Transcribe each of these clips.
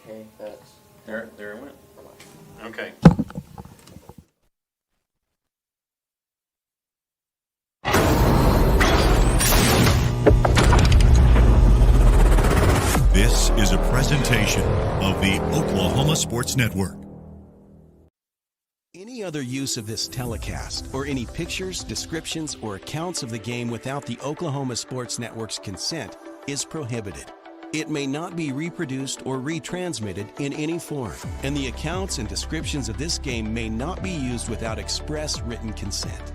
Okay, that's... There it went. Okay. This is a presentation of the Oklahoma Sports Network. Any other use of this telecast or any pictures, descriptions, or accounts of the game without the Oklahoma Sports Network's consent is prohibited. It may not be reproduced or retransmitted in any form, and the accounts and descriptions of this game may not be used without express written consent.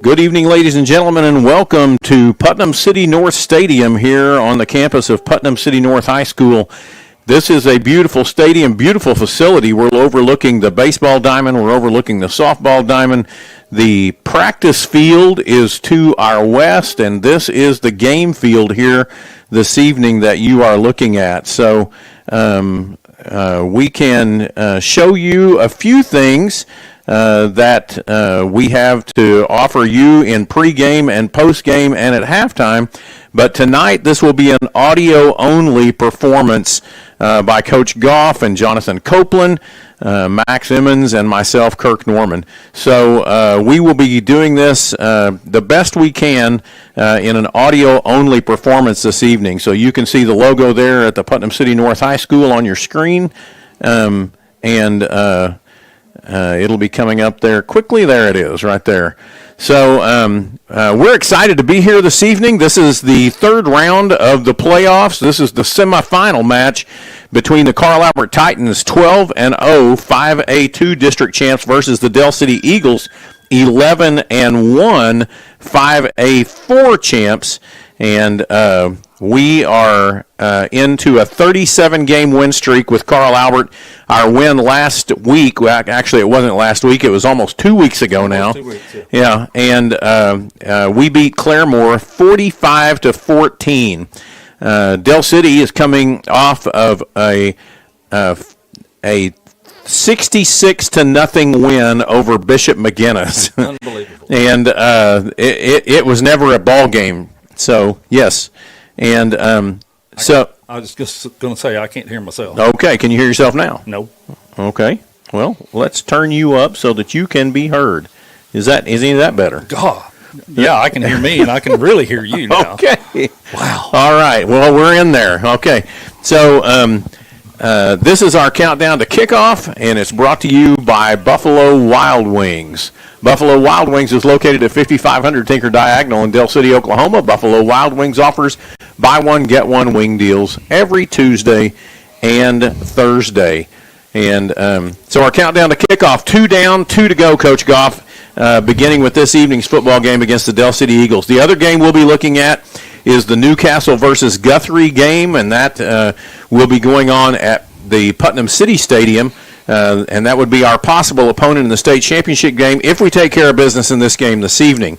Good evening, ladies and gentlemen, and welcome to Putnam City North Stadium here on the campus of Putnam City North High School. This is a beautiful stadium, beautiful facility. We're overlooking the baseball diamond. We're overlooking the softball diamond. The practice field is to our west, and this is the game field here this evening that you are looking at. So we can show you a few things that we have to offer you in pregame and postgame and at halftime. But tonight, this will be an audio-only performance by Coach Goff and Jonathan Copeland, Max Emmons, and myself, Kirk Norman. So we will be doing this the best we can in an audio-only performance this evening. So you can see the logo there at the Putnam City North High School on your screen, it'll be coming up there quickly. There it is, right there. So we're excited to be here this evening. This is the third round of the playoffs. This is the semifinal match between the Carl Albert Titans 12-0 5A2 district champs versus the Del City Eagles 11-1 5A4 champs. And we are into a 37-game win streak with Carl Albert. Our win last week, well, actually it wasn't last week, it was almost 2 weeks ago now. 2 weeks, yeah. And we beat Claremore 45-14. Del City is coming off of a 66-0 win over Bishop McGinnis. Unbelievable. And it was never a ball game. So, yes. And I was just going to say, I can't hear myself. Okay, can you hear yourself now? No. Okay. Well, let's turn you up so that you can be heard. Is any of that better? God. Yeah, I can hear me, and I can really hear you now. Okay. Wow. All right. Well, we're in there. Okay. So, this is our countdown to kickoff, and it's brought to you by Buffalo Wild Wings. Buffalo Wild Wings is located at 5500 Tinker Diagonal in Del City, Oklahoma. Buffalo Wild Wings offers buy one, get one wing deals every Tuesday and Thursday. And so our countdown to kickoff, 2 down, 2 to go, Coach Goff, beginning with this evening's football game against the Del City Eagles. The other game we'll be looking at is the Newcastle versus Guthrie game, and that will be going on at the Putnam City Stadium. And that would be our possible opponent in the state championship game if we take care of business in this game this evening.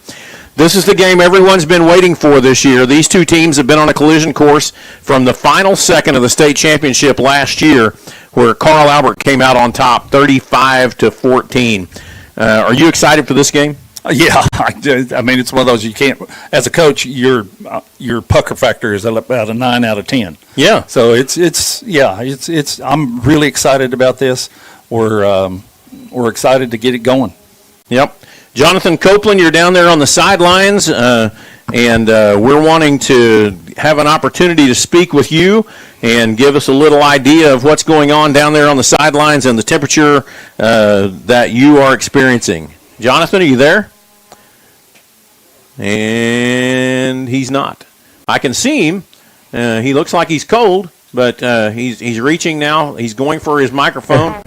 This is the game everyone's been waiting for this year. These two teams have been on a collision course from the final second of the state championship last year, where Carl Albert came out on top, 35-14. Are you excited for this game? Yeah, I mean, it's one of those you can't. As a coach, your pucker factor is about a 9 out of 10. Yeah. So it's. I'm really excited about this. We're excited to get it going. Yep. Jonathan Copeland, you're down there on the sidelines. and we're wanting to have an opportunity to speak with you and give us a little idea of what's going on down there on the sidelines and the temperature that you are experiencing. Jonathan, are you there? And he's not. I can see him. He looks like he's cold, but he's reaching now. He's going for his microphone.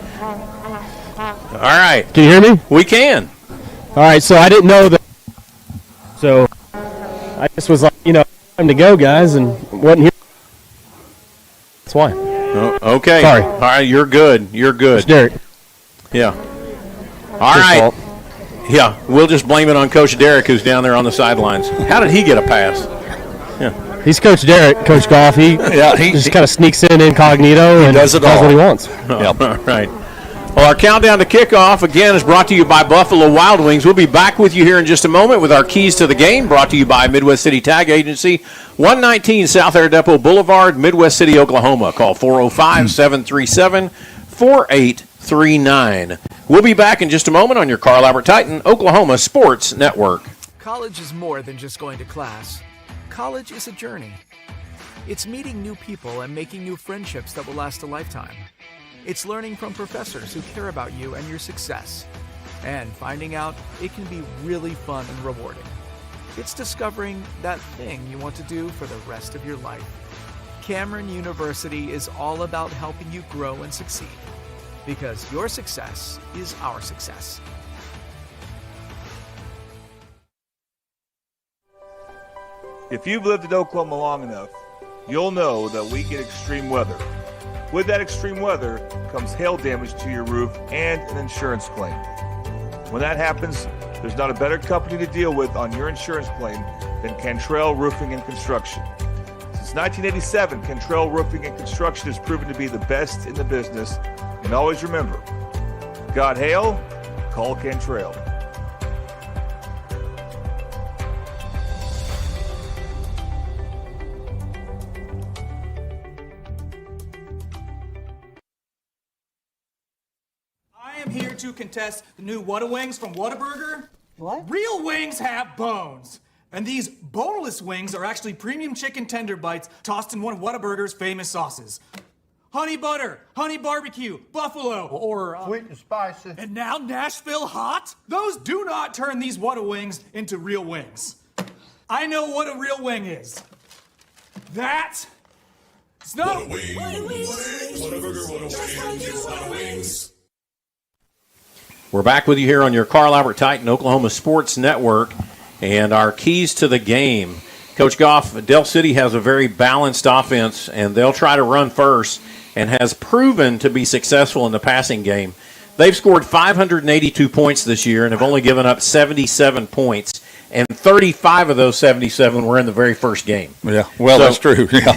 All right. Can you hear me? We can. All right, so I didn't know that. So I just was like, time to go, guys, and wasn't here. That's why. Oh, okay. Sorry. All right, you're good. You're good. It's Derek. Yeah. All right. Fault. Yeah, we'll just blame it on Coach Derek, who's down there on the sidelines. How did he get a pass? Yeah. He's Coach Derek, Coach Goff. He just kind of sneaks in incognito and does it all. what he wants. Yep. All right. Well, our countdown to kickoff, again, is brought to you by Buffalo Wild Wings. We'll be back with you here in just a moment with our keys to the game, brought to you by Midwest City Tag Agency, 119 South Air Depot Boulevard, Midwest City, Oklahoma. Call 405-737-4839. We'll be back in just a moment on your Carl Albert Titan Oklahoma Sports Network. College is more than just going to class. College is a journey. It's meeting new people and making new friendships that will last a lifetime. It's learning from professors who care about you and your success. And finding out it can be really fun and rewarding. It's discovering that thing you want to do for the rest of your life. Cameron University is all about helping you grow and succeed. Because your success is our success. If you've lived in Oklahoma long enough, you'll know that we get extreme weather. With that extreme weather comes hail damage to your roof and an insurance claim. When that happens, there's not a better company to deal with on your insurance claim than Cantrell Roofing and Construction. Since 1987, Cantrell Roofing and Construction has proven to be the best in the business. And always remember, got hail? Call Cantrell. I am here to contest the new Whata Wings from Whataburger. What? Real wings have bones. And these boneless wings are actually premium chicken tender bites tossed in one of Whataburger's famous sauces. Honey butter, honey barbecue, buffalo, or Sweet and spicy. and now Nashville hot? Those do not turn these Whata Wings into real wings. I know what a real wing is. That snow. We're back with you here on your Carl Albert Titan Oklahoma Sports Network and our keys to the game. Coach Goff, Del City has a very balanced offense, and they'll try to run first and has proven to be successful in the passing game. They've scored 582 points this year and have only given up 77 points, and 35 of those 77 were in the very first game. Yeah, well, that's true. Yeah.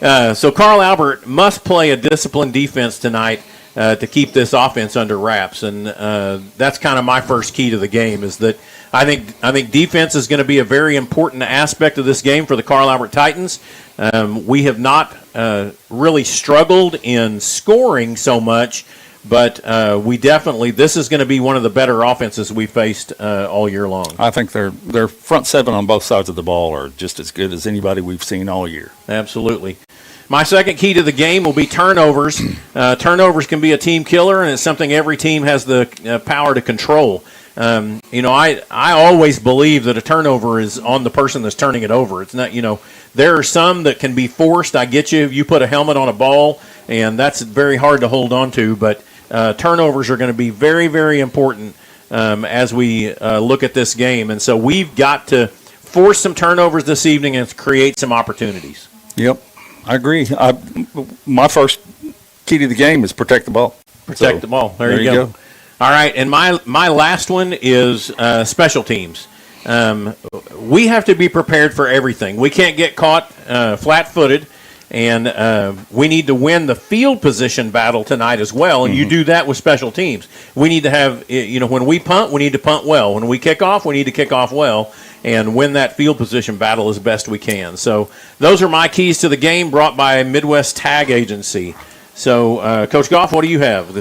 Yeah. So Carl Albert must play a disciplined defense tonight to keep this offense under wraps, and that's kind of my first key to the game is that I think defense is going to be a very important aspect of this game for the Carl Albert Titans. We have not really struggled in scoring so much, but we definitely, this is going to be one of the better offenses we faced all year long. I think their front seven on both sides of the ball are just as good as anybody we've seen all year. Absolutely. My second key to the game will be turnovers. Turnovers can be a team killer, and it's something every team has the power to control. I always believe that a turnover is on the person that's turning it over. It's not, there are some that can be forced. I get you. You put a helmet on a ball, and that's very hard to hold on to. But turnovers are going to be very, very important as we look at this game. And so we've got to force some turnovers this evening and create some opportunities. Yep, I agree. My first key to the game is protect the ball. Protect the ball. There you go. All right, and my last one is special teams. We have to be prepared for everything. We can't get caught flat-footed, and we need to win the field position battle tonight as well, and you do that with special teams. We need to have, when we punt, we need to punt well. When we kick off, we need to kick off well and win that field position battle as best we can. So those are my keys to the game brought by Midwest Tag Agency. So, Coach Goff, what do you have?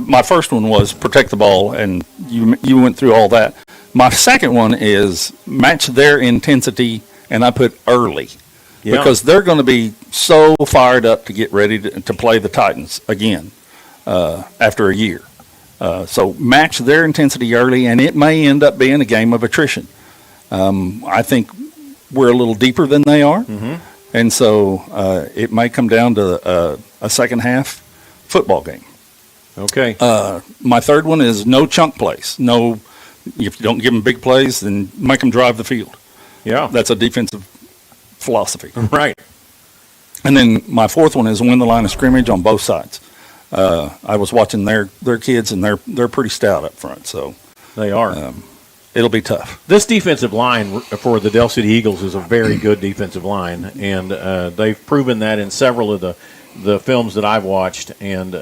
My first one was protect the ball, and you went through all that. My second one is match their intensity, and I put early. Yeah. Because they're going to be so fired up to get ready to play the Titans again after a year. So match their intensity early, and it may end up being a game of attrition. I think we're a little deeper than they are, and so it may come down to a second half football game. Okay. My third one is no chunk plays. No, if you don't give them big plays, then make them drive the field. Yeah. That's a defensive philosophy. Right. And then my fourth one is win the line of scrimmage on both sides. I was watching their kids, and they're pretty stout up front, so They are. It'll be tough. This defensive line for the Del City Eagles is a very good defensive line, and they've proven that in several of the films that I've watched, and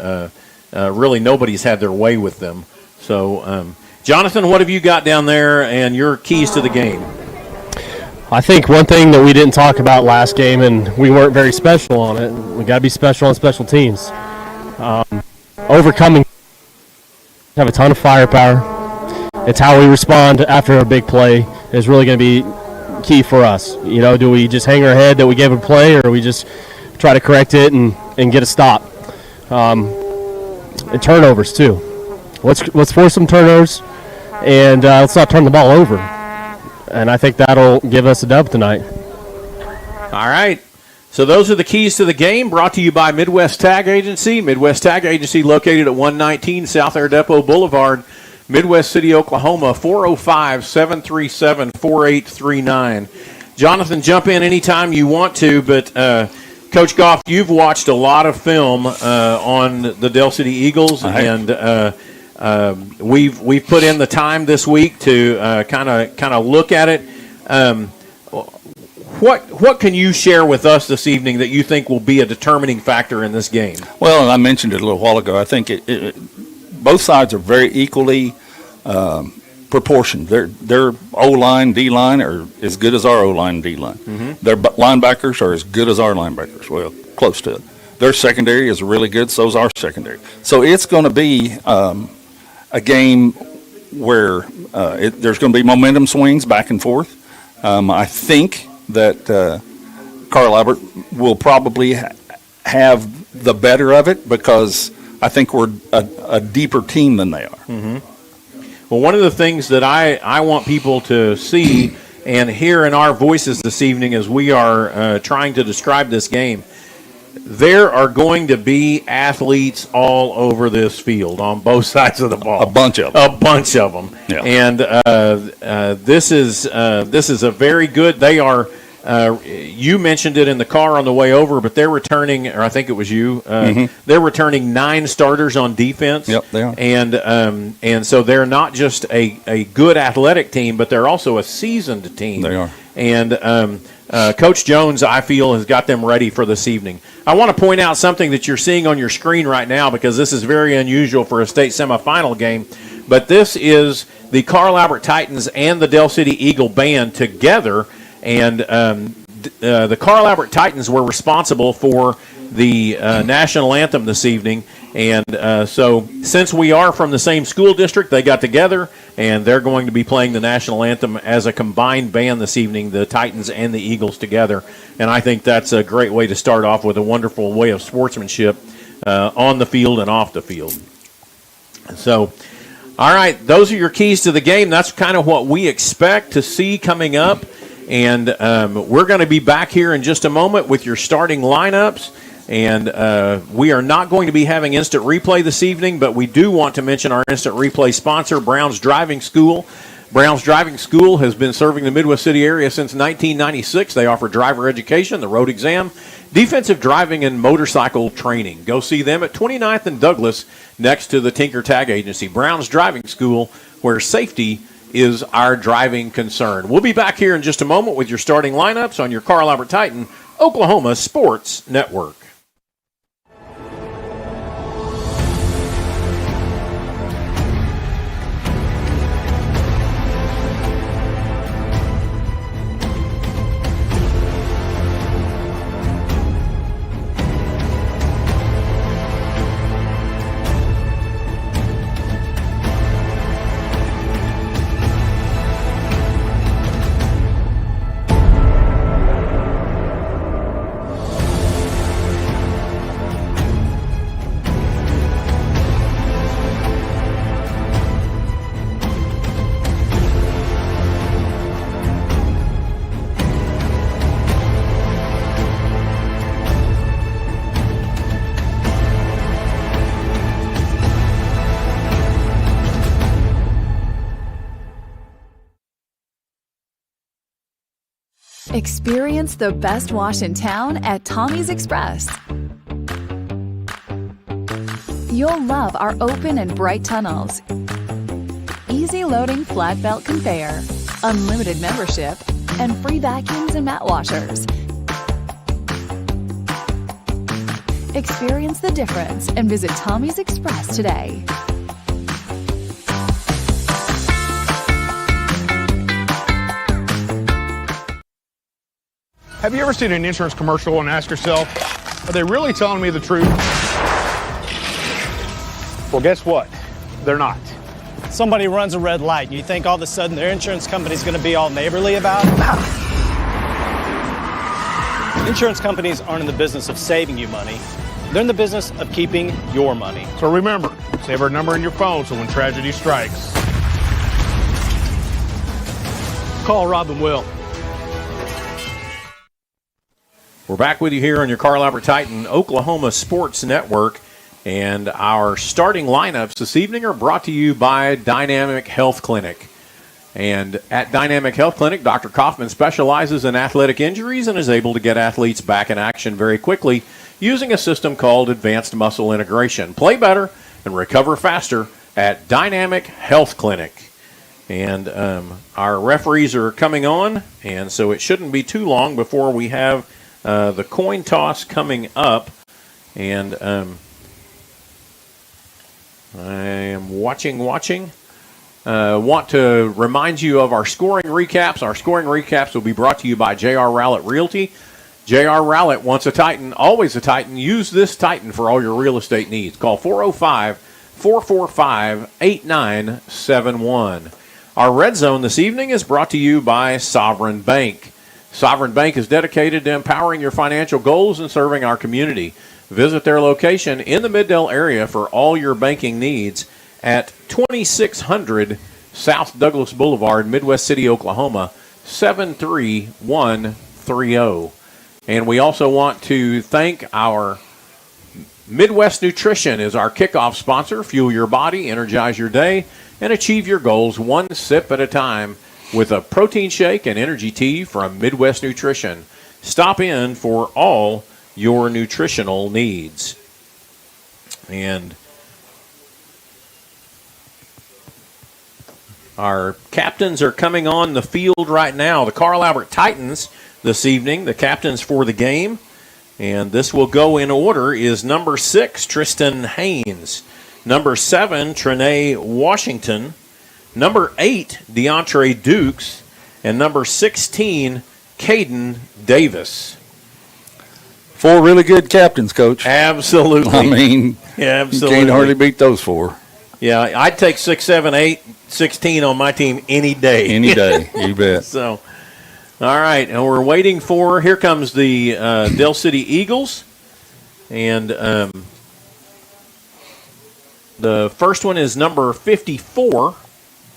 really nobody's had their way with them. So, Jonathan, what have you got down there and your keys to the game? I think one thing that we didn't talk about last game, and we weren't very special on it, we got to be special on special teams. Overcoming, have a ton of firepower. It's how we respond after a big play is really going to be key for us. You know, do we just hang our head that we gave a play, or we just try to correct it and get a stop? And turnovers too. Let's force some turnovers, and let's not turn the ball over. And I think that'll give us a dub tonight. All right. So those are the keys to the game, brought to you by Midwest Tag Agency. Midwest Tag Agency located at 119 South Air Depot Boulevard, Midwest City, Oklahoma, 405-737-4839. Jonathan, jump in anytime you want to, but Coach Goff, you've watched a lot of film on the Del City Eagles, and we've put in the time this week to kind of look at it. What can you share with us this evening that you think will be a determining factor in this game? Well, I mentioned it a little while ago. I think both sides are very equally proportioned. Their O-line, D-line are as good as our O-line and D-line. Mm-hmm. Their linebackers are as good as our linebackers. Well, close to it. Their secondary is really good, so is our secondary. So it's going to be a game where there's going to be momentum swings back and forth. I think that Carl Albert will probably have the better of it because I think we're a deeper team than they are. Mm-hmm. Well, one of the things that I want people to see and hear in our voices this evening as we are trying to describe this game, there are going to be athletes all over this field on both sides of the ball. A bunch of them. Yeah. And this is a very good. They are. You mentioned it in the car on the way over, but they're returning, or I think it was you. They're returning 9 starters on defense. Yep, they are. And so they're not just a good athletic team, but they're also a seasoned team. They are. And Coach Jones, I feel, has got them ready for this evening. I want to point out something that you're seeing on your screen right now because this is very unusual for a state semifinal game. But this is the Carl Albert Titans and the Del City Eagle Band together. And the Carl Albert Titans were responsible for the national anthem this evening. And so since we are from the same school district, they got together, and they're going to be playing the national anthem as a combined band this evening, the Titans and the Eagles together. And I think that's a great way to start off with a wonderful way of sportsmanship on the field and off the field. So, all right, those are your keys to the game. That's kind of what we expect to see coming up. And we're going to be back here in just a moment with your starting lineups. And we are not going to be having instant replay this evening, but we do want to mention our instant replay sponsor, Brown's Driving School. Brown's Driving School has been serving the Midwest City area since 1996. They offer driver education, the road exam, defensive driving, and motorcycle training. Go see them at 29th and Douglas next to the Tinker Tag Agency. Brown's Driving School, where safety is our driving concern. We'll be back here in just a moment with your starting lineups on your Carl Albert Titan Oklahoma Sports Network. Experience the best wash in town at Tommy's Express. You'll love our open and bright tunnels, easy loading flat belt conveyor, unlimited membership, and free vacuums and mat washers. Experience the difference and visit Tommy's Express today. Have you ever seen an insurance commercial and asked yourself, are they really telling me the truth? Well, guess what? They're not. Somebody runs a red light and you think all of a sudden their insurance company's going to be all neighborly about it? Insurance companies aren't in the business of saving you money. They're in the business of keeping your money. So remember, save our number in your phone so when tragedy strikes, call Rob and Will. We're back with you here on your Carl Albert Titan Oklahoma Sports Network. And our starting lineups this evening are brought to you by Dynamic Health Clinic. And at Dynamic Health Clinic, Dr. Kaufman specializes in athletic injuries and is able to get athletes back in action very quickly using a system called Advanced Muscle Integration. Play better and recover faster at Dynamic Health Clinic. And our referees are coming on, and so it shouldn't be too long before we have the coin toss coming up. And I am watching. Want to remind you of our scoring recaps. Our scoring recaps will be brought to you by J.R. Rowlett Realty. J.R. Rowlett, once a Titan, always a Titan. Use this Titan for all your real estate needs. Call 405-445-8971. Our red zone this evening is brought to you by Sovereign Bank. Sovereign Bank is dedicated to empowering your financial goals and serving our community. Visit their location in the Middale area for all your banking needs at 2600 South Douglas Boulevard, Midwest City, Oklahoma, 73130. And we also want to thank our Midwest Nutrition is our kickoff sponsor. Fuel your body, energize your day, and achieve your goals one sip at a time with a protein shake and energy tea from Midwest Nutrition. Stop in for all your nutritional needs. And our captains are coming on the field right now. The Carl Albert Titans this evening, the captains for the game. And this will go in order is number 6, Tristan Haynes. Number 7, Trinae Washington. Number 8, DeAndre Dukes. And number 16, Caden Davis. 4 really good captains, Coach. Absolutely. I mean, absolutely. You can't hardly beat those 4. Yeah, I'd take 6, 7, 8, 16 on my team any day. Any day, you bet. So, all right, and we're waiting for, here comes the Del City Eagles. And the first one is number 54.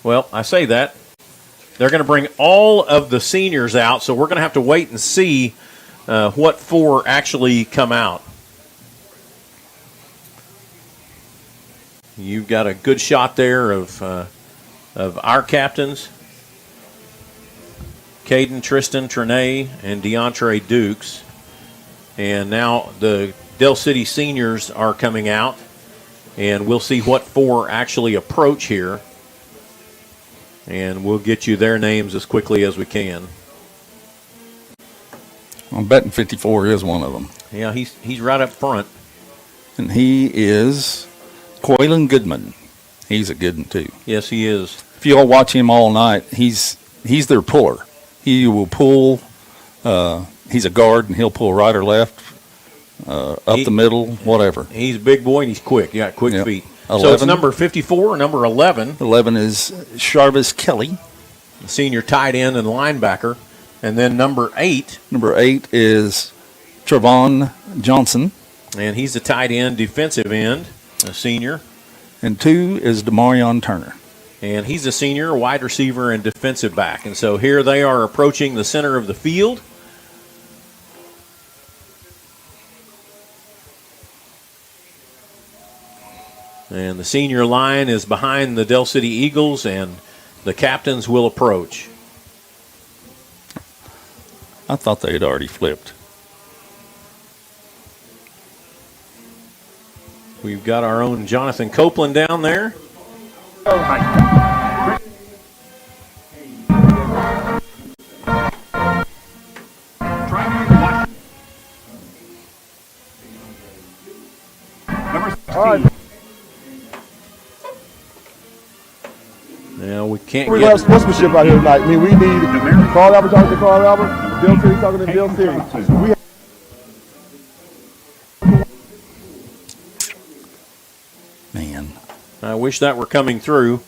Well, I say that. They're going to bring all of the seniors out, so we're going to have to wait and see what 4 actually come out. You've got a good shot there of our captains, Caden, Tristan, Trinae, and DeAndre Dukes. And now the Del City seniors are coming out, and we'll see what 4 actually approach here. And we'll get you their names as quickly as we can. I'm betting 54 is one of them. Yeah, he's right up front. And he is Quaylen Goodman. He's a good one, too. Yes, he is. If you all watch him all night, he's their puller. He will pull. He's a guard, and he'll pull right or left, up the middle, whatever. He's a big boy, and he's quick. He got quick feet. 11. So it's number 54 or number 11. 11 is Sharvis Kelly, the senior tight end and linebacker. And then number 8. Number 8 is Trevon Johnson. And he's a tight end, defensive end, a senior. And 2 is Demarion Turner. And he's a senior, wide receiver, and defensive back. And so here they are approaching the center of the field. And the senior line is behind the Del City Eagles, and the captains will approach. I thought they had already flipped. We've got our own Jonathan Copeland down there. Now we can't We get have sportsmanship out here tonight. I mean, we need Carl Albert talking to Carl Albert, Bill City talking to Bill City. We Man, I wish that were coming through.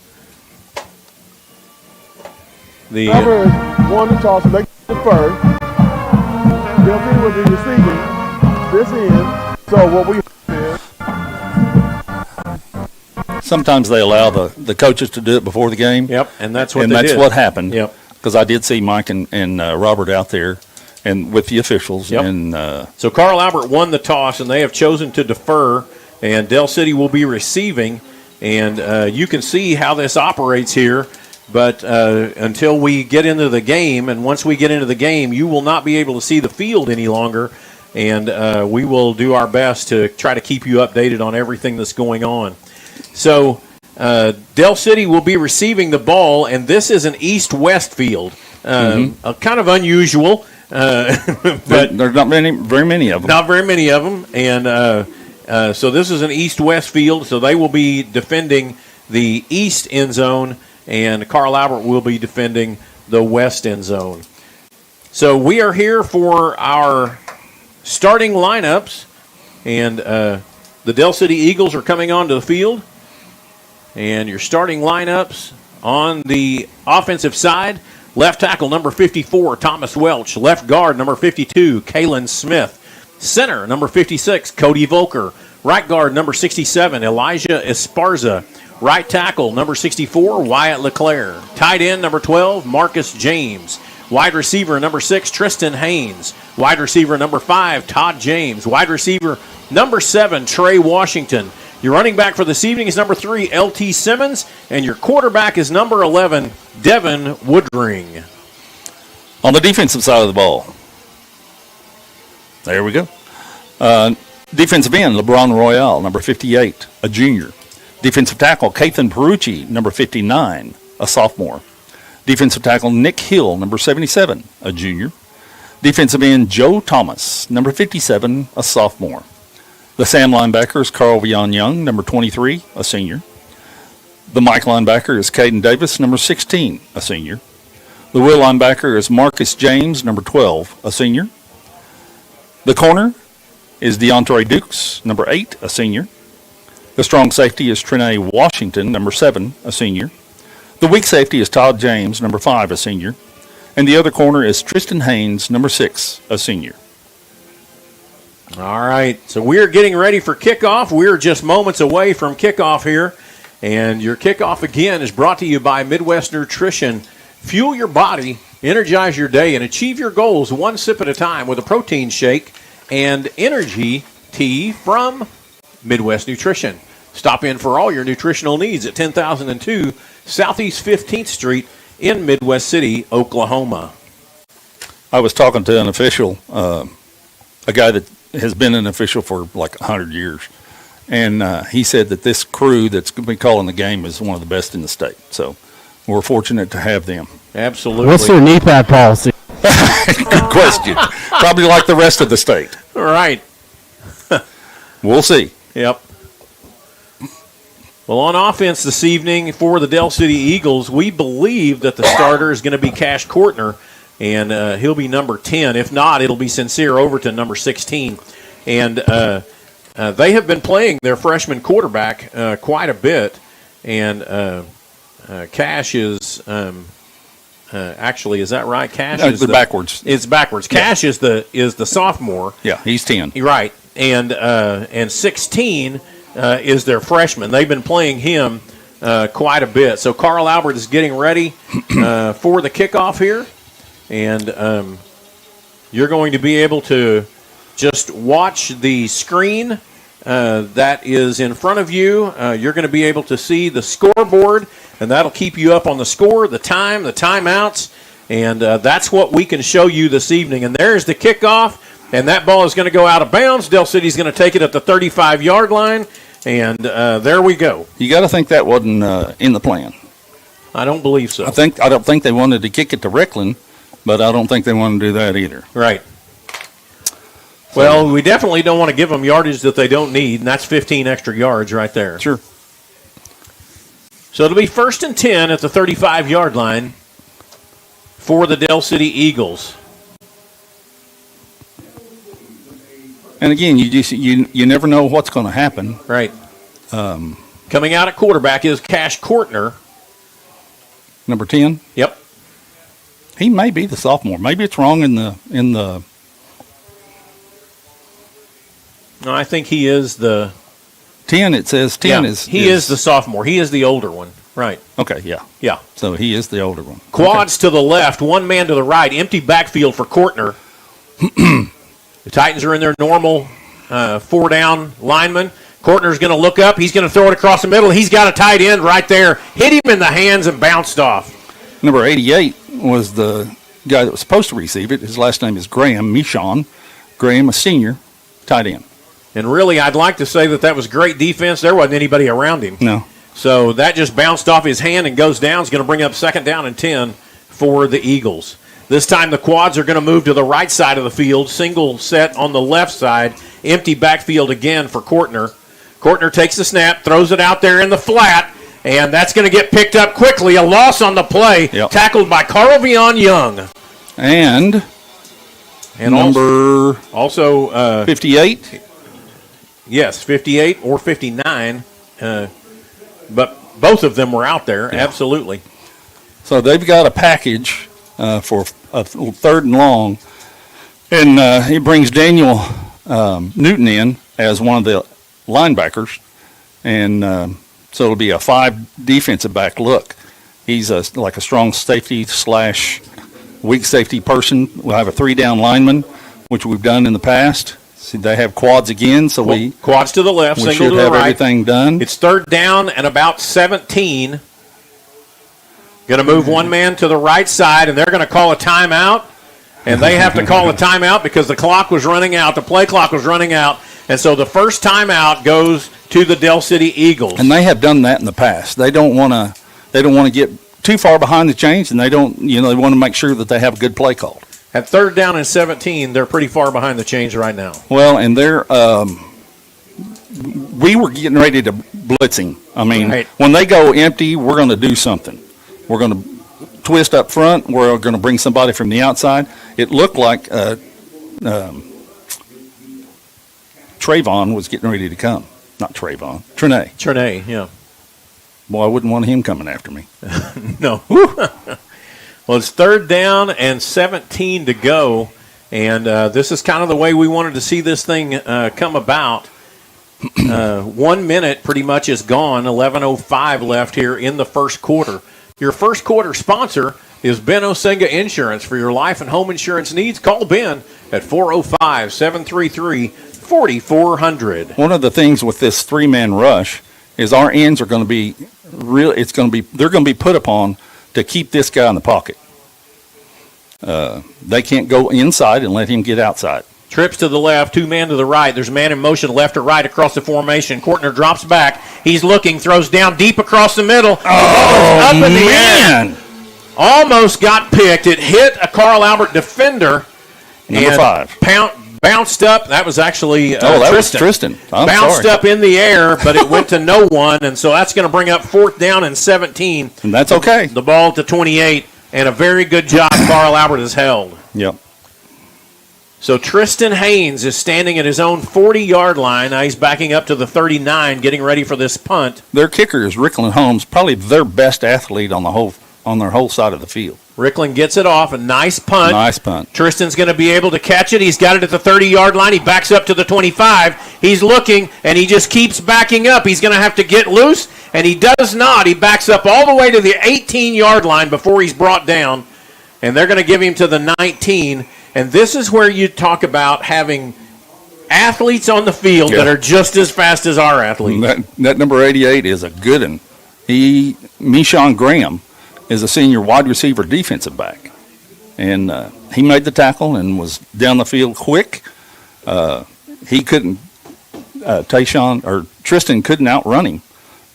The Albert has won the toss, so they defer. Bill City will be receiving this end. So what we sometimes they allow the coaches to do it before the game. Yep, and that's what and they that's did. what happened. Yep. Because I did see Mike and Robert out there, and with the officials. Yep. And so Carl Albert won the toss, and they have chosen to defer. And Del City will be receiving. And you can see how this operates here. But until we get into the game, and once we get into the game, you will not be able to see the field any longer. And we will do our best to try to keep you updated on everything that's going on. So Del City will be receiving the ball, and this is an east-west field. Kind of unusual. But there's not very many of them. Not very many of them. And so this is an east-west field, so they will be defending the east end zone, and Carl Albert will be defending the west end zone. So we are here for our starting lineups, and the Del City Eagles are coming onto the field. And your starting lineups on the offensive side: left tackle number 54, Thomas Welch; left guard number 52, Kalen Smith; center number 56, Cody Volker; right guard number 67, Elijah Esparza; right tackle number 64, Wyatt LeClaire; tight end number 12, Marcus James; wide receiver number 6, Tristan Haynes; wide receiver number 5, Todd James; wide receiver number 7, Trey Washington. Your running back for this evening is number 3, L.T. Simmons, and your quarterback is number 11, Devin Woodring. On the defensive side of the ball, there we go. Defensive end, LeBron Royale, number 58, a junior. Defensive tackle, Kathan Perucci, number 59, a sophomore. Defensive tackle, Nick Hill, number 77, a junior. Defensive end, Joe Thomas, number 57, a sophomore. The Sam linebacker is Carl Vion Young, number 23, a senior. The Mike linebacker is Caden Davis, number 16, a senior. The will linebacker is Marcus James, number 12, a senior. The corner is DeAndre Dukes, number 8, a senior. The strong safety is Trinae Washington, number 7, a senior. The weak safety is Todd James, number 5, a senior. And the other corner is Tristan Haynes, number 6, a senior. All right, so we're getting ready for kickoff. We're just moments away from kickoff here. And your kickoff, again, is brought to you by Midwest Nutrition. Fuel your body, energize your day, and achieve your goals one sip at a time with a protein shake and energy tea from Midwest Nutrition. Stop in for all your nutritional needs at 10,002 Southeast 15th Street in Midwest City, Oklahoma. I was talking to an official, a guy that has been an official for like 100 years. And he said that this crew that's going to be calling the game is one of the best in the state. So we're fortunate to have them. Absolutely. What's their knee pad policy? Good question. Probably like the rest of the state. All right. We'll see. Yep. Well, on offense this evening for the Del City Eagles, we believe that the starter is going to be Cash Courtner, and he'll be number 10. If not, it'll be Sincere Overton, number 16. And they have been playing their freshman quarterback quite a bit, and Cash is actually, is that right? Cash no, is backwards. It's backwards. Cash is the sophomore. Yeah, he's 10. Right, and 16 is their freshman. They've been playing him quite a bit. So Carl Albert is getting ready for the kickoff here, and you're going to be able to just watch the screen that is in front of you. You're going to be able to see the scoreboard, and that'll keep you up on the score, the time, the timeouts, And that's what we can show you this evening. And there's the kickoff, and that ball is going to go out of bounds. Del City's going to take it at the 35-yard line, and there we go. You got to think that wasn't in the plan. I don't believe so. I don't think they wanted to kick it to Rickland, but I don't think they want to do that either. Right. Well, we definitely don't want to give them yardage that they don't need, and that's 15 extra yards right there. Sure. So it'll be 1st and 10 at the 35-yard line for the Del City Eagles. And again, you never know what's going to happen. Right. Coming out at quarterback is Cash Courtner. Number 10? Yep. He may be the sophomore. Maybe it's wrong in the No, I think he is the 10. It says 10 is the sophomore. He is the older one. Right. Okay, yeah. Yeah. So he is the older one. Quads to the left, one man to the right, empty backfield for Courtner. The Titans are in their normal 4-down lineman. Courtner's going to look up. He's going to throw it across the middle. He's got a tight end right there. Hit him in the hands and bounced off. Number 88 was the guy that was supposed to receive it. His last name is Graham, Michon. Graham, a senior, tight end. And really, I'd like to say that was great defense. There wasn't anybody around him. No. So that just bounced off his hand and goes down. It's going to bring up 2nd down and 10 for the Eagles. This time the Quads are going to move to the right side of the field. Single set on the left side. Empty backfield again for Courtner. Courtner takes the snap, throws it out there in the flat, and that's going to get picked up quickly. A loss on the play, tackled by Carl Vion Young. And number also 58? Yes, 58 or 59. But both of them were out there, absolutely. So they've got a package for a 3rd and long, and he brings Daniel Newton in as one of the linebackers, and so it'll be a 5 defensive back look. He's like a strong safety / weak safety person. We'll have a 3-down lineman, which we've done in the past. See, they have quads again, so quads to the left, we single should to the have right. everything done. It's 3rd down and about 17. Going to move one man to the right side, and they're going to call a timeout. And they have to call a timeout because the clock was running out. The play clock was running out. And so the first timeout goes to the Del City Eagles. And they have done that in the past. They don't want to get too far behind the chains, and they don't, they want to make sure that they have a good play called. At 3rd down and 17, they're pretty far behind the chains right now. Well, and they're we were getting ready to blitzing. I mean, when they go empty, we're going to do something. We're going to twist up front. We're going to bring somebody from the outside. It looked like Trayvon was getting ready to come. Not Trayvon. Trene. Trene, yeah. Boy, I wouldn't want him coming after me. No. Well, it's 3rd down and 17 to go, and this is kind of the way we wanted to see this thing come about. 1 minute pretty much is gone, 11:05 left here in the first quarter. Your first quarter sponsor is Ben Osenga Insurance. For your life and home insurance needs, call Ben at 405-733-4400. One of the things with this 3-man rush is our ends are going to be they're going to be put upon to keep this guy in the pocket. They can't go inside and let him get outside. Trips to the left, 2 man to the right. There's a man in motion left or right across the formation. Courtner drops back. He's looking, throws down deep across the middle. Oh, up in the man. air. Almost got picked. It hit a Carl Albert defender. Number 5. Bounced up. That was actually that was Tristan. Bounced up in the air, but it went to no one, and so that's going to bring up 4th down and 17. And that's okay. The ball to 28, and a very good job Carl Albert has held. Yep. So Tristan Haynes is standing at his own 40-yard line. Now he's backing up to the 39, getting ready for this punt. Their kicker is Rickland Holmes, probably their best athlete on their whole side of the field. Rickland gets it off. A nice punt. Nice punt. Tristan's going to be able to catch it. He's got it at the 30-yard line. He backs up to the 25. He's looking, and he just keeps backing up. He's going to have to get loose, and he does not. He backs up all the way to the 18-yard line before he's brought down, and they're going to give him to the 19. And this is where you talk about having athletes on the field that are just as fast as our athletes. That number 88 is a good one. Michon Graham is a senior wide receiver defensive back. And he made the tackle and was down the field quick. He couldn't, Tristan couldn't outrun him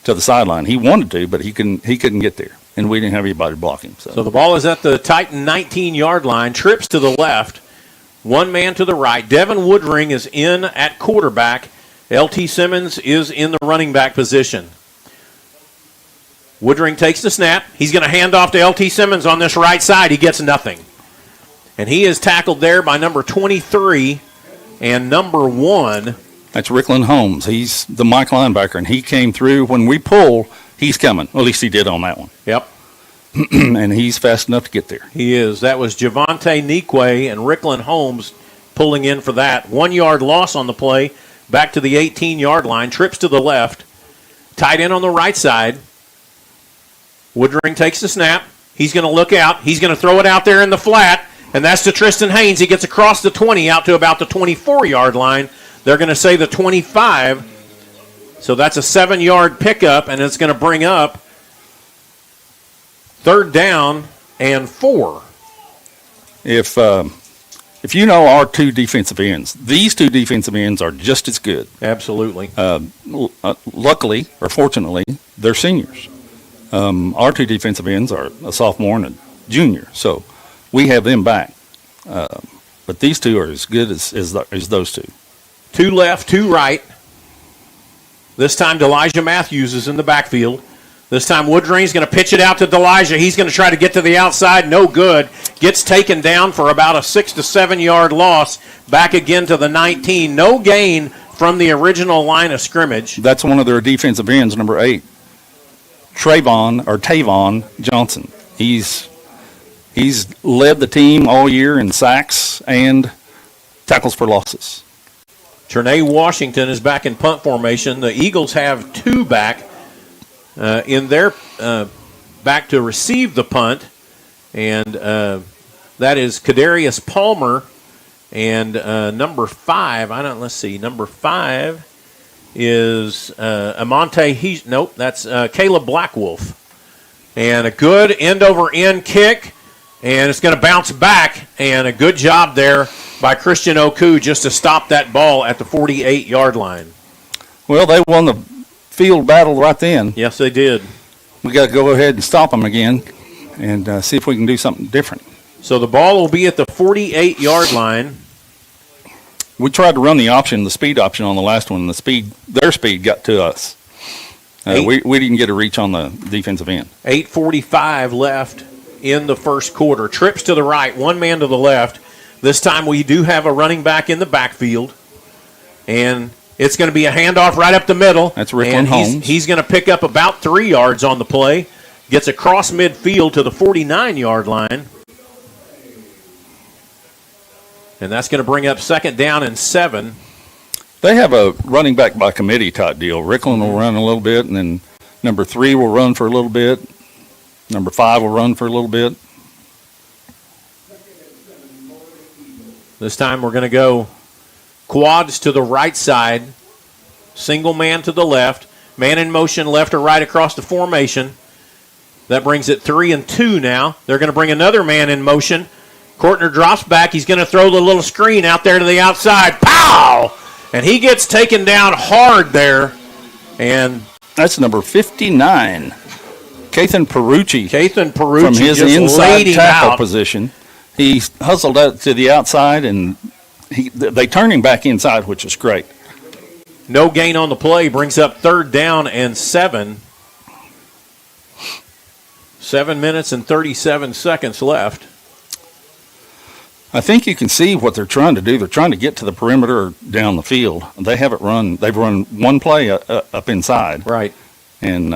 to the sideline. He wanted to, but he couldn't get there, and we didn't have anybody block him. So the ball is at the Titan 19-yard line, trips to the left, one man to the right. Devin Woodring is in at quarterback. L.T. Simmons is in the running back position. Woodring takes the snap. He's going to hand off to L.T. Simmons on this right side. He gets nothing. And he is tackled there by number 23 and number 1. That's Rickland Holmes. He's the Mike linebacker, and he came through. When we pull, he's coming. Well, at least he did on that one. Yep. And he's fast enough to get there. He is. That was Javante Nikwe and Rickland Holmes pulling in for that. 1 yard loss on the play. Back to the 18-yard line. Trips to the left. Tight end on the right side. Woodring takes the snap. He's going to look out. He's going to throw it out there in the flat. And that's to Tristan Haynes. He gets across the 20 out to about the 24-yard line. They're going to say the 25. So that's a 7-yard pickup, and it's going to bring up 3rd down and 4. If you know our two defensive ends, these two defensive ends are just as good. Absolutely. Luckily, or fortunately, they're seniors. Our two defensive ends are a sophomore and a junior, so we have them back. But these two are as good as those two. 2 left, 2 right. This time, Delijah Matthews is in the backfield. This time, Woodring's going to pitch it out to Delijah. He's going to try to get to the outside. No good. Gets taken down for about a 6 to 7 yard loss. Back again to the 19. No gain from the original line of scrimmage. That's one of their defensive ends, number 8. Tavon Johnson. He's led the team all year in sacks and tackles for losses. Trinae Washington is back in punt formation. The Eagles have 2 back in their back to receive the punt, and that is Kadarius Palmer and number 5. Let's see. Number 5 is Amante. Nope, that's Caleb Blackwolf, and a good end-over-end kick, and it's going to bounce back, and a good job there by Christian Oku just to stop that ball at the 48-yard line. Well, they won the field battle right then. Yes, they did. We got to go ahead and stop them again and see if we can do something different. So the ball will be at the 48-yard line. We tried to run the speed option on the last one, and their speed got to us. We didn't get a reach on the defensive end. 8:45 left in the first quarter. Trips to the right, one man to the left. This time we do have a running back in the backfield, and it's going to be a handoff right up the middle. That's Rickland Holmes. He's going to pick up about 3 yards on the play. Gets across midfield to the 49-yard line. And that's going to bring up 2nd down and 7. They have a running back by committee type deal. Rickland will run a little bit, and then number 3 will run for a little bit. Number 5 will run for a little bit. This time we're going to go quads to the right side, single man to the left, man in motion left or right across the formation. That brings it 3 and 2 now. They're going to bring another man in motion. Courtner drops back. He's going to throw the little screen out there to the outside. Pow! And he gets taken down hard there. And that's number 59. Kathan Perucci. From his inside tackle position. He hustled out to the outside, and they turn him back inside, which is great. No gain on the play. Brings up 3rd down and 7. 7 minutes and 37 seconds left. I think you can see what they're trying to do. They're trying to get to the perimeter or down the field. They haven't run. They've run one play up inside. Right. And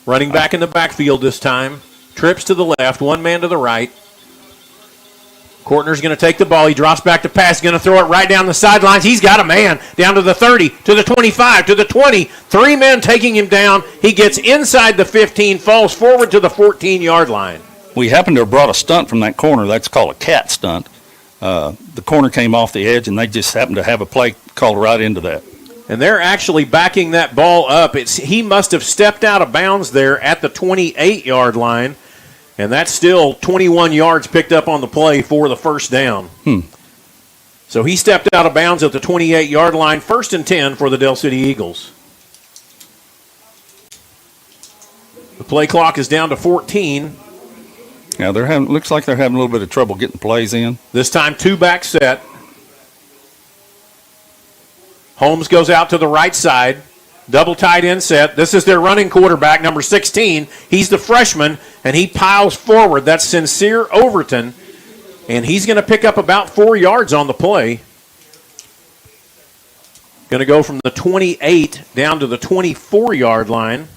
running back in the backfield this time. Trips to the left, one man to the right. Courtner's going to take the ball. He drops back to pass. He's going to throw it right down the sidelines. He's got a man down to the 30, to the 25, to the 20. 3 men taking him down. He gets inside the 15, falls forward to the 14-yard line. We happen to have brought a stunt from that corner. That's called a cat stunt. The corner came off the edge, and they just happened to have a play called right into that. And they're actually backing that ball up. He must have stepped out of bounds there at the 28-yard line. And that's still 21 yards picked up on the play for the first down. So he stepped out of bounds at the 28-yard line, 1st and 10 for the Del City Eagles. The play clock is down to 14. Yeah, looks like they're having a little bit of trouble getting plays in. This time, 2-back set. Holmes goes out to the right side. Double tight end set. This is their running quarterback, number 16. He's the freshman, and he piles forward. That's Sincere Overton, and he's going to pick up about 4 yards on the play. Going to go from the 28 down to the 24-yard line.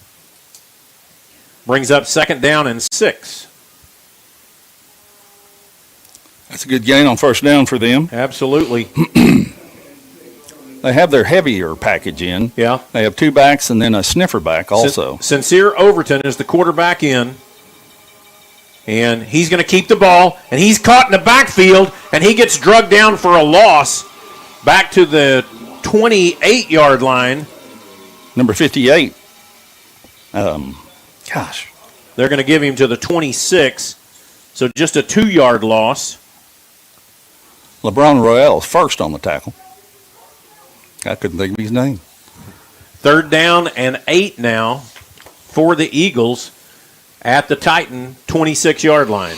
Brings up 2nd down and 6. That's a good gain on 1st down for them. Absolutely. They have their heavier package in. Yeah. They have 2 backs and then a sniffer back also. Sincere Overton is the quarterback in. And he's going to keep the ball. And he's caught in the backfield. And he gets drugged down for a loss back to the 28-yard line. Number 58. Gosh. They're going to give him to the 26. So just a 2-yard loss. LeBron Royale is first on the tackle. I couldn't think of his name. 3rd down and 8 now for the Eagles at the Titan 26-yard line.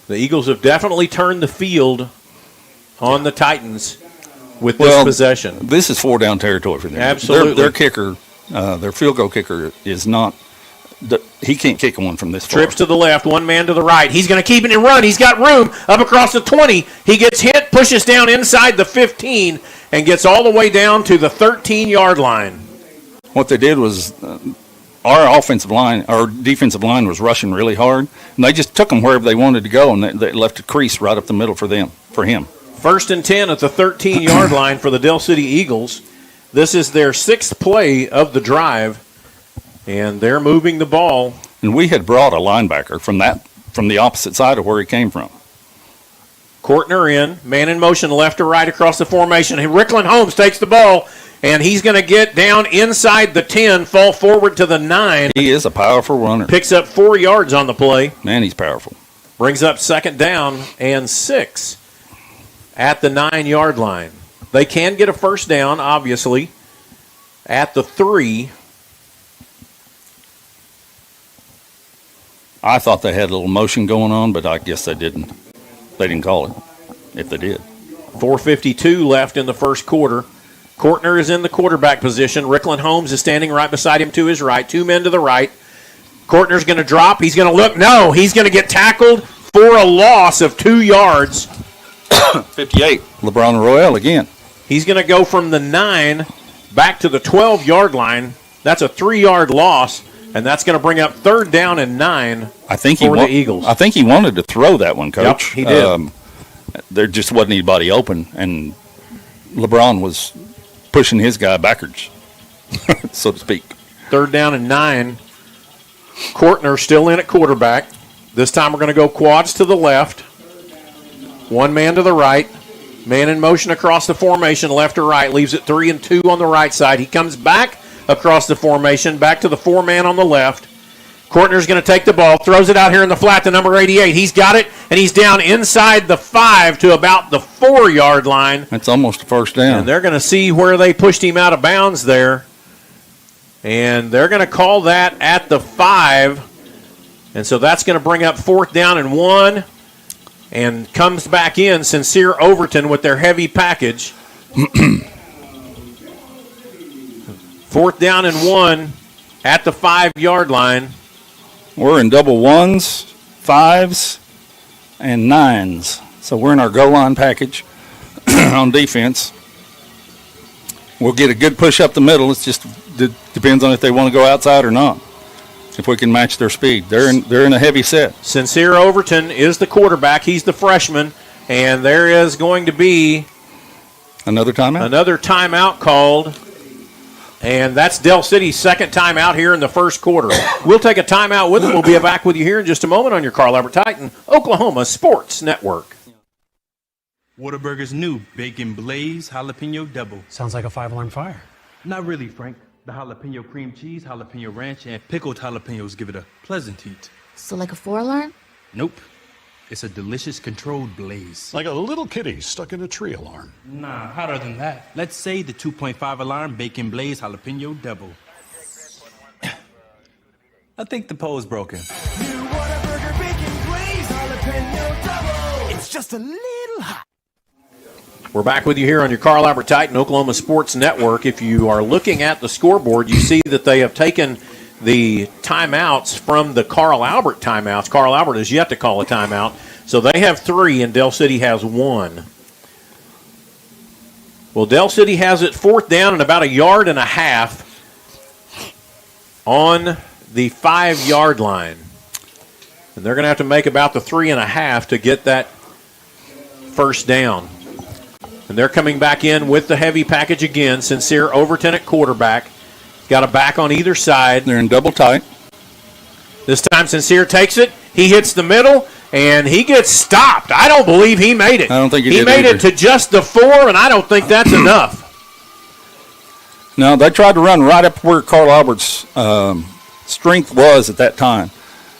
The Eagles have definitely turned the field on the Titans with this possession. This is 4-down territory for them. Absolutely. Their kicker, their field goal kicker is not. He can't kick one from this far. Trips to the left, one man to the right. He's going to keep it and run. He's got room up across the 20. He gets hit, pushes down inside the 15, and gets all the way down to the 13-yard line. What they did was our offensive line, our defensive line was rushing really hard, and they just took them wherever they wanted to go, and they left a crease right up the middle for him. 1st and 10 at the 13-yard line for the Del City Eagles. This is their 6th play of the drive. And they're moving the ball. And we had brought a linebacker from the opposite side of where he came from. Courtner in, man in motion left to right across the formation. And Rickland Holmes takes the ball, and he's going to get down inside the 10, fall forward to the 9. He is a powerful runner. Picks up 4 yards on the play. Man, he's powerful. Brings up 2nd down and 6 at the 9-yard line. They can get a 1st down, obviously, at the 3. I thought they had a little motion going on, but I guess they didn't. They didn't call it, if they did. 4:52 left in the first quarter. Courtner is in the quarterback position. Rickland Holmes is standing right beside him to his right. 2 men to the right. Courtner's going to drop. He's going to look. No, he's going to get tackled for a loss of 2 yards. 58. LeBron Royale again. He's going to go from the 9 back to the 12-yard line. That's a 3-yard loss. And that's going to bring up 3rd down and 9 for the Eagles. I think he wanted to throw that one, Coach. Yep, he did. There just wasn't anybody open, and LeBron was pushing his guy backwards, so to speak. 3rd down and 9. Courtner still in at quarterback. This time we're going to go quads to the left. 1 man to the right. Man in motion across the formation, left to right. Leaves it 3 and 2 on the right side. He comes back across the formation, back to the 4-man on the left. Courtner's going to take the ball, throws it out here in the flat to number 88. He's got it, and he's down inside the 5 to about the 4-yard line. That's almost a 1st down. And they're going to see where they pushed him out of bounds there. And they're going to call that at the 5. And so that's going to bring up 4th down and 1. And comes back in Sincere Overton with their heavy package. 4th down and 1 at the 5-yard line. We're in double 1s, 5s, and 9s. So we're in our goal line package on defense. We'll get a good push up the middle. It just depends on if they want to go outside or not. If we can match their speed. They're in a heavy set. Sincere Overton is the quarterback. He's the freshman. And there is going to be another timeout. Another timeout called. And that's Del City's 2nd timeout here in the first quarter. We'll take a timeout with them. We'll be back with you here in just a moment on your Carl Albert Titan, Oklahoma Sports Network. Whataburger's new Bacon Blaze Jalapeno Double. Sounds like a 5-alarm fire. Not really, Frank. The jalapeno cream cheese, jalapeno ranch, and pickled jalapenos give it a pleasant heat. So like a 4-alarm? Nope. It's a delicious controlled blaze. Like a little kitty stuck in a tree alarm. Nah, hotter than that. Let's say the 2.5 alarm bacon blaze jalapeno double. I think the pole's broken. New Whataburger Bacon Blaze Jalapeno Double. It's just a little hot. We're back with you here on your Carl Albert Titan Oklahoma Sports Network. If you are looking at the scoreboard, you see that they have taken the timeouts from the Carl Albert timeouts. Carl Albert has yet to call a timeout. So they have 3 and Del City has 1. Well, Del City has it 4th down and about 1.5 yards on the 5-yard line. And they're going to have to make about the 3.5 to get that first down. And they're coming back in with the heavy package again. Sincere Overton at quarterback. Got a back on either side. They're in double tight. This time Sincere takes it. He hits the middle, and he gets stopped. I don't believe he made it. I don't think he did made either. it to just the 4, and I don't think that's enough. No, they tried to run right up where Carl Albert's strength was at that time.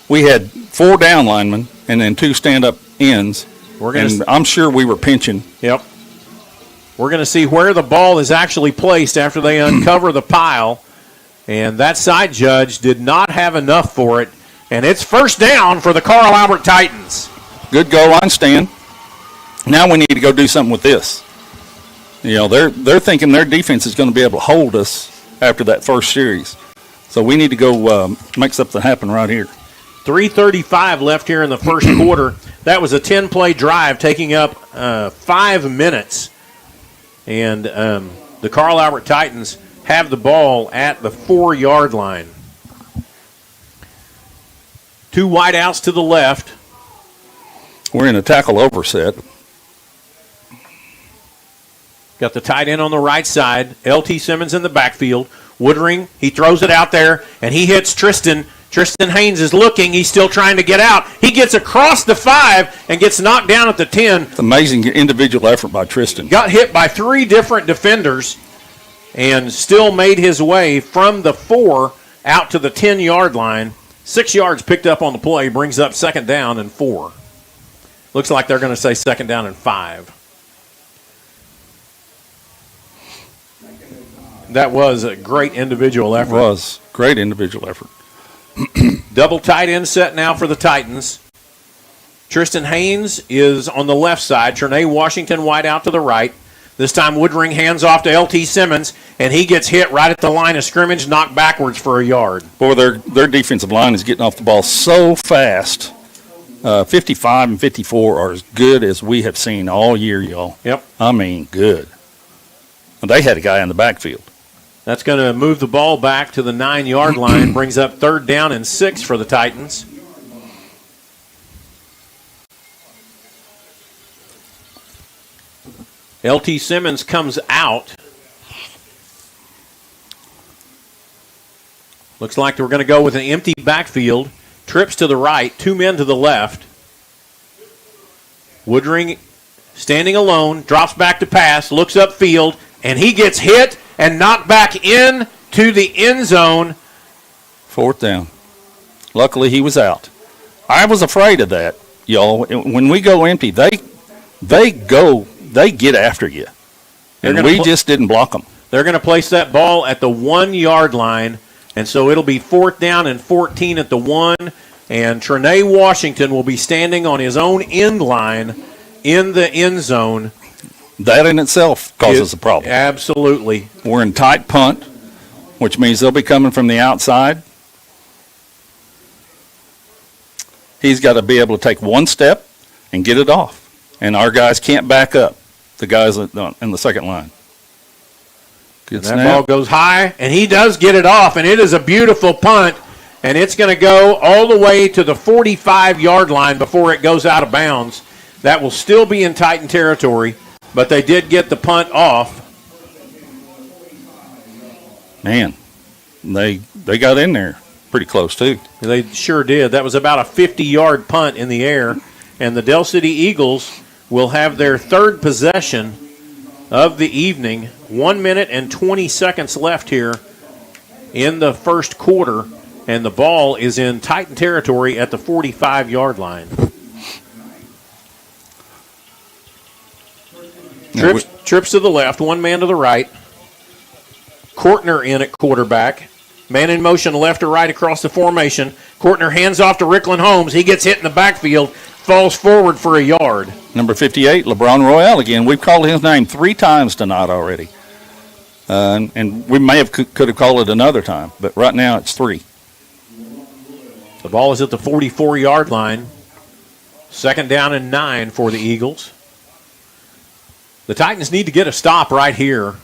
We had 4 down linemen and then 2 stand-up ends. I'm sure we were pinching. Yep. We're going to see where the ball is actually placed after they uncover the pile. And that side judge did not have enough for it. And it's first down for the Carl Albert Titans. Good goal line stand. Now we need to go do something with this. You know, they're thinking their defense is going to be able to hold us after that first series. So we need to go make something happen right here. 3:35 left here in the first quarter. That was a 10-play drive taking up 5 minutes. And the Carl Albert Titans have the ball at the 4-yard line. 2 wideouts to the left. We're in a tackle overset. Got the tight end on the right side. L.T. Simmons in the backfield. Woodring, he throws it out there, and he hits Tristan. Tristan Haynes is looking. He's still trying to get out. He gets across the 5 and gets knocked down at the 10. It's amazing individual effort by Tristan. Got hit by 3 different defenders and still made his way from the 4 out to the 10-yard line. 6 yards picked up on the play, brings up 2nd down and 4. Looks like they're going to say 2nd down and 5. That was a great individual effort. It was. Great individual effort. Double tight end set now for the Titans. Tristan Haynes is on the left side. Trinae Washington wide out to the right. This time Woodring hands off to L.T. Simmons, and he gets hit right at the line of scrimmage, knocked backwards for a yard. Boy, their defensive line is getting off the ball so fast. 55 and 54 are as good as we have seen all year, y'all. Yep. I mean, good. And they had a guy in the backfield. That's going to move the ball back to the 9-yard line, brings up 3rd down and 6 for the Titans. L.T. Simmons comes out. Looks like we're going to go with an empty backfield. Trips to the right, 2 men to the left. Woodring standing alone, drops back to pass, looks upfield, and he gets hit and knocked back in to the end zone. 4th down. Luckily, he was out. I was afraid of that, y'all. When we go empty, they get after you. And we just didn't block them. They're going to place that ball at the 1-yard line, and so it'll be 4th down and 14 at the 1, and Trinae Washington will be standing on his own end line in the end zone. That in itself causes a problem. Absolutely. We're in tight punt, which means they'll be coming from the outside. He's got to be able to take 1 step and get it off. And our guys can't back up, the guys in the 2nd line. Good snap. That ball goes high, and he does get it off, and it is a beautiful punt. And it's going to go all the way to the 45-yard line before it goes out of bounds. That will still be in Titan territory. But they did get the punt off. Man, they got in there pretty close, too. They sure did. That was about a 50-yard punt in the air. And the Del City Eagles will have their 3rd possession of the evening. 1 minute and 20 seconds left here in the first quarter, and the ball is in Titan territory at the 45-yard line. Trips to the left, one man to the right. Courtner in at quarterback. Man in motion left or right across the formation. Courtner hands off to Rickland Holmes. He gets hit in the backfield, falls forward for a yard. Number 58, LeBron Royale again. We've called his name 3 times tonight already. And we may have could have called it another time, but right now it's 3. The ball is at the 44-yard line. 2nd down and 9 for the Eagles. The Titans need to get a stop right here.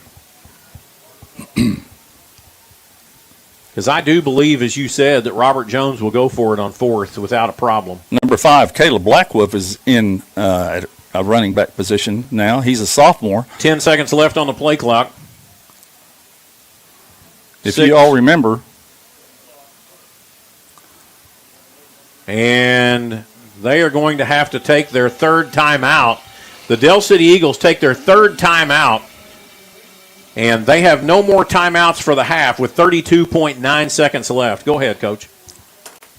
Because I do believe, as you said, that Robert Jones will go for it on 4th without a problem. Number 5, Caleb Blackwolf is in a running back position now. He's a sophomore. 10 seconds left on the play clock. If you all remember. And they are going to have to take their 3rd timeout. The Del City Eagles take their 3rd timeout. And they have no more timeouts for the half with 32.9 seconds left. Go ahead, Coach.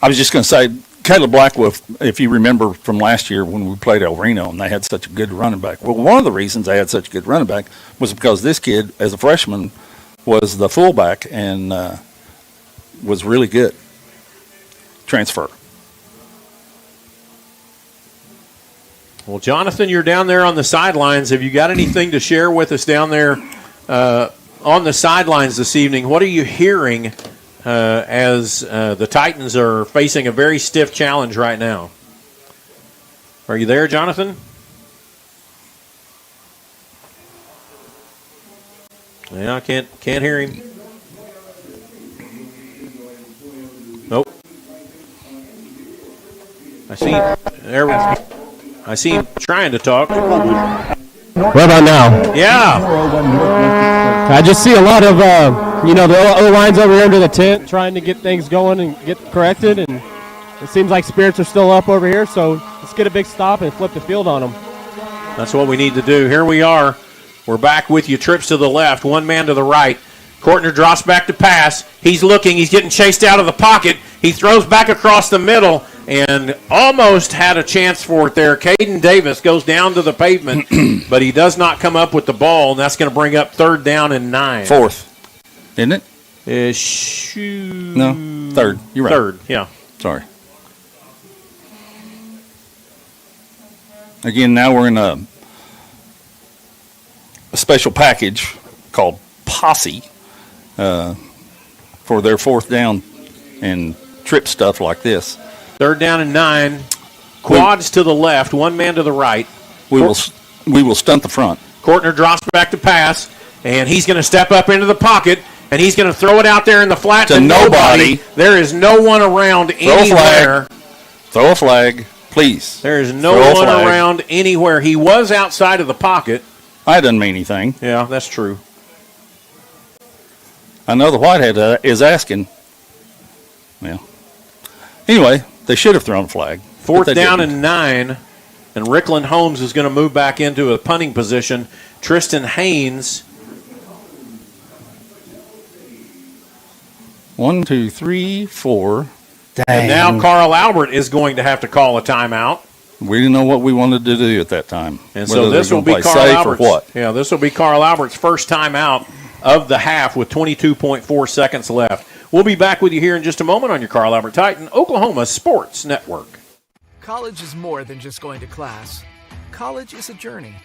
I was just going to say, Caleb Blackwolf, if you remember from last year when we played El Reno and they had such a good running back. Well, one of the reasons they had such a good running back was because this kid, as a freshman, was the fullback and was really good. Transfer. Well, Jonathan, you're down there on the sidelines. Have you got anything to share with us down there on the sidelines this evening? What are you hearing as the Titans are facing a very stiff challenge right now? Are you there, Jonathan? Yeah, I can't hear him. Nope. I see him trying to talk. What about now? Yeah. I just see a lot of, the O-line's over here under the tent trying to get things going and get corrected, and it seems like spirits are still up over here, so let's get a big stop and flip the field on them. That's what we need to do. Here we are. We're back with you. Trips to the left, one man to the right. Courtner drops back to pass. He's looking. He's getting chased out of the pocket. He throws back across the middle and almost had a chance for it there. Caden Davis goes down to the pavement, but he does not come up with the ball, and that's going to bring up 3rd down and 9. 4th, isn't it? No, 3rd. You're right. 3rd, yeah. Sorry. Again, now we're in a special package called Posse for their 4th down and trip stuff like this. 3rd down and 9. Quads to the left, one man to the right. We will stunt the front. Courtner drops back to pass, and he's going to step up into the pocket, and he's going to throw it out there in the flat to nobody. There is no one around anywhere. Throw a flag, please. There is no one around anywhere. He was outside of the pocket. That doesn't mean anything. Yeah, that's true. I know the Whitehead is asking. Well, anyway, they should have thrown a flag. 4th down and 9, and Rickland Holmes is going to move back into a punting position. Tristan Haynes. 1, 2, 3, 4. Dang. And now Carl Albert is going to have to call a timeout. We didn't know what we wanted to do at that time. And so this will be Carl Albert's. Or what? Yeah, this will be Carl Albert's first timeout of the half with 22.4 seconds left. We'll be back with you here in just a moment on your Carl Albert Titan Oklahoma Sports Network. College is more than just going to class. College is a journey.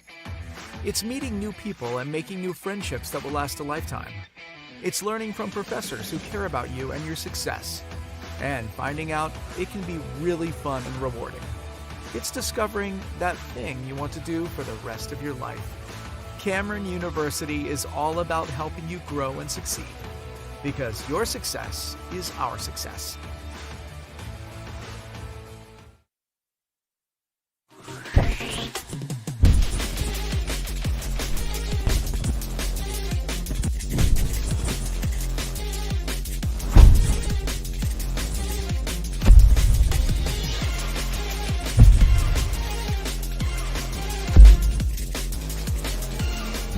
It's meeting new people and making new friendships that will last a lifetime. It's learning from professors who care about you and your success. And finding out it can be really fun and rewarding. It's discovering that thing you want to do for the rest of your life. Cameron University is all about helping you grow and succeed. Because your success is our success.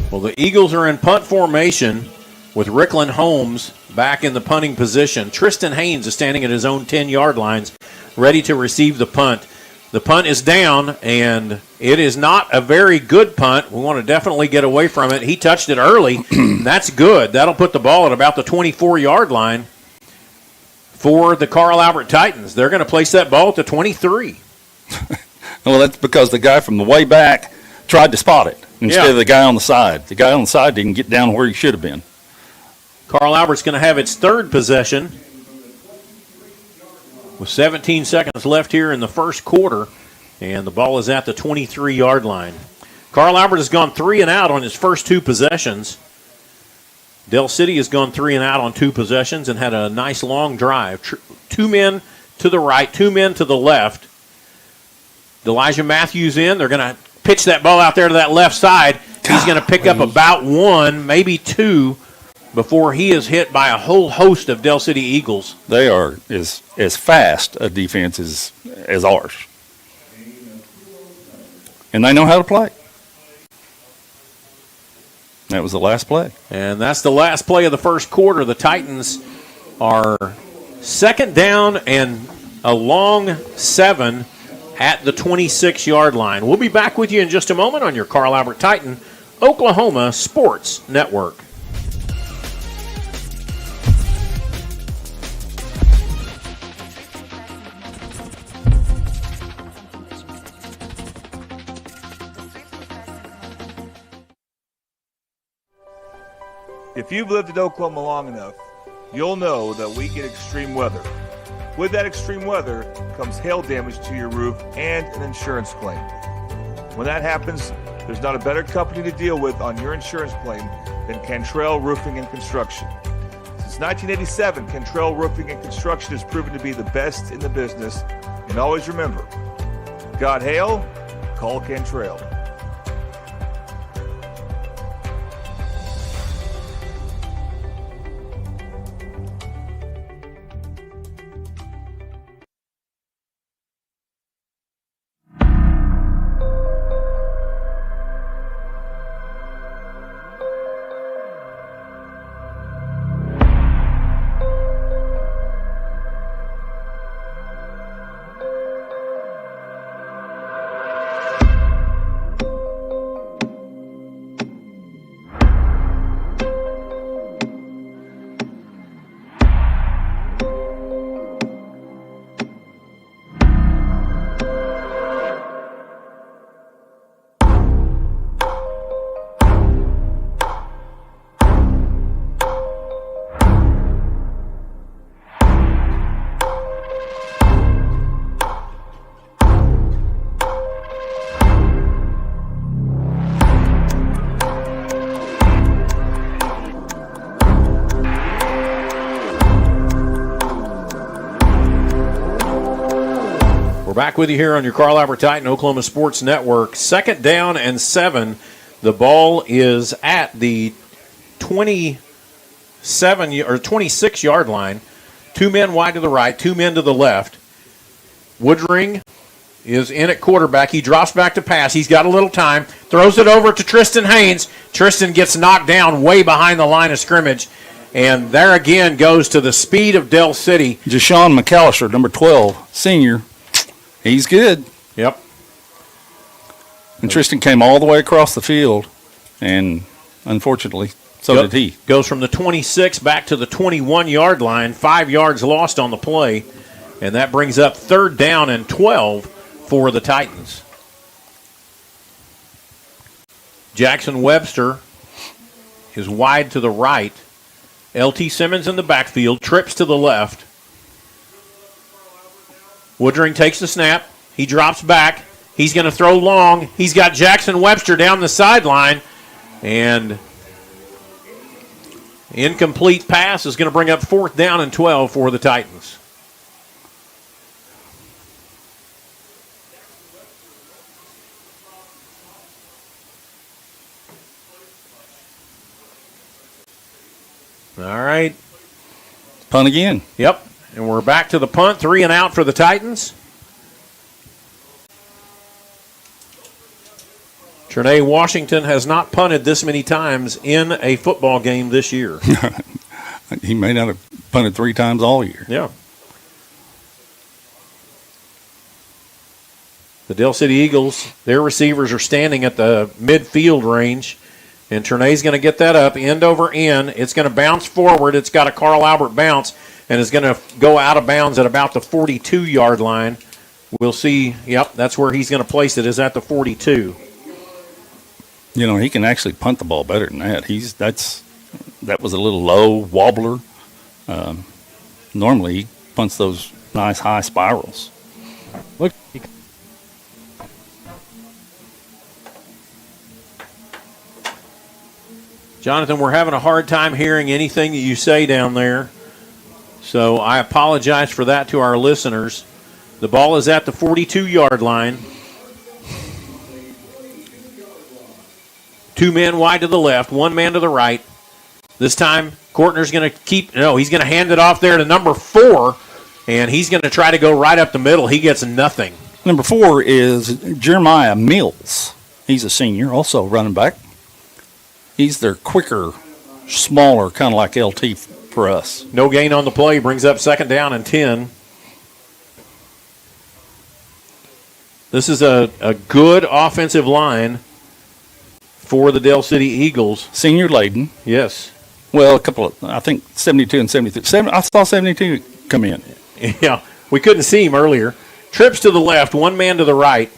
Well, the Eagles are in punt formation with Rickland Holmes back in the punting position. Tristan Haynes is standing at his own 10-yard lines, ready to receive the punt. The punt is down, and it is not a very good punt. We want to definitely get away from it. He touched it early. That's good. That'll put the ball at about the 24-yard line for the Carl Albert Titans. They're going to place that ball at the 23. Well, that's because the guy from the way back tried to spot it instead of the guy on the side. The guy on the side didn't get down where he should have been. Carl Albert's going to have its third possession with 17 seconds left here in the first quarter, and the ball is at the 23-yard line. Carl Albert has gone 3 and out on his first 2 possessions. Del City has gone 3 and out on 2 possessions and had a nice long drive. 2 men to the right, 2 men to the left. Elijah Matthews in. They're going to pitch that ball out there to that left side. He's going to pick up about 1, maybe 2, before he is hit by a whole host of Del City Eagles. They are as fast a defense as ours. And they know how to play. That was the last play. And that's the last play of the first quarter. The Titans are second down and a long 7 at the 26-yard line. We'll be back with you in just a moment on your Carl Albert Titan Oklahoma Sports Network. If you've lived in Oklahoma long enough, you'll know that we get extreme weather. With that extreme weather comes hail damage to your roof and an insurance claim. When that happens, there's not a better company to deal with on your insurance claim than Cantrell Roofing and Construction. Since 1987, Cantrell Roofing and Construction has proven to be the best in the business. And always remember, got hail? Call Cantrell. We're back with you here on your Carl Albert Titan Oklahoma Sports Network. Second down and 7. The ball is at the 27 or 26-yard line. 2 men wide to the right, 2 men to the left. Woodring is in at quarterback. He drops back to pass. He's got a little time. Throws it over to Tristan Haynes. Tristan gets knocked down way behind the line of scrimmage. And there again goes to the speed of Del City. Jashawn McAllister, number 12, senior. He's good. Yep. And Tristan came all the way across the field, and unfortunately, so did he. Goes from the 26 back to the 21-yard line, 5 yards lost on the play, and that brings up 3rd down and 12 for the Titans. Jackson Webster is wide to the right. L.T. Simmons in the backfield, trips to the left. Woodring takes the snap. He drops back. He's going to throw long. He's got Jackson Webster down the sideline. And incomplete pass is going to bring up 4th down and 12 for the Titans. All right. Punt again. Yep. And we're back to the punt, 3 and out for the Titans. Trinae Washington has not punted this many times in a football game this year. He may not have punted 3 times all year. Yeah. The Dell City Eagles, their receivers are standing at the midfield range, and Ternay's going to get that up, end over end. It's going to bounce forward. It's got a Carl Albert bounce, and is going to go out of bounds at about the 42-yard line. We'll see. Yep, that's where he's going to place it, is at the 42. You know, he can actually punt the ball better than that. That was a little low wobbler. Normally, he punts those nice high spirals. Look. Jonathan, we're having a hard time hearing anything that you say down there, so I apologize for that to our listeners. The ball is at the 42-yard line. 2 men wide to the left, 1 man to the right. This time, Kortner's going to he's going to hand it off there to number 4, and he's going to try to go right up the middle. He gets nothing. Number 4 is Jeremiah Mills. He's a senior, also running back. He's their quicker, smaller, kind of like LT for us. No gain on the play, brings up 2nd down and 10. This is a good offensive line for the Dell City Eagles. Senior laden. Yes. Well, a couple of, I think 72 and 73. I saw 72 come in. Yeah, we couldn't see him earlier. Trips to the left, 1 man to the right.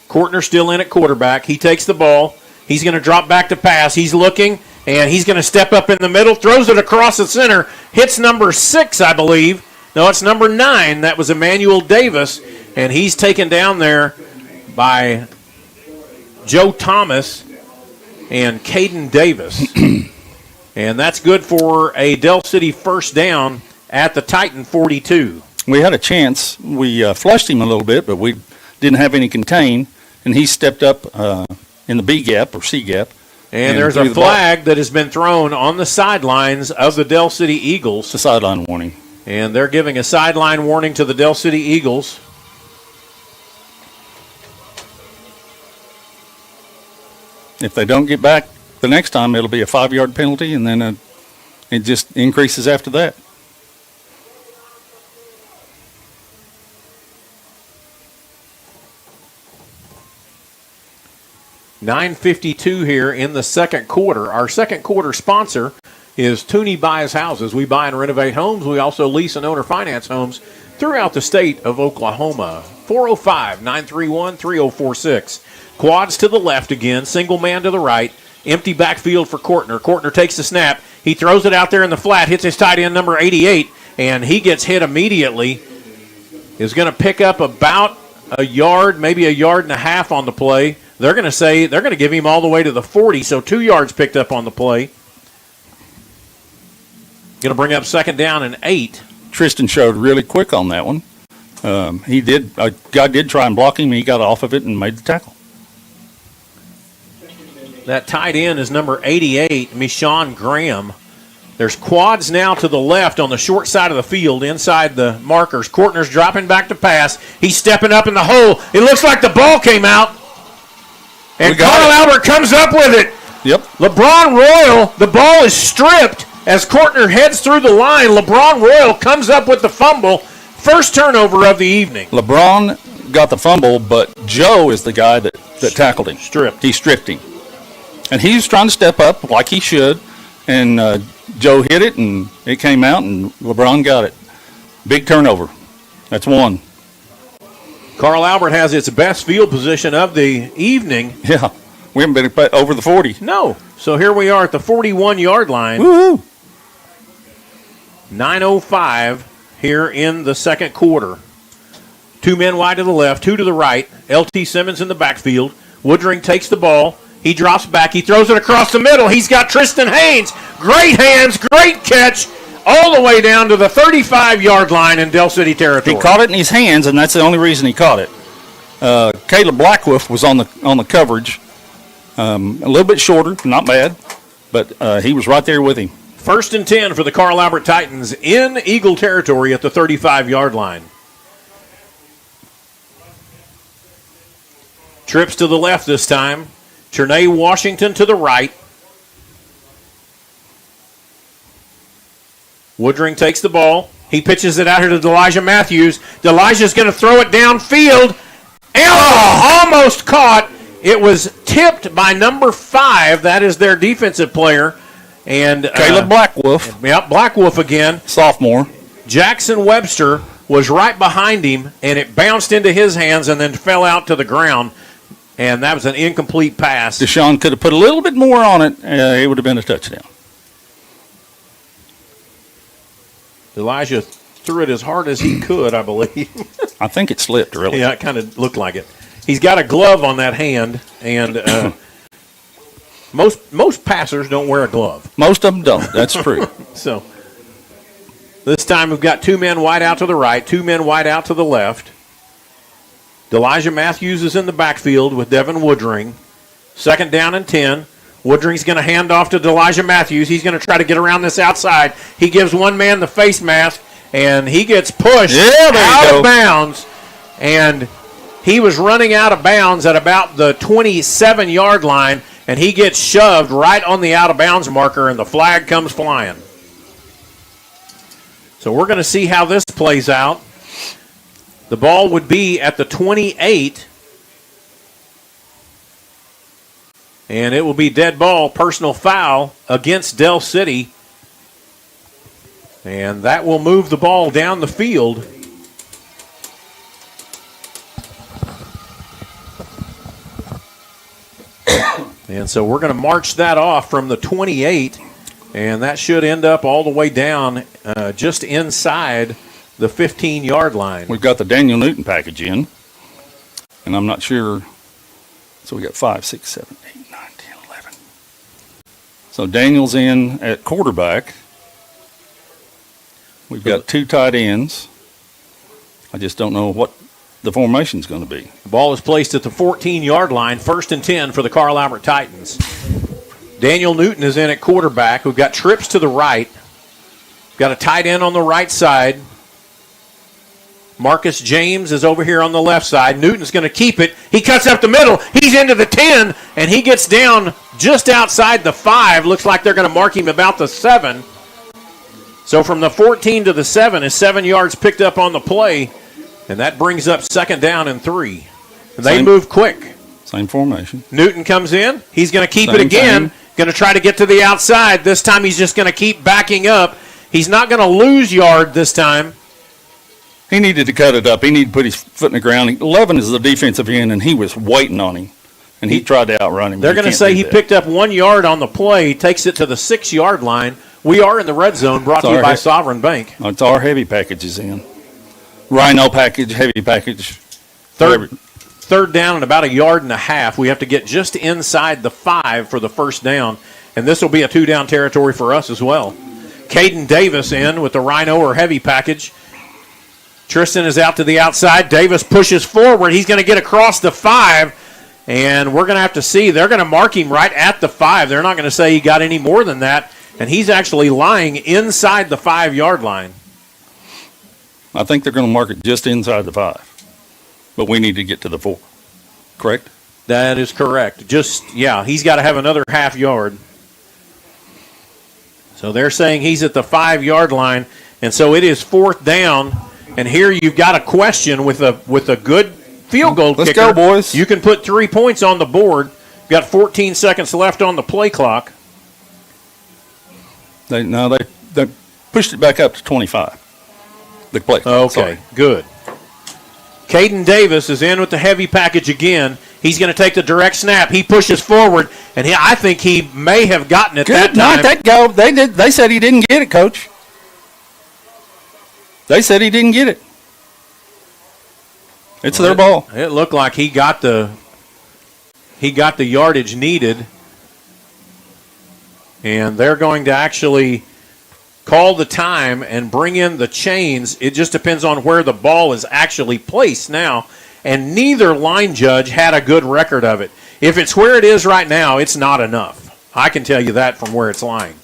Kortner still in at quarterback. He takes the ball. He's going to drop back to pass. He's looking, and he's going to step up in the middle, throws it across the center, hits number 6, I believe. No, it's number 9. That was Emmanuel Davis, and he's taken down there by Joe Thomas and Caden Davis. And that's good for a Dell City first down at the Titan 42. We had a chance. We flushed him a little bit, but we didn't have any contain, and he stepped up in the B gap or C gap. And there's a flag that has been thrown on the sidelines of the Dell City Eagles. It's a sideline warning. And they're giving a sideline warning to the Dell City Eagles. If they don't get back the next time, it'll be a 5-yard penalty, and then it just increases after that. .9:52 here in the second quarter. Our second quarter sponsor is Tooney Buys Houses. We buy and renovate homes. We also lease and owner finance homes throughout the state of Oklahoma. 405-931-3046. Quads to the left again. Single man to the right. Empty backfield for Kortner. Kortner takes the snap. He throws it out there in the flat. Hits his tight end number 88. And he gets hit immediately. Is going to pick up about a yard, maybe a yard and a half on the play. They're going to give him all the way to the 40, so 2 yards picked up on the play. Going to bring up 2nd down and 8. Tristan showed really quick on that one. He did. A guy did try and block him. He got off of it and made the tackle. That tight end is number 88, Michon Graham. There's quads now to the left on the short side of the field inside the markers. Kortner's dropping back to pass. He's stepping up in the hole. It looks like the ball came out. And Carl Albert comes up with it. Yep. LeBron Royal, the ball is stripped as Kortner heads through the line. LeBron Royal comes up with the fumble. First turnover of the evening. LeBron got the fumble, but Joe is the guy that tackled him. He stripped him. And he was trying to step up like he should, and Joe hit it, and it came out, and LeBron got it. Big turnover. That's 1. Carl Albert has its best field position of the evening. Yeah, we haven't been over the 40. No. So here we are at the 41-yard line. Woo-hoo. 9:05 here in the second quarter. 2 men wide to the left, 2 to the right. LT Simmons in the backfield. Woodring takes the ball. He drops back. He throws it across the middle. He's got Tristan Haynes. Great hands, great catch. All the way down to the 35-yard line in Dell City territory. He caught it in his hands, and that's the only reason he caught it. Caleb Blackwolf was on the coverage. A little bit shorter, not bad, but he was right there with him. 1st and 10 for the Carl Albert Titans in Eagle territory at the 35-yard line. Trips to the left this time. Ternay Washington to the right. Woodring takes the ball. He pitches it out here to Elijah Matthews. Elijah's going to throw it downfield. Almost caught. It was tipped by number 5. That is their defensive player. And Caleb Blackwolf. Yep, Blackwolf again. Sophomore. Jackson Webster was right behind him, and it bounced into his hands and then fell out to the ground. And that was an incomplete pass. Deshaun could have put a little bit more on it. It would have been a touchdown. Elijah threw it as hard as he could, I believe. I think it slipped, really. Yeah, it kind of looked like it. He's got a glove on that hand, and most passers don't wear a glove. Most of them don't. That's true. So this time we've got 2 men wide out to the right, 2 men wide out to the left. Elijah Matthews is in the backfield with Devin Woodring. 2nd down and 10. Woodring's going to hand off to Elijah Matthews. He's going to try to get around this outside. He gives one man the face mask, and he gets pushed out of bounds. And he was running out of bounds at about the 27-yard line, and he gets shoved right on the out-of-bounds marker, and the flag comes flying. So we're going to see how this plays out. The ball would be at the 28. And it will be dead ball, personal foul against Del City. And that will move the ball down the field. And so we're going to march that off from the 28. And that should end up all the way down just inside the 15-yard line. We've got the Daniel Newton package in. And I'm not sure. So we got 5, 6, 7, 8, 9, 10, 11. So Daniel's in at quarterback. We've got 2 tight ends. I just don't know what the formation's going to be. The ball is placed at the 14-yard line, 1st and 10 for the Carl Albert Titans. Daniel Newton is in at quarterback. We've got trips to the right. We've got a tight end on the right side. Marcus James is over here on the left side. Newton's going to keep it. He cuts up the middle. He's into the 10, and he gets down just outside the 5. Looks like they're going to mark him about the 7. So from the 14 to the 7 is 7 yards picked up on the play, and that brings up 2nd down and 3. And they move quick. Same formation. Newton comes in. He's going to keep it again. Going to try to get to the outside. This time he's just going to keep backing up. He's not going to lose yard this time. He needed to cut it up. He needed to put his foot in the ground. 11 is the defensive end, and he was waiting on him. And he tried to outrun him. They're going to say he picked up 1 yard on the play, takes it to the 6-yard line. We are in the red zone, brought to you by Sovereign Bank. It's our heavy packages in. Rhino package, heavy package. Third down and about 1.5 yards. We have to get just inside the 5 for the first down. And this will be a 2-down territory for us as well. Caden Davis in with the Rhino or heavy package. Tristan is out to the outside. Davis pushes forward. He's going to get across the 5, and we're going to have to see. They're going to mark him right at the 5. They're not going to say he got any more than that, and he's actually lying inside the 5-yard line. I think they're going to mark it just inside the 5, but we need to get to the 4. Correct? That is correct. He's got to have another half yard. So they're saying he's at the 5-yard line, and so it is 4th down. And here you've got a question with a good field goal kicker. Let's go, boys. You can put 3 points on the board. You've got 14 seconds left on the play clock. They pushed it back up to 25. The play clock. Okay, sorry. Good. Caden Davis is in with the heavy package again. He's going to take the direct snap. He pushes forward, and I think he may have gotten it that time. Not that go. They said he didn't get it, Coach. They said he didn't get it. It's their ball. It looked like he got the yardage needed. And they're going to actually call the time and bring in the chains. It just depends on where the ball is actually placed now. And neither line judge had a good record of it. If it's where it is right now, it's not enough. I can tell you that from where it's lying.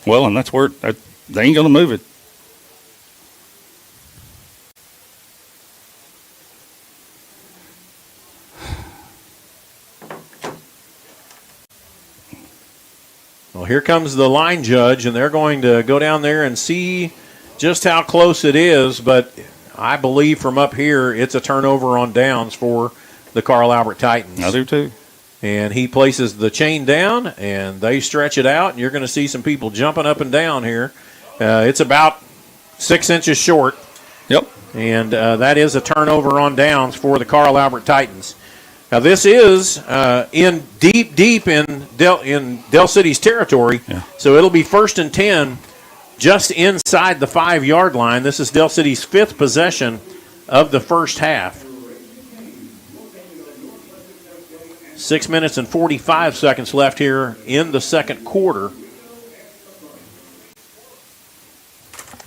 Well, and that's where they ain't going to move it. Well, here comes the line judge, and they're going to go down there and see just how close it is. But I believe from up here, it's a turnover on downs for the Carl Albert Titans. I do too. And he places the chain down, and they stretch it out, and you're going to see some people jumping up and down here. It's about 6 inches short. Yep. And that is a turnover on downs for the Carl Albert Titans. Now, this is in deep in Del City's territory, so it'll be 1st and 10 just inside the 5-yard line. This is Del City's 5th possession of the first half. 6 minutes and 45 seconds left here in the second quarter.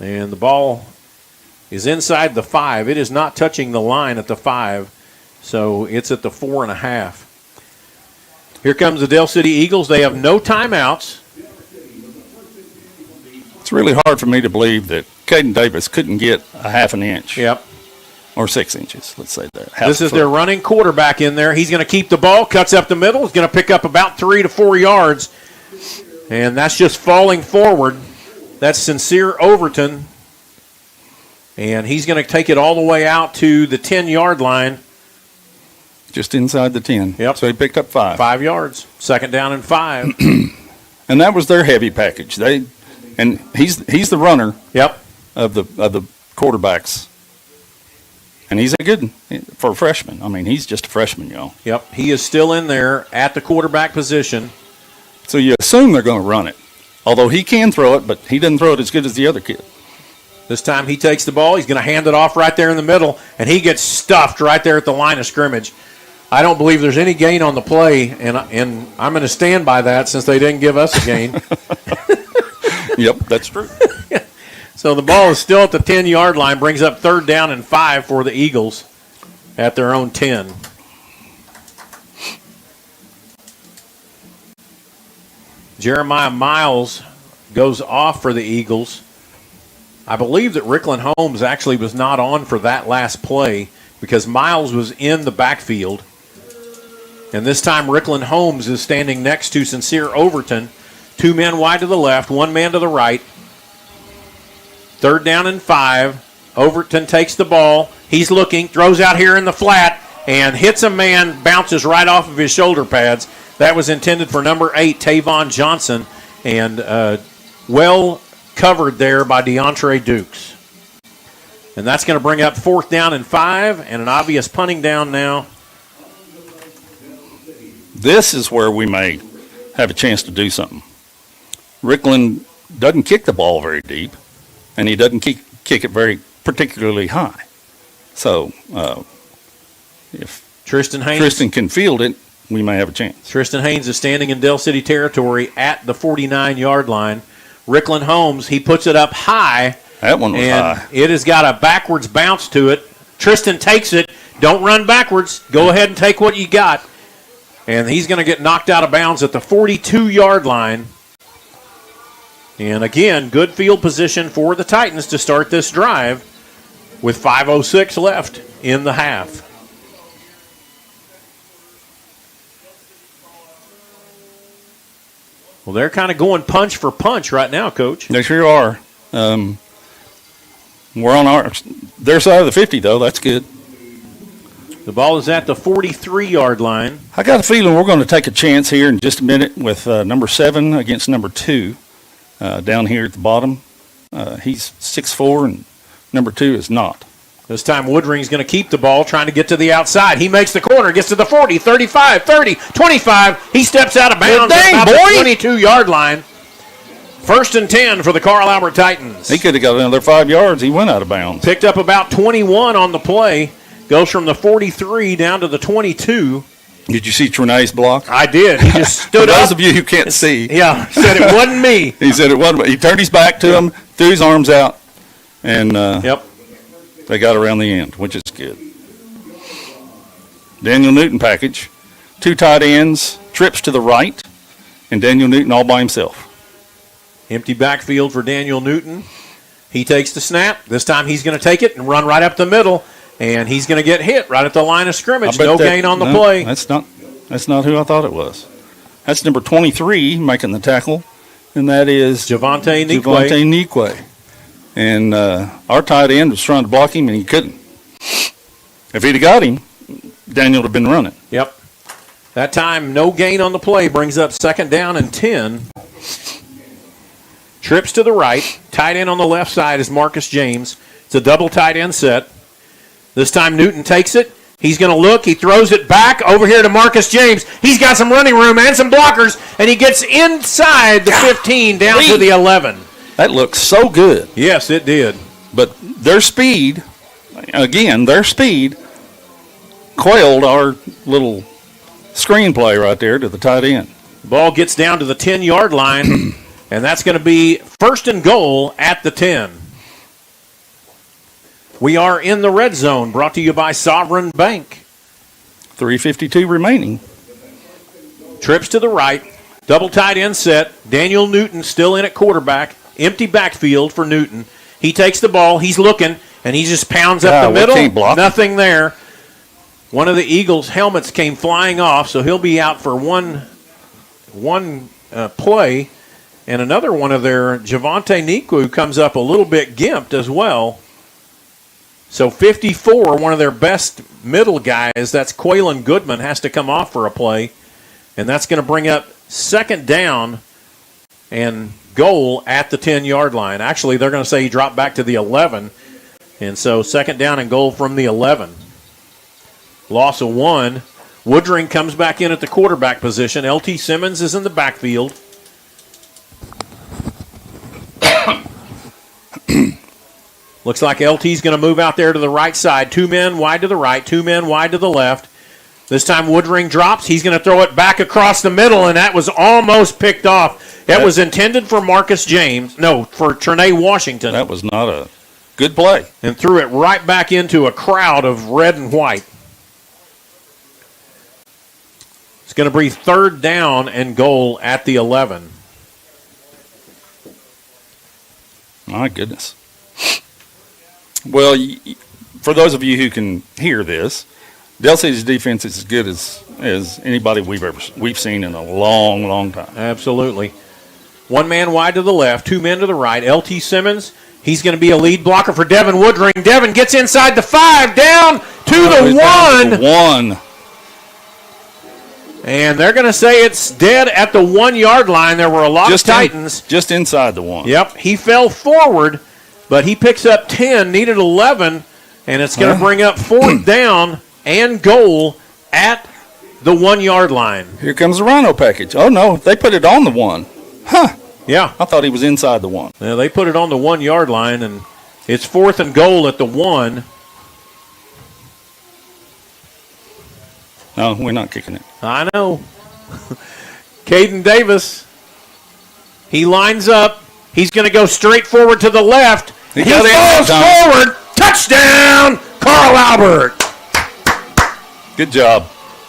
And the ball is inside the 5. It is not touching the line at the 5, so it's at the 4.5. Here comes the Del City Eagles. They have no timeouts. It's really hard for me to believe that Caden Davis couldn't get a half an inch. Yep. Or 6 inches, let's say that. This is their running quarterback in there. He's going to keep the ball, cuts up the middle. He's going to pick up about 3 to 4 yards. And that's just falling forward. That's Sincere Overton. And he's going to take it all the way out to the 10-yard line. Just inside the 10. Yep. So he picked up 5. 5 yards. 2nd down and 5. And that was their heavy package. He's the runner. Yep. Of the quarterbacks. And he's a good for a freshman. I mean, he's just a freshman, y'all. Yep. He is still in there at the quarterback position. So you assume they're going to run it. Although he can throw it, but he doesn't throw it as good as the other kid. This time he takes the ball. He's going to hand it off right there in the middle, and he gets stuffed right there at the line of scrimmage. I don't believe there's any gain on the play, and I'm going to stand by that since they didn't give us a gain. Yep, that's true. So the ball is still at the 10-yard line, brings up 3rd down and 5 for the Eagles at their own 10. Jeremiah Miles goes off for the Eagles. I believe that Rickland Holmes actually was not on for that last play because Miles was in the backfield. And this time Rickland Holmes is standing next to Sincere Overton. 2 men wide to the left, 1 man to the right. 3rd down and 5. Overton takes the ball. He's looking, throws out here in the flat, and hits a man, bounces right off of his shoulder pads. That was intended for number 8, Tavon Johnson, and well covered there by DeAndre Dukes. And that's going to bring up 4th down and 5, and an obvious punting down now. This is where we may have a chance to do something. Rickland doesn't kick the ball very deep, and he doesn't kick it very particularly high. So if Tristan can field it, we may have a chance. Tristan Haynes is standing in Del City territory at the 49-yard line. Rickland Holmes, he puts it up high. That one was high. It has got a backwards bounce to it. Tristan takes it. Don't run backwards. Go ahead and take what you got. And he's going to get knocked out of bounds at the 42-yard line. And again, good field position for the Titans to start this drive with 5:06 left in the half. Well, they're kind of going punch for punch right now, Coach. They sure are. We're on their side of the 50, though. That's good. The ball is at the 43-yard line. I got a feeling we're going to take a chance here in just a minute with number 7 against number 2 down here at the bottom. He's 6'4", and number 2 is not. This time Woodring's going to keep the ball, trying to get to the outside. He makes the corner, gets to the 40, 35, 30, 25. He steps out of bounds at about the 22-yard line. 1st and 10 for the Carl Albert Titans. He could have got another 5 yards. He went out of bounds. Picked up about 21 on the play. Goes from the 43 down to the 22. Did you see Trenae's block? I did. He just stood up. For those up. of you who can't see. Yeah, said it wasn't me. He said it wasn't me. He turned his back to him, threw his arms out, and they got around the end, which is good. Daniel Newton package. 2 tight ends, trips to the right, and Daniel Newton all by himself. Empty backfield for Daniel Newton. He takes the snap. This time he's going to take it and run right up the middle, and he's going to get hit right at the line of scrimmage. No gain on the play. That's not who I thought it was. That's number 23 making the tackle, and that is Javonte Nikwe. And our tight end was trying to block him, and he couldn't. If he'd have got him, Daniel would have been running. Yep. That time, no gain on the play, brings up 2nd down and 10. Trips to the right. Tight end on the left side is Marcus James. It's a double tight end set. This time Newton takes it. He's going to look. He throws it back over here to Marcus James. He's got some running room and some blockers, and he gets inside the 15 down to the 11. That looks so good. Yes, it did. But their speed, quailed our little screenplay right there to the tight end. Ball gets down to the 10-yard line, and that's going to be 1st and goal at the 10. We are in the red zone, brought to you by Sovereign Bank. 3:52 remaining. Trips to the right, double tight end set. Daniel Newton still in at quarterback. Empty backfield for Newton. He takes the ball, he's looking, and he just pounds up the middle. Nothing there. One of the Eagles' helmets came flying off, so he'll be out for one play. And another one of their, Javonte Nikwe, comes up a little bit gimped as well. So 54, one of their best middle guys, that's Quaylen Goodman, has to come off for a play. And that's going to bring up 2nd down and goal at the 10-yard line. Actually, they're going to say he dropped back to the 11. And so 2nd down and goal from the 11. Loss of 1. Woodring comes back in at the quarterback position. LT Simmons is in the backfield. Looks like LT's going to move out there to the right side. 2 men wide to the right, 2 men wide to the left. This time Woodring drops. He's going to throw it back across the middle, and that was almost picked off. That was intended for Marcus James. No, for Trinae Washington. That was not a good play. And threw it right back into a crowd of red and white. It's going to be 3rd down and goal at the 11. My goodness. Well, for those of you who can hear this, Del City's defense is as good as anybody we've seen in a long, long time. Absolutely. 1 man wide to the left, 2 men to the right. LT Simmons, he's going to be a lead blocker for Devin Woodring. Devin gets inside the 5, down to the 1. And they're going to say it's dead at the 1-yard line. There were a lot of Titans. Just inside the 1. Yep, he fell forward, but he picks up 10, needed 11, and it's going to bring up 4th down and goal at the 1-yard line. Here comes the Rhino package. Oh, no, they put it on the 1. Huh. Yeah. I thought he was inside the 1. Yeah, they put it on the 1-yard line, and it's 4th and goal at the 1. No, we're not kicking it. I know. Caden Davis, he lines up. He's going to go straight forward to the left. He falls forward. Touchdown, Carl Albert. Good job.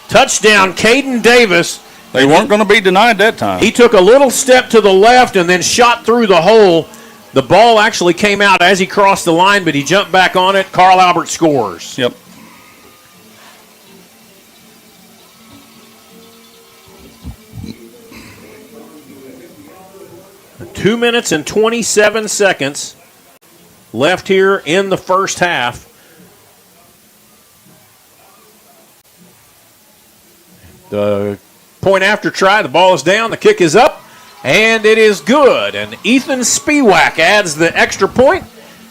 Touchdown, Caden Davis. They weren't going to be denied that time. He took a little step to the left and then shot through the hole. The ball actually came out as he crossed the line, but he jumped back on it. Carl Albert scores. Yep. Two 2 minutes and 27 seconds left here in the first half. The point after try, the ball is down, the kick is up, and it is good. And Ethan Spiewak adds the extra point,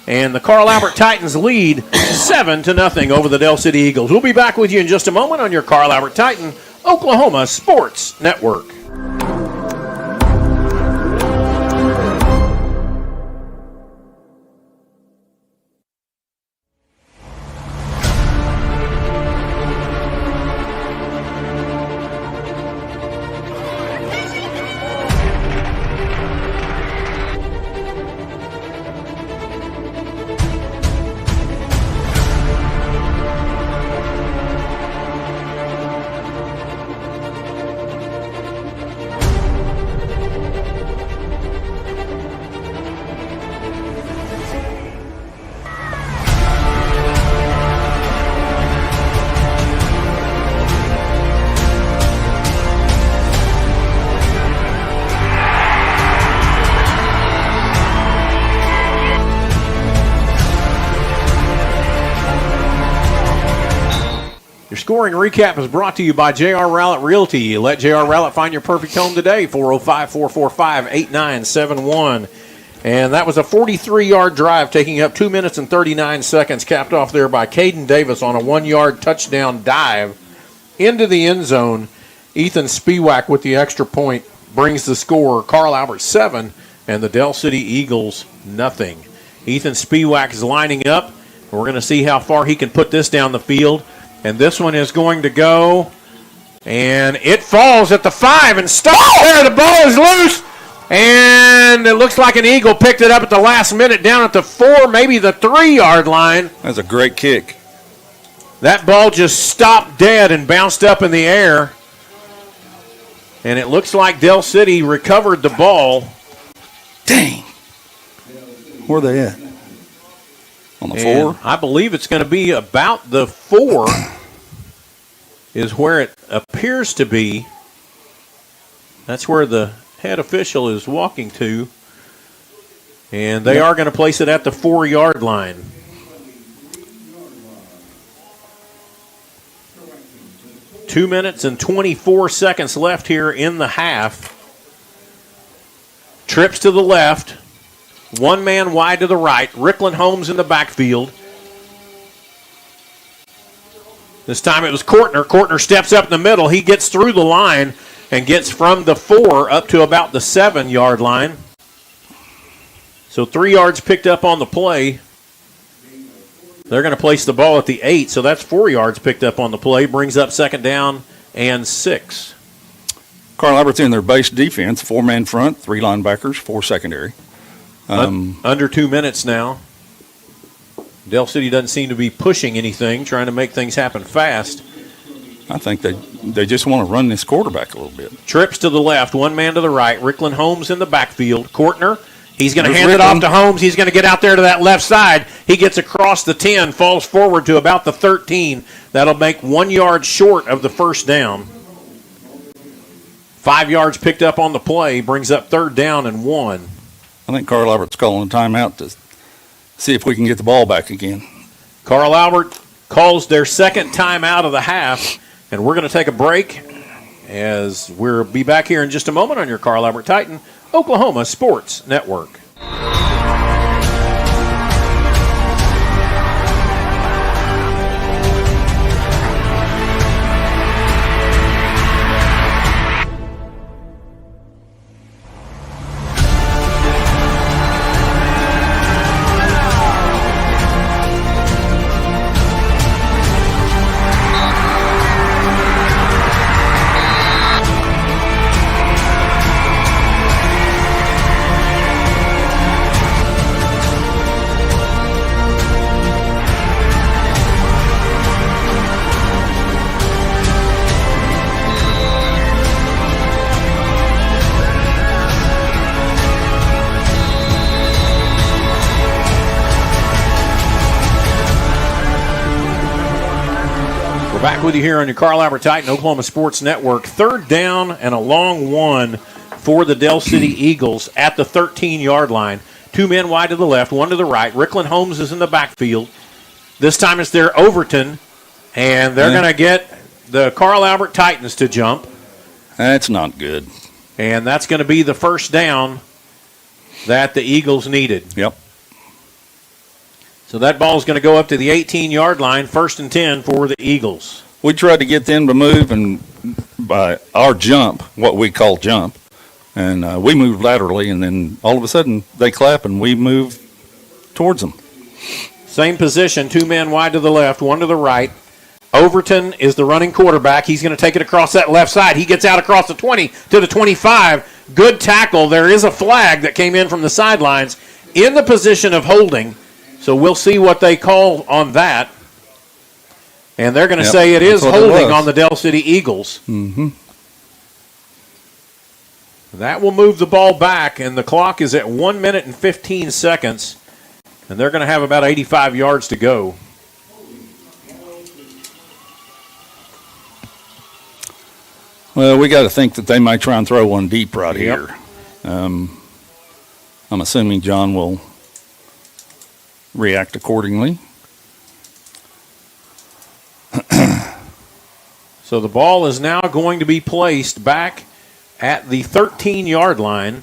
and the Carl Albert Titans lead 7-0 over the Del City Eagles. We'll be back with you in just a moment on your Carl Albert Titan Oklahoma Sports Network. Your scoring recap is brought to you by J.R. Rowlett Realty. Let J.R. Rowlett find your perfect home today, 405-445-8971. And that was a 43-yard drive taking up 2 minutes and 39 seconds, capped off there by Caden Davis on a 1-yard touchdown dive into the end zone. Ethan Spiewak with the extra point brings the score. Carl Albert 7 and the Del City Eagles nothing. Ethan Spiewak is lining up. We're going to see how far he can put this down the field. And this one is going to go, and it falls at the 5 and stops there. The ball is loose, and it looks like an Eagle picked it up at the last minute down at the 4, maybe the 3-yard line. That's a great kick. That ball just stopped dead and bounced up in the air. And it looks like Del City recovered the ball. Dang. Where are they at? On the 4? I believe it's going to be about the 4 is where it appears to be. That's where the head official is walking to. And they are going to place it at the 4-yard line. Two minutes and 24 seconds left here in the half. Trips to the left. One man wide to the right. Rickland Holmes in the backfield. This time it was Kortner. Kortner steps up in the middle. He gets through the line and gets from the 4 up to about the 7-yard line. So 3 yards picked up on the play. They're going to place the ball at the 8, so that's 4 yards picked up on the play. Brings up 2nd down and 6. Carl Albert's in their base defense, 4-man front, 3 linebackers, 4 secondary. Under 2 minutes now. Del City doesn't seem to be pushing anything, trying to make things happen fast. I think they just want to run this quarterback a little bit. Trips to the left, one man to the right. Rickland Holmes in the backfield. Kortner, he's going to hand it off to Holmes. He's going to get out there to that left side. He gets across the 10, falls forward to about the 13. That'll make 1 yard short of the first down. 5 yards picked up on the play, brings up 3rd down and 1. I think Carl Albert's calling a timeout to see if we can get the ball back again. Carl Albert calls their 2nd timeout of the half, and we're going to take a break as we'll be back here in just a moment on your Carl Albert Titan Oklahoma Sports Network. Back with you here on your Carl Albert Titan Oklahoma Sports Network. 3rd down and a long one for the Del City Eagles at the 13-yard line. 2 men wide to the left, 1 to the right. Rickland Holmes is in the backfield. This time it's their Overton, and they're going to get the Carl Albert Titans to jump. That's not good. And that's going to be the first down that the Eagles needed. Yep. So that ball is going to go up to the 18-yard line, 1st and 10 for the Eagles. We tried to get them to move, and by our jump, what we call jump, and we moved laterally, and then all of a sudden they clap and we move towards them. Same position, 2 men wide to the left, 1 to the right. Overton is the running quarterback. He's going to take it across that left side. He gets out across the 20 to the 25. Good tackle. There is a flag that came in from the sidelines in the position of holding. So we'll see what they call on that. And they're going to say it is holding on the Del City Eagles. Mm-hmm. That will move the ball back, and the clock is at 1 minute and 15 seconds. And they're going to have about 85 yards to go. Well, we got to think that they might try and throw one deep right here. I'm assuming John will react accordingly. So the ball is now going to be placed back at the 13-yard line.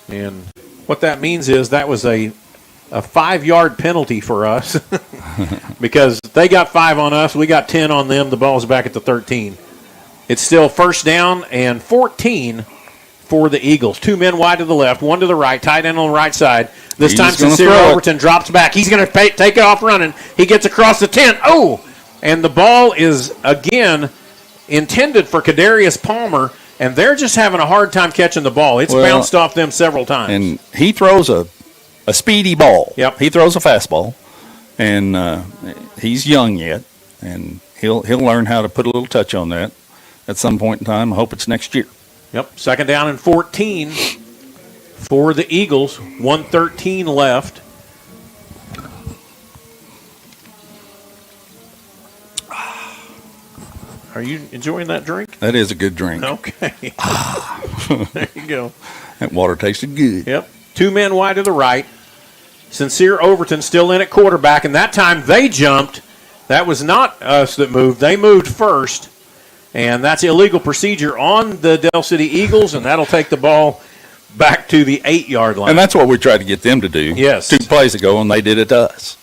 And what that means is that was a 5-yard penalty for us because they got 5 on us, we got 10 on them. The ball's back at the 13. It's still first down and 14 for the Eagles. 2 men wide to the left, 1 to the right, tight end on the right side. This time Sincere Overton drops back. He's going to take it off running. He gets across the 10. Oh! And the ball is, again, intended for Kadarius Palmer, and they're just having a hard time catching the ball. It's bounced off them several times. And he throws a speedy ball. Yep. He throws a fastball, and he's young yet, and he'll learn how to put a little touch on that at some point in time. I hope it's next year. Yep, second down and 14 for the Eagles. 1:13 left. Are you enjoying that drink? That is a good drink. Okay. There you go. That water tasted good. Yep. 2 men wide to the right. Sincere Overton still in at quarterback, and that time they jumped. That was not us that moved. They moved first, and that's illegal procedure on the Del City Eagles, and that'll take the ball back to the 8-yard line. And that's what we tried to get them to do. Yes. 2 plays ago, and they did it to us.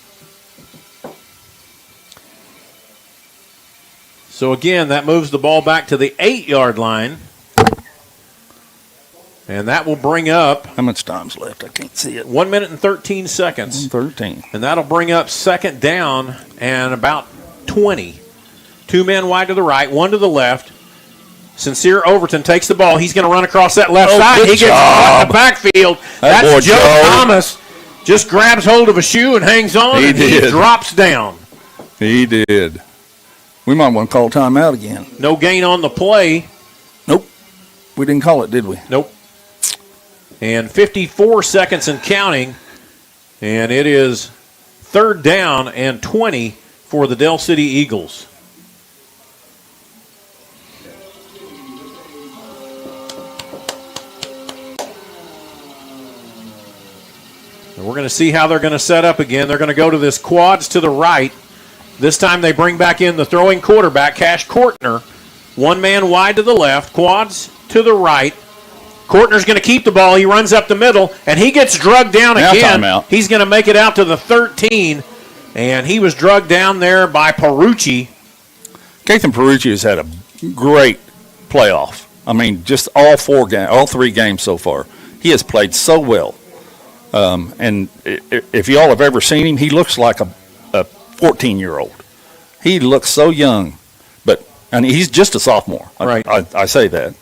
So, again, that moves the ball back to the 8-yard line. And that will bring up... How much time's left? I can't see it. 1 minute and 13 seconds. 13. And that'll bring up second down and about 20. 2 men wide to the right, 1 to the left. Sincere Overton takes the ball. He's going to run across that left side. He gets caught in the backfield. That's Joe Thomas. Just grabs hold of a shoe and hangs on. He drops down. He did. We might want to call timeout again. No gain on the play. Nope. We didn't call it, did we? Nope. And 54 seconds and counting. And it is third down and 20 for the Del City Eagles. And we're going to see how they're going to set up again. They're going to go to this quads to the right. This time they bring back in the throwing quarterback, Cash Kortner. 1 man wide to the left, quads to the right. Kortner's going to keep the ball. He runs up the middle, and he gets drugged down again. Timeout. He's going to make it out to the 13, and he was drugged down there by Perucci. Kathan Perucci has had a great playoff. I mean, just all 3 games so far. He has played so well. And if y'all have ever seen him, he looks like a 14-year-old. He looks so young, and he's just a sophomore. Right. I say that.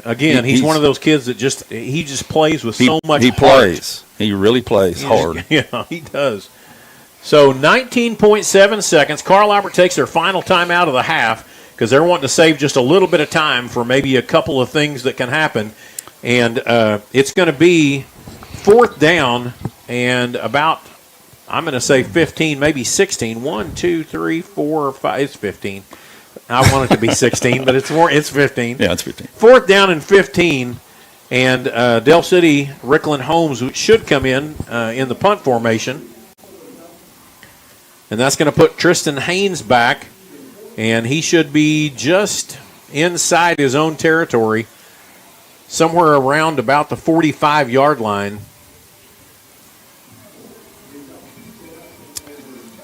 Again, he's one of those kids that just plays with so much heart. Plays. He really plays hard. Yeah, he does. So 19.7 seconds. Carl Albert takes their final time out of the half because they're wanting to save just a little bit of time for maybe a couple of things that can happen. And it's going to be fourth down and about, I'm going to say 15, maybe 16. 1, 2, 3, 4, 5. It's 15. I want it to be 16, but it's 15. Yeah, it's 15. Fourth down and 15. And Del City, Rickland Holmes should come in the punt formation. And that's going to put Tristan Haynes back. And he should be just inside his own territory, somewhere around about the 45-yard line.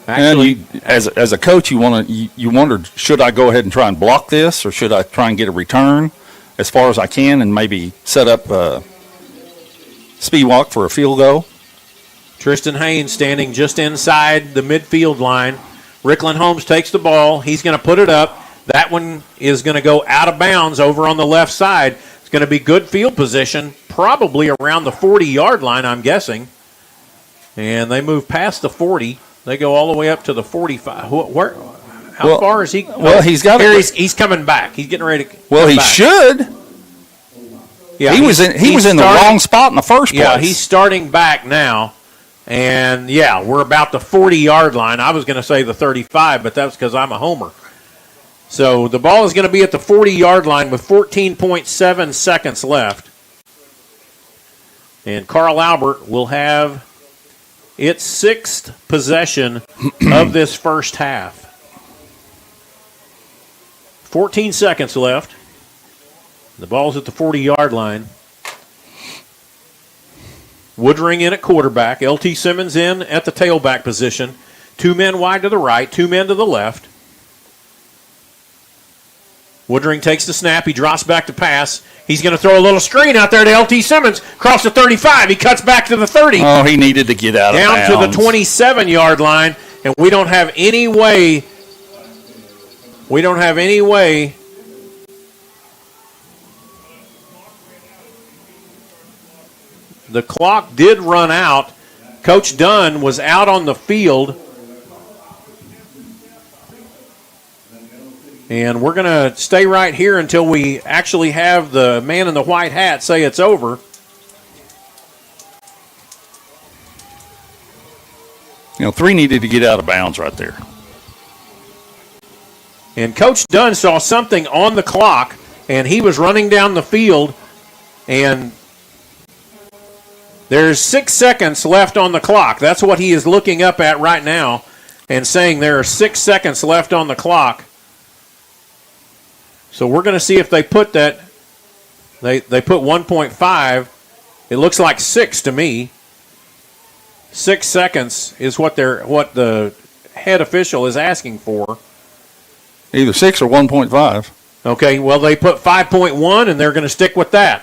Actually, and as a coach, you wondered, should I go ahead and try and block this, or should I try and get a return as far as I can and maybe set up speed walk for a field goal? Tristan Haynes standing just inside the midfield line. Rickland Holmes takes the ball. He's going to put it up. That one is going to go out of bounds over on the left side. It's going to be good field position, probably around the 40-yard line, I'm guessing. And they move past the 40. They go all the way up to the 45. How far is he? Well, he's got. He's coming back. He's getting ready to. Well, he should. Yeah, he was in the wrong spot in the first place. Yeah, he's starting back now, and yeah, we're about the 40-yard line. I was going to say the 35, but that's because I'm a homer. So the ball is going to be at the 40-yard line with 14.7 seconds left, and Carl Albert will have its sixth possession of this first half. 14 seconds left. The ball's at the 40-yard line. Woodring in at quarterback. L.T. Simmons in at the tailback position. 2 men wide to the right, 2 men to the left. Woodring takes the snap. He drops back to pass. He's going to throw a little screen out there to L.T. Simmons. Across the 35. He cuts back to the 30. Oh, he needed to get out of bounds. Down to the 27-yard line, and we don't have any way. The clock did run out. Coach Dunn was out on the field. And we're going to stay right here until we actually have the man in the white hat say it's over. You know, 3 needed to get out of bounds right there. And Coach Dunn saw something on the clock, and he was running down the field, and there's 6 seconds left on the clock. That's what he is looking up at right now and saying there are 6 seconds left on the clock. So we're going to see if they put that. They put 1.5. It looks like 6 to me. 6 seconds is what the head official is asking for. Either 6 or 1.5. Okay, well, they put 5.1, and they're going to stick with that.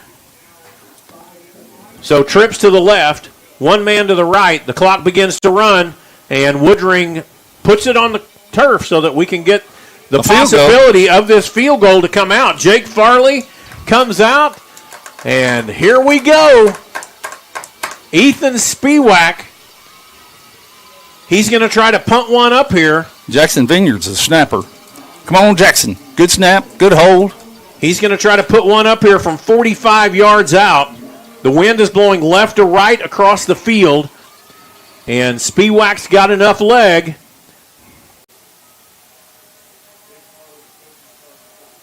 So trips to the left, 1 man to the right. The clock begins to run, and Woodring puts it on the turf so that we can get the possibility of this field goal to come out. Jake Farley comes out, and here we go. Ethan Spiewak. He's going to try to punt one up here. Jackson Vineyard's a snapper. Come on, Jackson. Good snap, good hold. He's going to try to put one up here from 45 yards out. The wind is blowing left to right across the field, and Spiewak's got enough leg.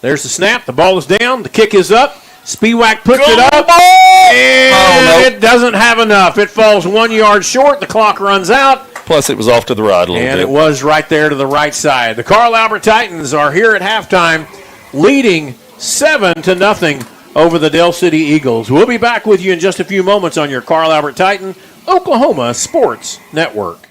There's the snap. The ball is down. The kick is up. Spiewak puts it up, and it doesn't have enough. It falls 1 yard short. The clock runs out. Plus, it was off to the right a little bit. And it was right there to the right side. The Carl Albert Titans are here at halftime, leading 7-0 over the Dell City Eagles. We'll be back with you in just a few moments on your Carl Albert Titan Oklahoma Sports Network.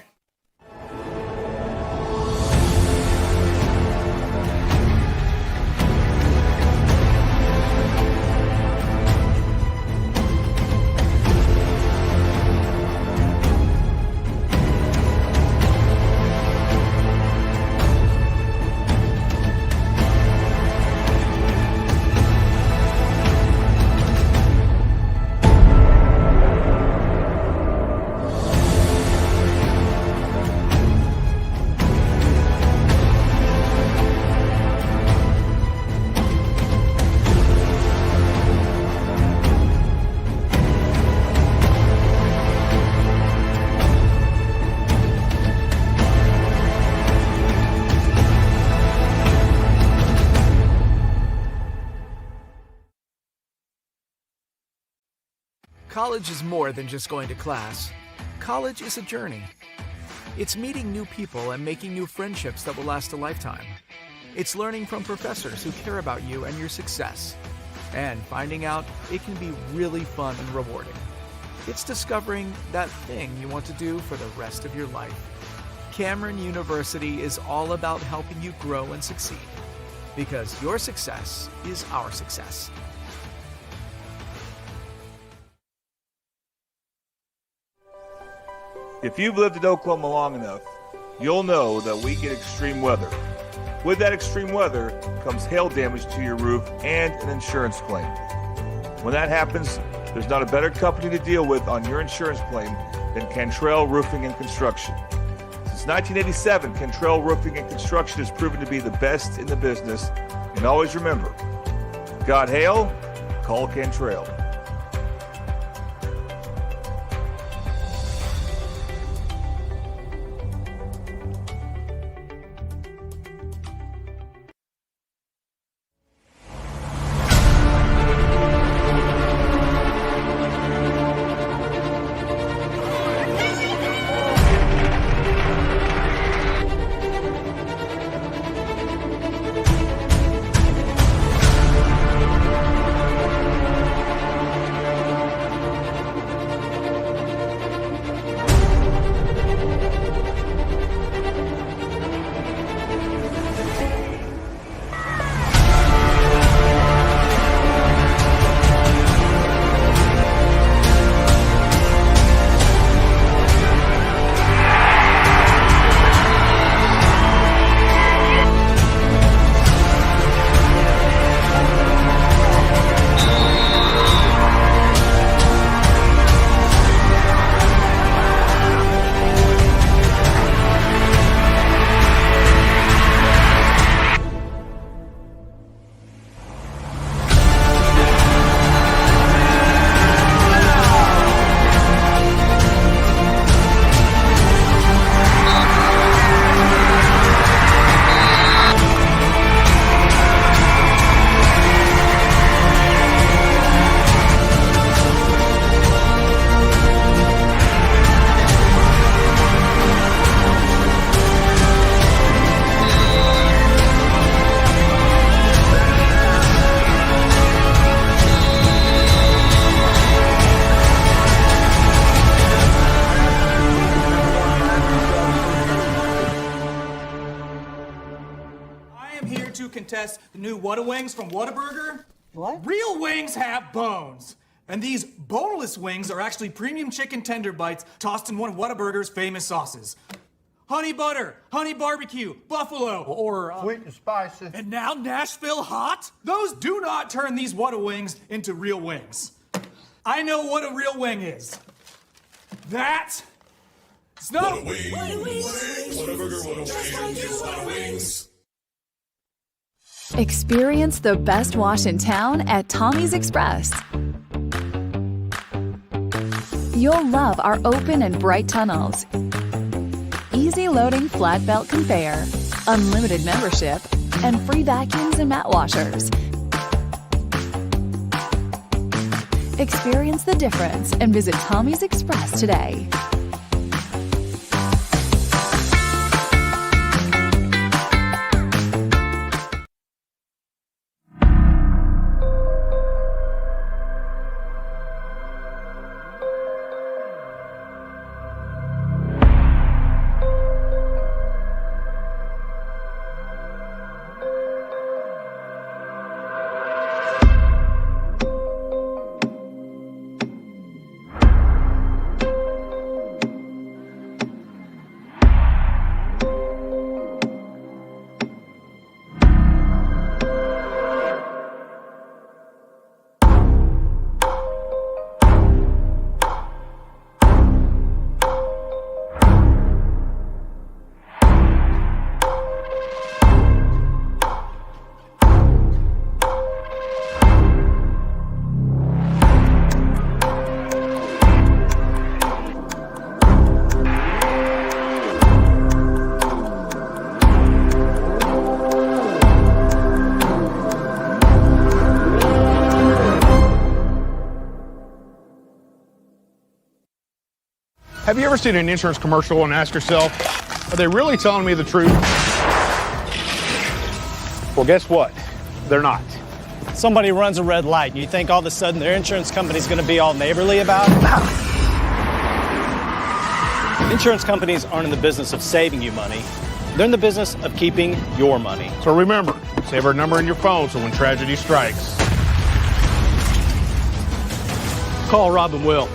College is more than just going to class. College is a journey. It's meeting new people and making new friendships that will last a lifetime. It's learning from professors who care about you and your success. And finding out it can be really fun and rewarding. It's discovering that thing you want to do for the rest of your life. Cameron University is all about helping you grow and succeed. Because your success is our success. If you've lived in Oklahoma long enough, you'll know that we get extreme weather. With that extreme weather comes hail damage to your roof and an insurance claim. When that happens, there's not a better company to deal with on your insurance claim than Cantrell Roofing and Construction. Since 1987, Cantrell Roofing and Construction has proven to be the best in the business. And always remember, got hail? Call Cantrell. test the new Whataburgers from Whataburger? What? Real wings have bones. And these boneless wings are actually premium chicken tender bites tossed in one of Whataburger's famous sauces. Honey butter, honey barbecue, buffalo, or sweet and spicy. And now Nashville hot? Those do not turn these Whata wings into real wings. I know what a real wing is. That is not a wing. Wings. Experience the best wash in town at Tommy's Express. You'll love our open and bright tunnels, easy loading flat belt conveyor, unlimited membership, and free vacuums and mat washers. Experience the difference and visit Tommy's Express today. Have you ever seen an insurance commercial and ask yourself, are they really telling me the truth? Well, guess what? They're not. Somebody runs a red light and you think all of a sudden their insurance company's going to be all neighborly about it? Insurance companies aren't in the business of saving you money. They're in the business of keeping your money. So remember, save our number in your phone so when tragedy strikes, call Rob and Will.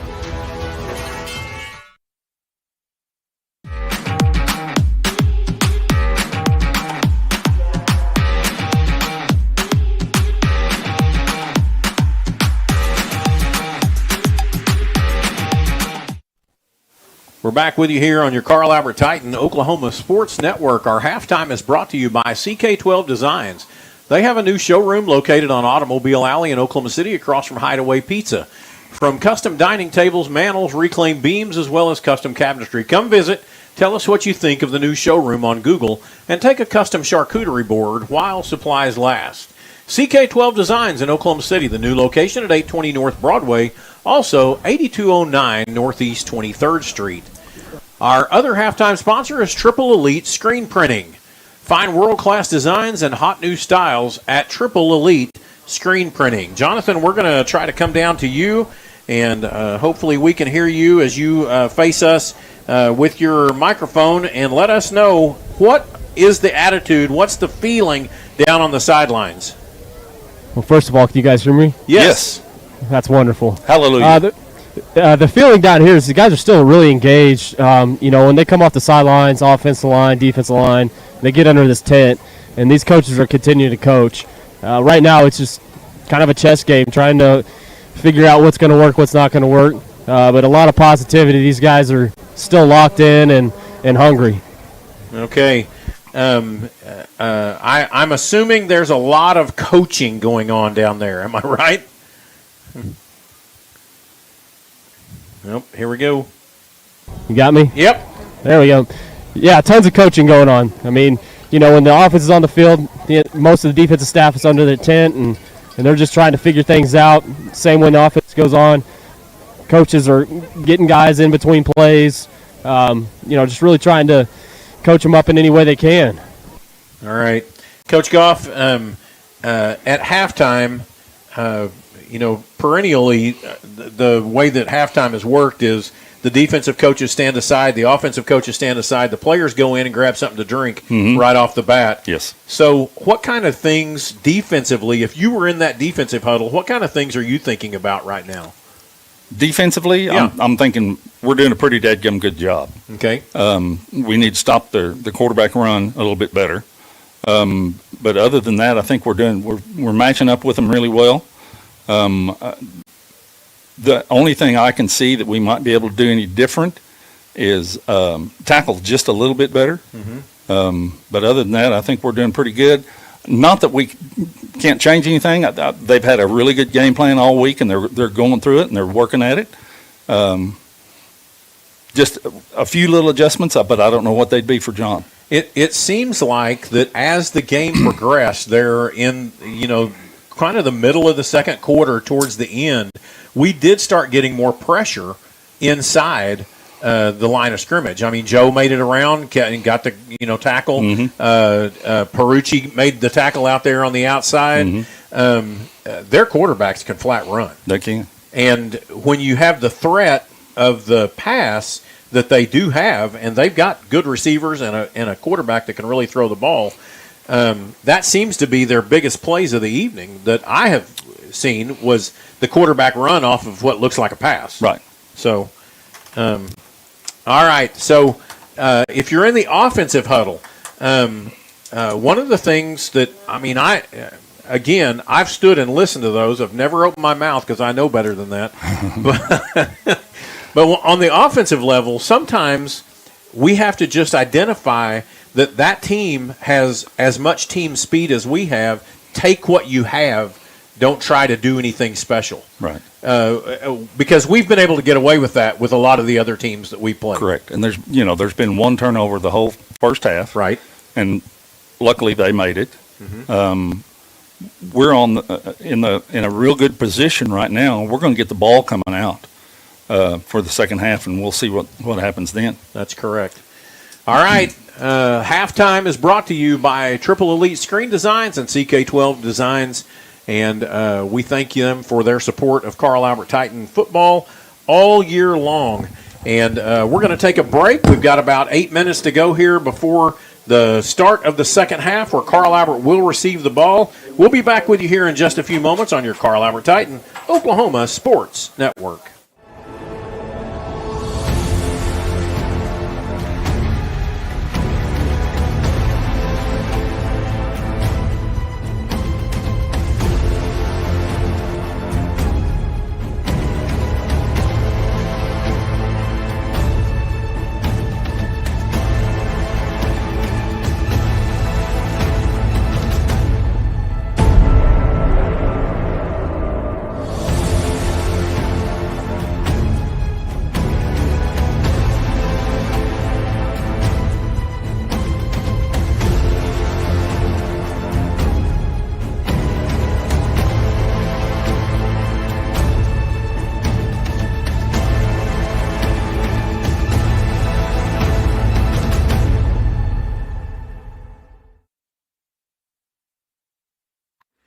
We're back with you here on your Carl Albert Titan Oklahoma Sports Network. Our halftime is brought to you by CK12 Designs. They have a new showroom located on Automobile Alley in Oklahoma City across from Hideaway Pizza. From custom dining tables, mantels, reclaimed beams, as well as custom cabinetry. Come visit, tell us what you think of the new showroom on Google, and take a custom charcuterie board while supplies last. CK12 Designs in Oklahoma City, the new location at 820 North Broadway, also 8209 Northeast 23rd Street. Our other halftime sponsor is Triple Elite Screen Printing. Find world-class designs and hot new styles at Triple Elite Screen Printing. Jonathan, we're going to try to come down to you, and hopefully we can hear you as you face us with your microphone, and let us know what is the attitude, what's the feeling down on the sidelines. Well, first of all, can you guys hear me? Yes. That's wonderful. Hallelujah. The feeling down here is the guys are still really engaged. When they come off the sidelines, offensive line, defensive line, they get under this tent, and these coaches are continuing to coach. Right now, it's just kind of a chess game, trying to figure out what's going to work, what's not going to work. But a lot of positivity. These guys are still locked in and hungry. Okay. I'm assuming there's a lot of coaching going on down there. Am I right? Nope, here we go. You got me? Yep. There we go. Yeah, tons of coaching going on. I mean, when the offense is on the field, most of the defensive staff is under the tent, and they're just trying to figure things out. Same when the offense goes on. Coaches are getting guys in between plays, just really trying to coach them up in any way they can. All right. Coach Goff, at halftime, perennially, the way that halftime has worked is the defensive coaches stand aside, the offensive coaches stand aside, the players go in and grab something to drink right off the bat. Yes. So what kind of things defensively, if you were in that defensive huddle, what kind of things are you thinking about right now? Defensively, Yeah. I'm thinking we're doing a pretty dadgum good job. Okay. We need to stop the quarterback run a little bit better. But other than that, I think we're matching up with them really well. The only thing I can see that we might be able to do any different is tackle just a little bit better. But other than that, I think we're doing pretty good. Not that we can't change anything. They've had a really good game plan all week, and they're going through it and they're working at it. Just a few little adjustments, but I don't know what they'd be for John. It seems like that as the game progressed, they're in, kind of the middle of the second quarter towards the end, we did start getting more pressure inside the line of scrimmage. I mean, Joe made it around and got the tackle. Perucci made the tackle out there on the outside. Their quarterbacks can flat run. They can. And when you have the threat of the pass that they do have, and they've got good receivers and a quarterback that can really throw the ball, that seems to be their biggest plays of the evening that I have seen was the quarterback run off of what looks like a pass. Right. So, all right. So, if you're in the offensive huddle, one of the things that, I've stood and listened to those. I've never opened my mouth because I know better than that. But on the offensive level, sometimes we have to just identify that team has as much team speed as we have. Take what you have. Don't try to do anything special. Right. Because we've been able to get away with that with a lot of the other teams that we play. Correct. And there's been one turnover the whole first half. Right. And luckily they made it. We're in a real good position right now. We're going to get the ball coming out for the second half, and we'll see what happens then. That's correct. All right. Halftime is brought to you by Triple Elite Screen Designs and CK12 Designs. And we thank them for their support of Carl Albert Titan football all year long. And we're going to take a break. We've got about 8 minutes to go here before the start of the second half, where Carl Albert will receive the ball. We'll be back with you here in just a few moments on your Carl Albert Titan Oklahoma Sports Network.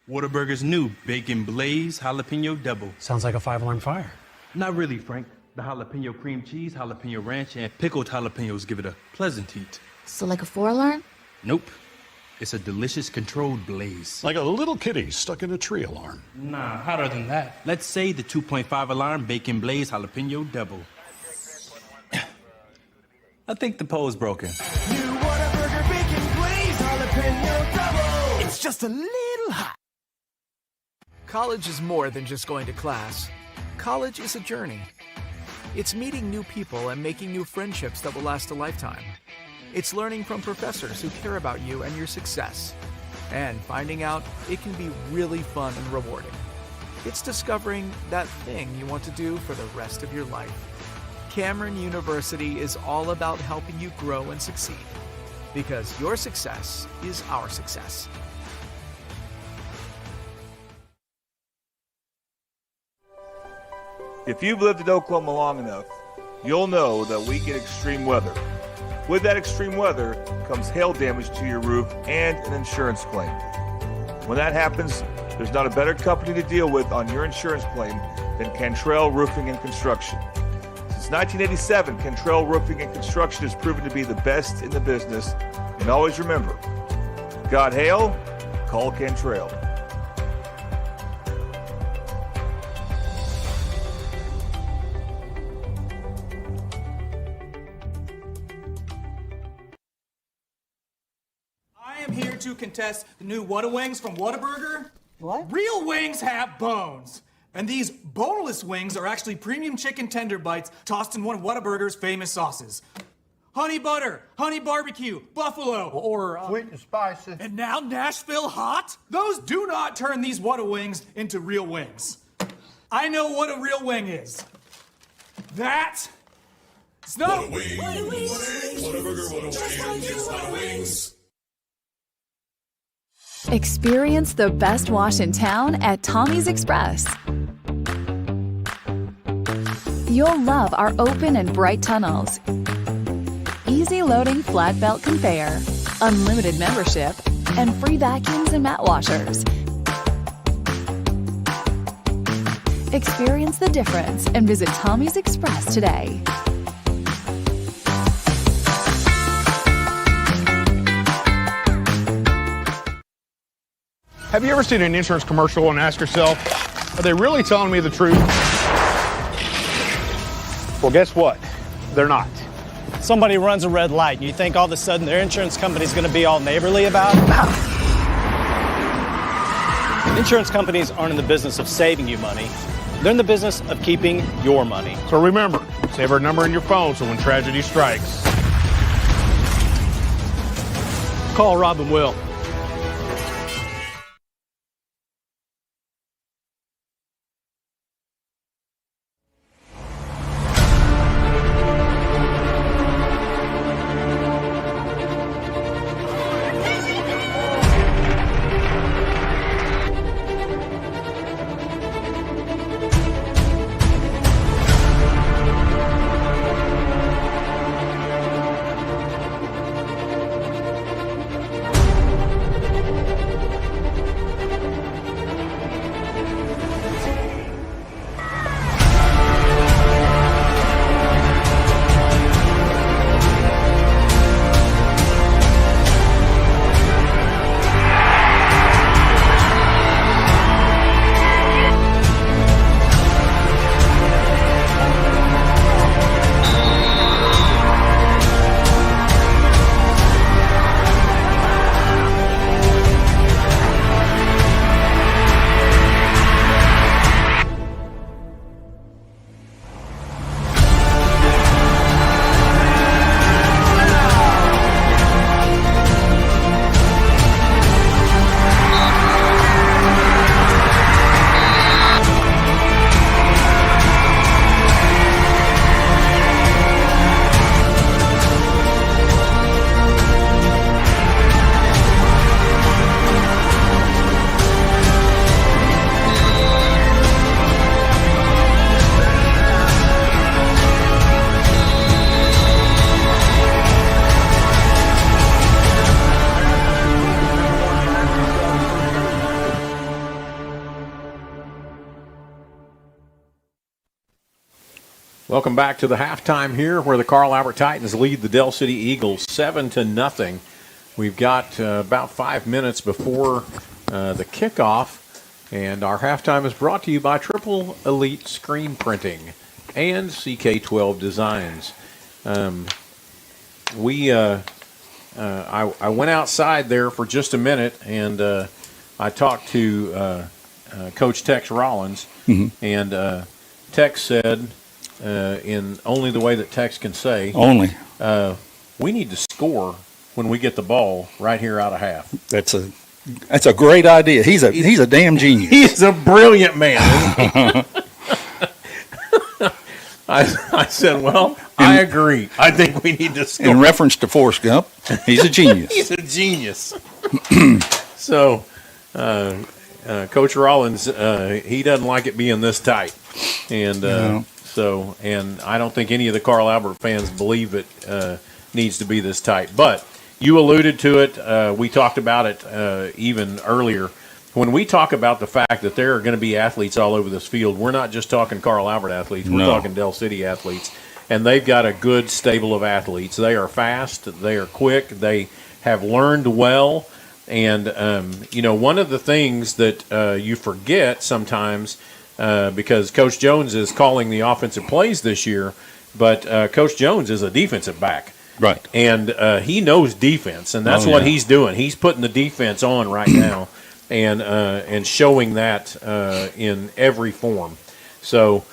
Whataburger's new Bacon Blaze Jalapeno Double. Sounds like a 5-alarm fire. Not really, Frank. The jalapeno cream cheese, jalapeno ranch, and pickled jalapenos give it a pleasant heat. So like a 4-alarm? Nope. It's a delicious controlled blaze. Like a little kitty stuck in a tree alarm. Nah, hotter than that. Let's say the 2.5 alarm Bacon Blaze Jalapeno Double. I think the pole's broken. New Whataburger Bacon Blaze Jalapeno Double. It's just a little hot. College is more than just going to class. College is a journey. It's meeting new people and making new friendships that will last a lifetime. It's learning from professors who care about you and your success. And finding out it can be really fun and rewarding. It's discovering that thing you want to do for the rest of your life. Cameron University is all about helping you grow and succeed. Because your success is our success. If you've lived in Oklahoma long enough, you'll know that we get extreme weather. With that extreme weather comes hail damage to your roof and an insurance claim. When that happens, there's not a better company to deal with on your insurance claim than Cantrell Roofing and Construction. Since Since 1987, Cantrell Roofing and Construction has proven to be the best in the business. And always remember, God hail, call Cantrell. I am here to contest the new Whataburger from Whataburger. What? Real wings have bones. And these boneless wings are actually premium chicken tender bites tossed in one of Whataburger's famous sauces. Honey butter, honey barbecue, buffalo, or sweet and spicy. And now Nashville hot? Those do not turn these Whata wings into real wings. I know what a real wing is. That it's not Wings. Experience the best wash in town at Tommy's Express. You'll love our open and bright tunnels, easy loading flat belt conveyor, unlimited membership, and free vacuums and mat washers. Experience the difference and visit Tommy's Express today. Have you ever seen an insurance commercial and ask yourself, are they really telling me the truth? Well, guess what? They're not. Somebody runs a red light and you think all of a sudden their insurance company's going to be all neighborly about it? Insurance companies aren't in the business of saving you money. They're in the business of keeping your money. So remember, save our number in your phone so when tragedy strikes, call Rob and Will. Welcome back to the halftime here where the Carl Albert Titans lead the Del City Eagles 7-0. We've got about 5 minutes before the kickoff, and our halftime is brought to you by Triple Elite Screen Printing and CK12 Designs. I went outside there for just a minute, and I talked to Coach Tex Rollins, and Tex said, in only the way that Tex can say, we need to score when we get the ball right here out of half. That's a great idea. He's a damn genius. He's a brilliant man. I said, well, I agree. I think we need to score. In reference to Forrest Gump, he's a genius. He's a genius. So, Coach Rollins, he doesn't like it being this tight. And and I don't think any of the Carl Albert fans believe it needs to be this tight. But you alluded to it. We talked about it even earlier. When we talk about the fact that there are going to be athletes all over this field, we're not just talking Carl Albert athletes. We're talking Del City athletes. and they've got a good stable of athletes. They are fast, they are quick, they have learned well, and one of the things that you forget sometimes, because Coach Jones is calling the offensive plays this year, but Coach Jones is a defensive back. Right. And he knows defense, and that's what he's doing. He's putting the defense on right now and showing that in every form. So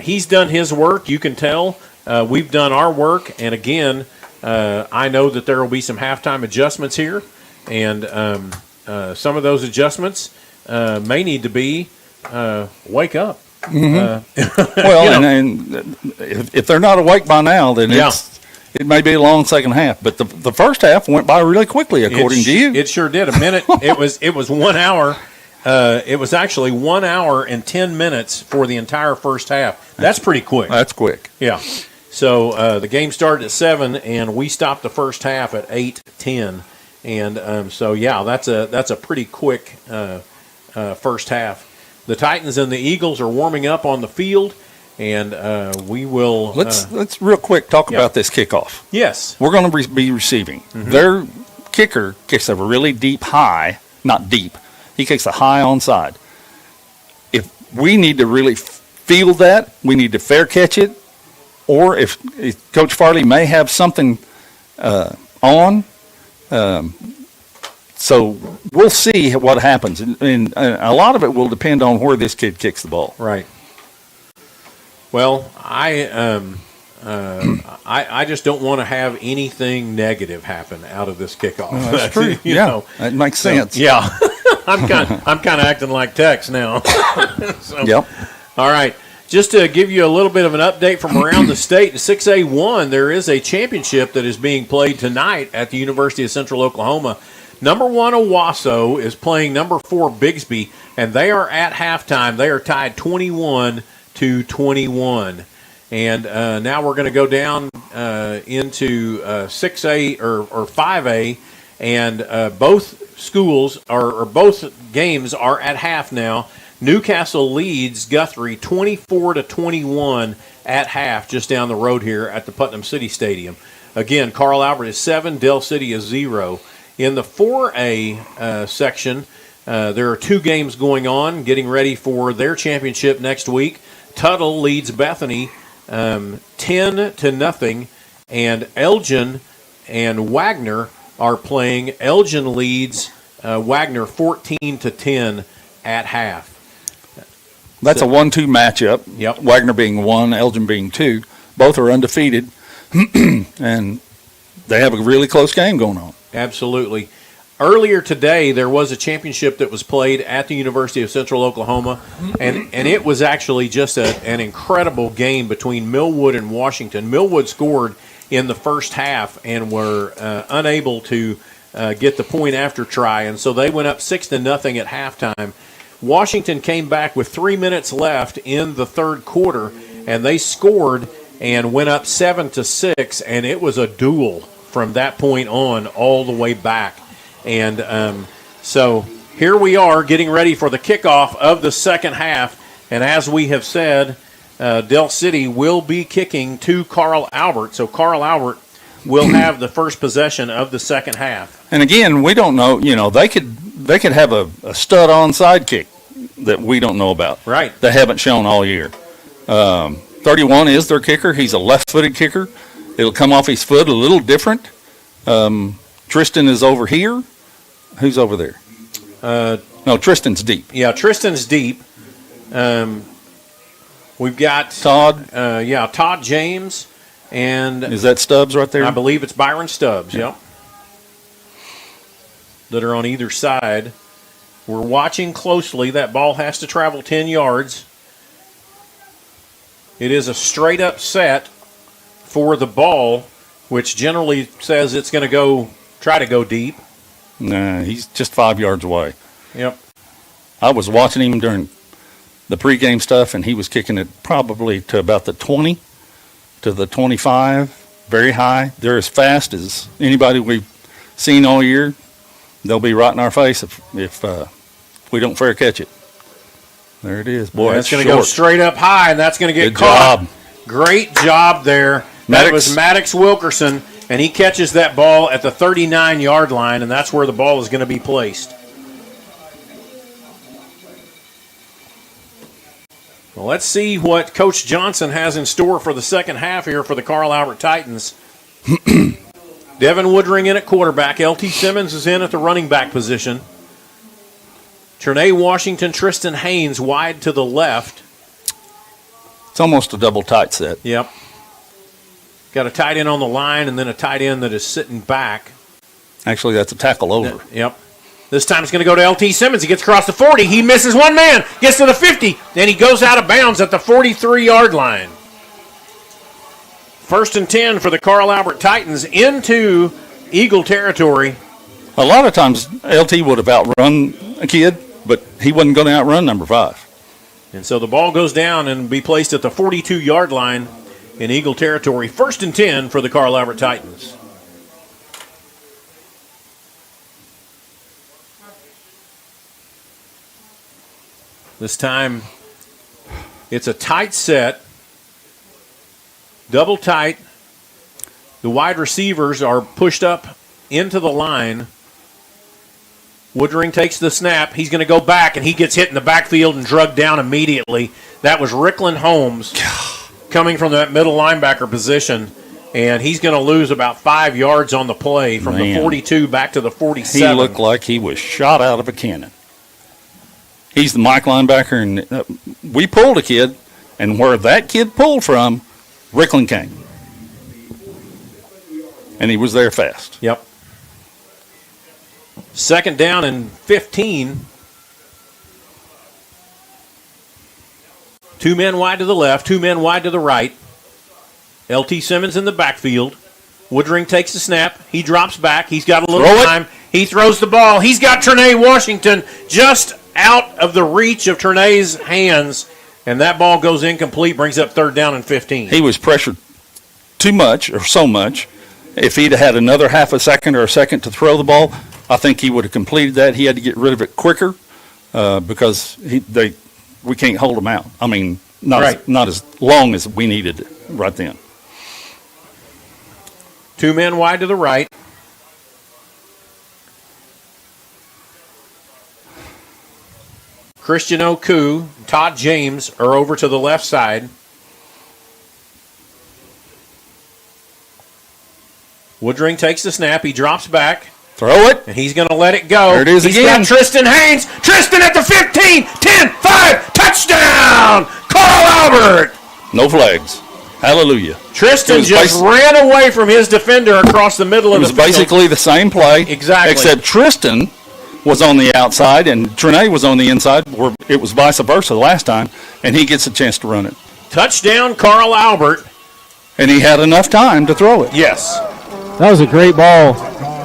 he's done his work. You can tell. We've done our work. And, again, I know that there will be some halftime adjustments here. And some of those adjustments may need to be wake up. Mm-hmm. Well, and if they're not awake by now, then it may be a long second half. But the first half went by really quickly, according to you. It sure did. A minute. It was 1 hour. It was actually 1 hour and 10 minutes for the entire first half. That's pretty quick. That's quick. Yeah. So the game started at 7, and we stopped the first half at 8:10. And that's a pretty quick first half. The Titans and the Eagles are warming up on the field, and we will. Let's real quick talk about this kickoff. Yes, we're going to be receiving. Mm-hmm. Their kicker kicks a really deep high, not deep. He kicks a high onside. If we need to really field that, we need to fair catch it, or if Coach Farley may have something on. So we'll see what happens, and a lot of it will depend on where this kid kicks the ball. Right. Well, I just don't want to have anything negative happen out of this kickoff. Well, that's true. That makes sense. So, yeah, I'm kind of acting like Tex now. Yep. All right. Just to give you a little bit of an update from around the state, in 6A1, there is a championship that is being played tonight at the University of Central Oklahoma. Number 1 Owasso is playing number 4 Bigsby, and they are at halftime. They are tied 21-21. And now we're going to go down into 6A or 5A, and both schools or both games are at half now. Newcastle leads Guthrie 24-21 at half, just down the road here at the Putnam City Stadium. Again, Carl Albert is 7, Dell City is 0. In the 4A section, there are 2 games going on, getting ready for their championship next week. Tuttle leads Bethany 10-0, and Elgin and Wagner are playing. Elgin leads Wagner 14-10 at half. That's a 1-2 matchup. Yep. Wagner being 1, Elgin being 2. Both are undefeated, and they have a really close game going on. Absolutely. Earlier today, there was a championship that was played at the University of Central Oklahoma, and it was actually just an incredible game between Millwood and Washington. Millwood scored in the first half and were unable to get the point after try, and so they went up 6-0 at halftime. Washington came back with 3 minutes left in the third quarter, and they scored and went up 7-6, and it was a duel from that point on all the way back. And so here we are getting ready for the kickoff of the second half. And as we have said, Dell City will be kicking to Carl Albert. So Carl Albert will have the first possession of the second half. And again, we don't know, they could have a stud onside kick that we don't know about. Right. They haven't shown all year. 31 is their kicker. He's a left-footed kicker. It'll come off his foot a little different. Tristan is over here. Who's over there? No, Tristan's deep. Yeah, Tristan's deep. We've got Todd. Todd James. And is that Stubbs right there? I believe it's Byron Stubbs, yep. That are on either side. We're watching closely. That ball has to travel 10 yards. It is a straight-up set for the ball, which generally says it's going to try to go deep. Nah, he's just 5 yards away. Yep. I was watching him during the pregame stuff, and he was kicking it probably to about the 20 to the 25, very high. They're as fast as anybody we've seen all year. They'll be right in our face if we don't fair catch it. There it is. Boy, that's going to go straight up high, and that's going to get Good caught. job. Great job there. That was Maddox Wilkerson, and he catches that ball at the 39-yard line, and that's where the ball is going to be placed. Well, let's see what Coach Johnson has in store for the second half here for the Carl Albert Titans. Devin Woodring in at quarterback. L.T. Simmons is in at the running back position. Trinae Washington, Tristan Haynes wide to the left. It's almost a double tight set. Yep. Got a tight end on the line and then a tight end that is sitting back. Actually, that's a tackle over. Yep. This time it's going to go to L.T. Simmons. He gets across the 40. He misses one man. Gets to the 50. Then he goes out of bounds at the 43-yard line. 1st and 10 for the Carl Albert Titans into Eagle territory. A lot of times, LT would have outrun a kid, but he wasn't going to outrun number 5. And so the ball goes down and be placed at the 42-yard line in Eagle territory. 1st and 10 for the Carl Albert Titans. This time, it's a tight set, double tight. The wide receivers are pushed up into the line. Woodring takes the snap. He's going to go back, and he gets hit in the backfield and drugged down immediately. That was Rickland Holmes coming from that middle linebacker position, and he's going to lose about 5 yards on the play from the 42 back to the 47. He looked like he was shot out of a cannon. He's the Mike linebacker, and we pulled a kid, and where that kid pulled from, Rickland came. And he was there fast. Yep. 2nd down and 15. 2 men wide to the left, 2 men wide to the right. L.T. Simmons in the backfield. Woodring takes the snap. He drops back. He's got a little time. He throws the ball. He's got Trinae Washington just out of the reach of Trinae's hands, and that ball goes incomplete, brings up 3rd down and 15. He was pressured too much, or so much. If he'd had another half a second or a second to throw the ball, I think he would have completed that. He had to get rid of it quicker because we can't hold him out. I mean, not as long as we needed it right then. 2 men wide to the right. Christian Oku, Todd James are over to the left side. Woodring takes the snap. He drops back. Throw it. And he's going to let it go. There it is again. He's got Tristan Haynes. Tristan at the 15, 10, 5, touchdown! Carl Albert! No flags. Hallelujah. Tristan just ran away from his defender across the middle of the field. It was basically the same play. Exactly. Except Tristan was on the outside and Trinae was on the inside, where it was vice versa the last time, and he gets a chance to run it. Touchdown, Carl Albert. And he had enough time to throw it. Yes. That was a great ball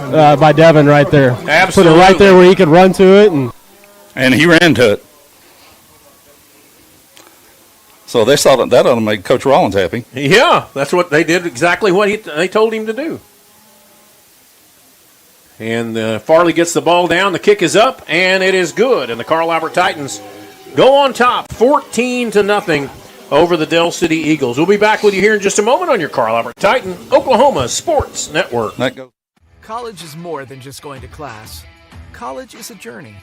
by Devin right there. Absolutely. Put it right there where he could run to it. And he ran to it. So they saw that ought to make Coach Rollins happy. Yeah, that's what they did, exactly what they told him to do. And Farley gets the ball down. The kick is up, and it is good. And the Carl Albert Titans go on top, 14-0 over the Dell City Eagles. We'll be back with you here in just a moment on your Carl Albert Titan, Oklahoma Sports Network. College is more than just going to class. College is a journey.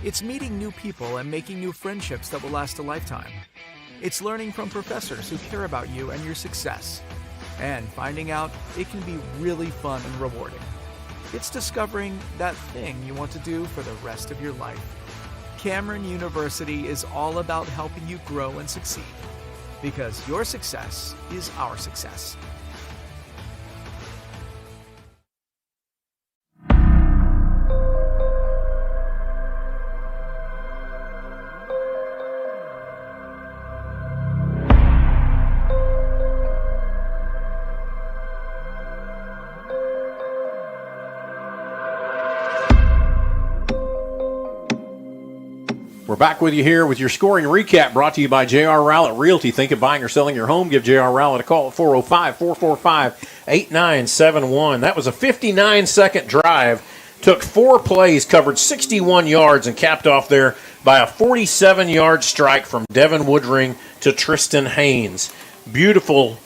It's meeting new people and making new friendships that will last a lifetime. It's learning from professors who care about you and your success. And finding out it can be really fun and rewarding. It's discovering that thing you want to do for the rest of your life. Cameron University is all about helping you grow and succeed. Because your success is our success. We're back with you here with your scoring recap brought to you by J.R. Rowlett Realty. Think of buying or selling your home? Give J.R. Rowlett a call at 405-445-8971. That was a 59-second drive. Took 4 plays, covered 61 yards, and capped off there by a 47-yard strike from Devin Woodring to Tristan Haynes. beautiful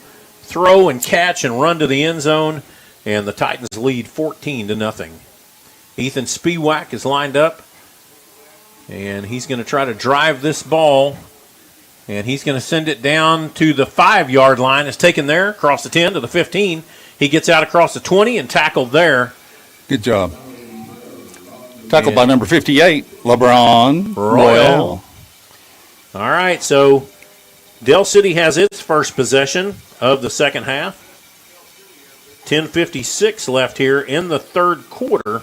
throw and catch and run to the end zone, and the Titans lead 14-0. Ethan Spiewak is lined up, and he's going to try to drive this ball, and he's going to send it down to the 5-yard line. It's taken there, across the 10 to the 15. He gets out across the 20 and tackled there. Good job. Tackled by number 58, LeBron Royal. All right, so Del City has its first possession of the second half. 10:56 left here in the third quarter.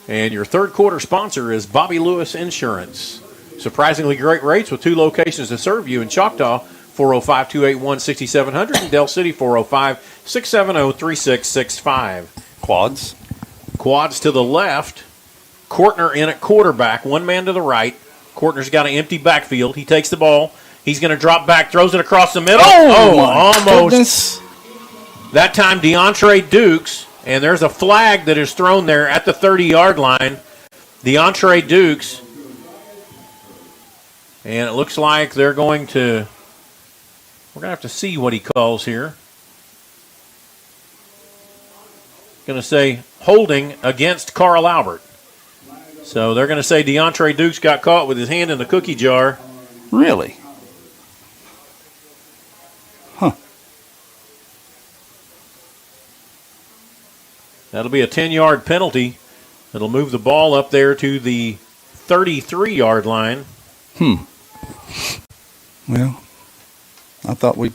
And your third quarter sponsor is Bobby Lewis Insurance. Surprisingly great rates with 2 locations to serve you in Choctaw, 405-281-6700, and Del City, 405-670-3665. Quads. Quads to the left. Kortner in at quarterback, one man to the right. Kortner's got an empty backfield. He takes the ball. He's going to drop back, throws it across the middle. Almost. Goodness. That time, DeAndre Dukes, and there's a flag that is thrown there at the 30-yard line. DeAndre Dukes, and it looks like they're going to, we're going to have to see what he calls here. Going to say holding against Carl Albert. So they're going to say DeAndre Dukes got caught with his hand in the cookie jar. Really? That'll be a 10-yard penalty. It'll move the ball up there to the 33-yard line. Well, I thought we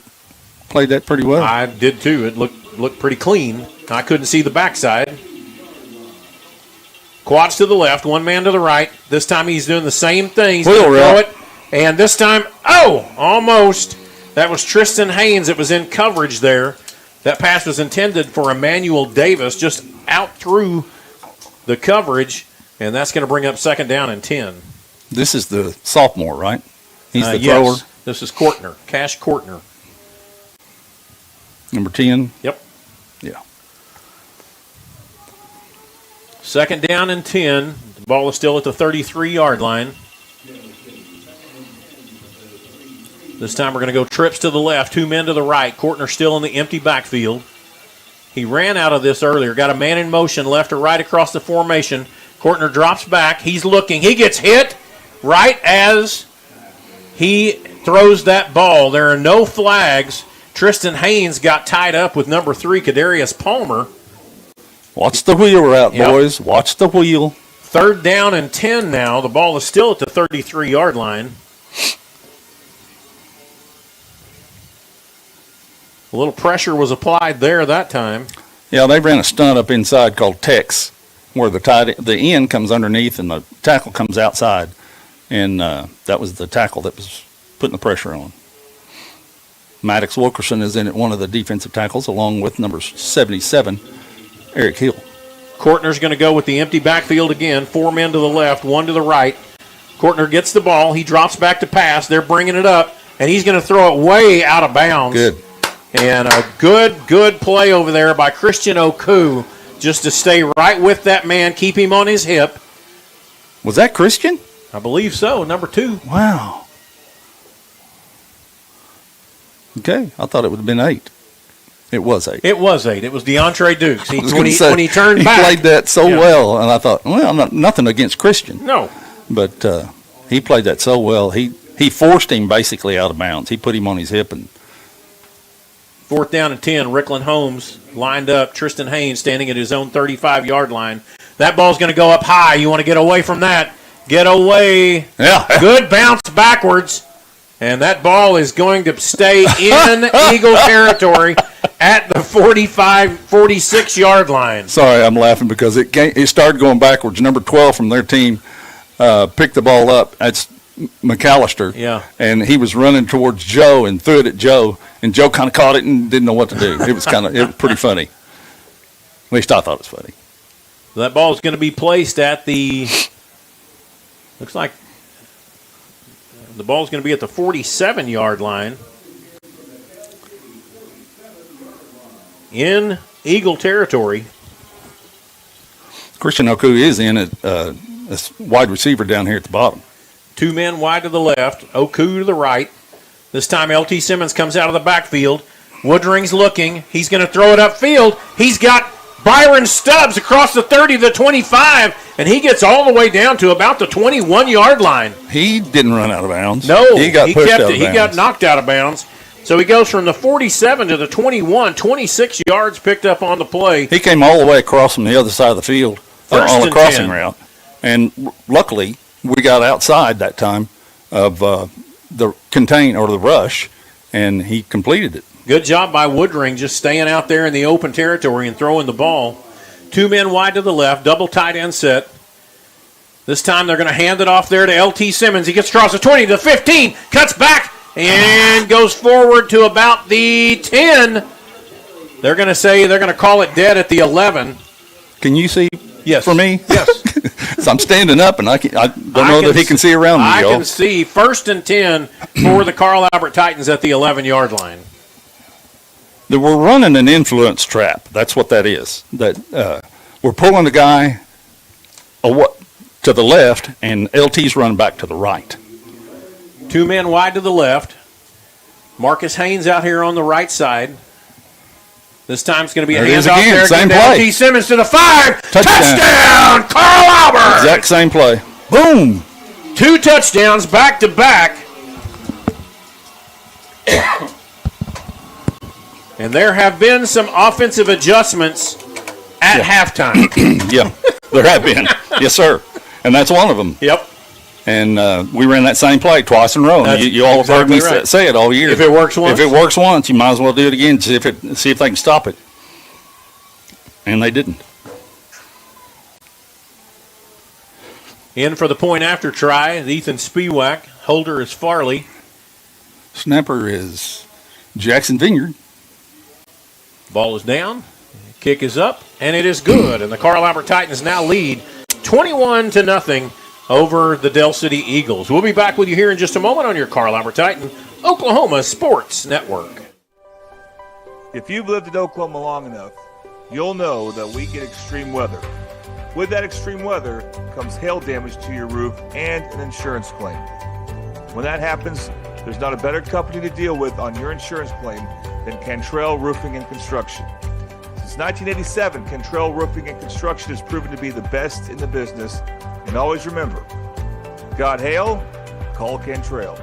played that pretty well. I did too. It looked pretty clean. I couldn't see the backside. Quads to the left, one man to the right. This time he's doing the same thing. He's going to throw it. And this time, almost. That was Tristan Haynes. It was in coverage there. That pass was intended for Emmanuel Davis, just out through the coverage, and that's going to bring up second down and 10. This is the sophomore, right? He's the yes. thrower. This is Kortner, Cash Kortner. Number 10? Yep. Yeah. Second down and 10. The ball is still at the 33-yard line. This time we're going to go trips to the left, 2 men to the right. Kortner still in the empty backfield. He ran out of this earlier. Got a man in motion left or right across the formation. Kortner drops back. He's looking. He gets hit right as he throws that ball. There are no flags. Tristan Haynes got tied up with number 3, Kadarius Palmer. Watch the wheel route, boys. Watch the wheel. Third down and 10 now. The ball is still at the 33-yard line. A little pressure was applied there that time. Yeah, they ran a stunt up inside called Tex, where the end comes underneath and the tackle comes outside. And that was the tackle that was putting the pressure on. Maddox Wilkerson is in at one of the defensive tackles, along with number 77, Eric Hill. Kortner's going to go with the empty backfield again. 4 men to the left, 1 to the right. Kortner gets the ball. He drops back to pass. They're bringing it up, and he's going to throw it way out of bounds. Good. And a good play over there by Christian Oku, just to stay right with that man, keep him on his hip. Was that Christian? I believe so, number 2. Wow. Okay, I thought it would have been 8. It was 8. It was 8. It was DeAndre Dukes. When he turned he back. He played that so well, and I thought, well, nothing against Christian. No. But he played that so well. He forced him basically out of bounds. He put him on his hip. And 4th down and 10. Rickland Holmes lined up. Tristan Haynes standing at his own 35-yard line. That ball's going to go up high. You want to get away from that. Get away. Yeah. Good bounce backwards. And that ball is going to stay in Eagle territory at the 46-yard line. Sorry, I'm laughing because it started going backwards. Number 12 from their team picked the ball up. That's McAllister. Yeah. And he was running towards Joe and threw it at Joe. And Joe kind of caught it and didn't know what to do. It was pretty funny. At least I thought it was funny. So that ball is going to be placed at the, looks like the ball is going to be at the 47-yard line. In Eagle territory. Christian Oku is in a wide receiver down here at the bottom. 2 men wide to the left, Oku to the right. This time LT Simmons comes out of the backfield. Woodring's looking. He's going to throw it upfield. He's got Byron Stubbs across the 30 to the 25, and he gets all the way down to about the 21-yard line. He didn't run out of bounds. No, he got pushed out of bounds. He got knocked out of bounds. So he goes from the 47 to the 21, 26 yards picked up on the play. He came all the way across from the other side of the field on the crossing route. And luckily, we got outside that time of the contain or the rush, and he completed it. Good job by Woodring just staying out there in the open territory and throwing the ball. 2 men wide to the left, double tight end set. This time they're going to hand it off there to LT Simmons. He gets across the 20 to the 15, cuts back, and goes forward to about the 10. They're going to call it dead at the 11. Can you see? Yes. For me? Yes. So I'm standing up, and I don't know that he can see around me. I can see 1st and 10 for the Carl Albert Titans at the 11-yard line. That we're running an influence trap. That's what that is. That we're pulling the guy to the left, and LT's running back to the right. 2 men wide to the left. Marcus Haynes out here on the right side. This time it's going to be a handoff there. Same play. LT Simmons to the 5. Touchdown, Carl Albert. Exact same play. Boom. 2 touchdowns back to back. And there have been some offensive adjustments at halftime. Yeah, there have been. Yes, sir. And that's one of them. Yep. And we ran that same play twice in a row. You all have heard me say it all year. If it works once. If it works once, you might as well do it again. See if they can stop it. And they didn't. In for the point after try is Ethan Spiewak. Holder is Farley. Snapper is Jackson Vineyard. Ball is down. Kick is up, and it is good. And the Carl Albert Titans now lead 21-0 over the Del City Eagles. We'll be back with you here in just a moment on your Carl Albert Titan Oklahoma Sports Network. If you've lived in Oklahoma long enough, you'll know that we get extreme weather. With that extreme weather comes hail damage to your roof and an insurance claim. When that happens, there's not a better company to deal with on your insurance claim than Cantrell Roofing and Construction. Since 1987, Cantrell Roofing and Construction has proven to be the best in the business. And always remember, got hail? Call Cantrell.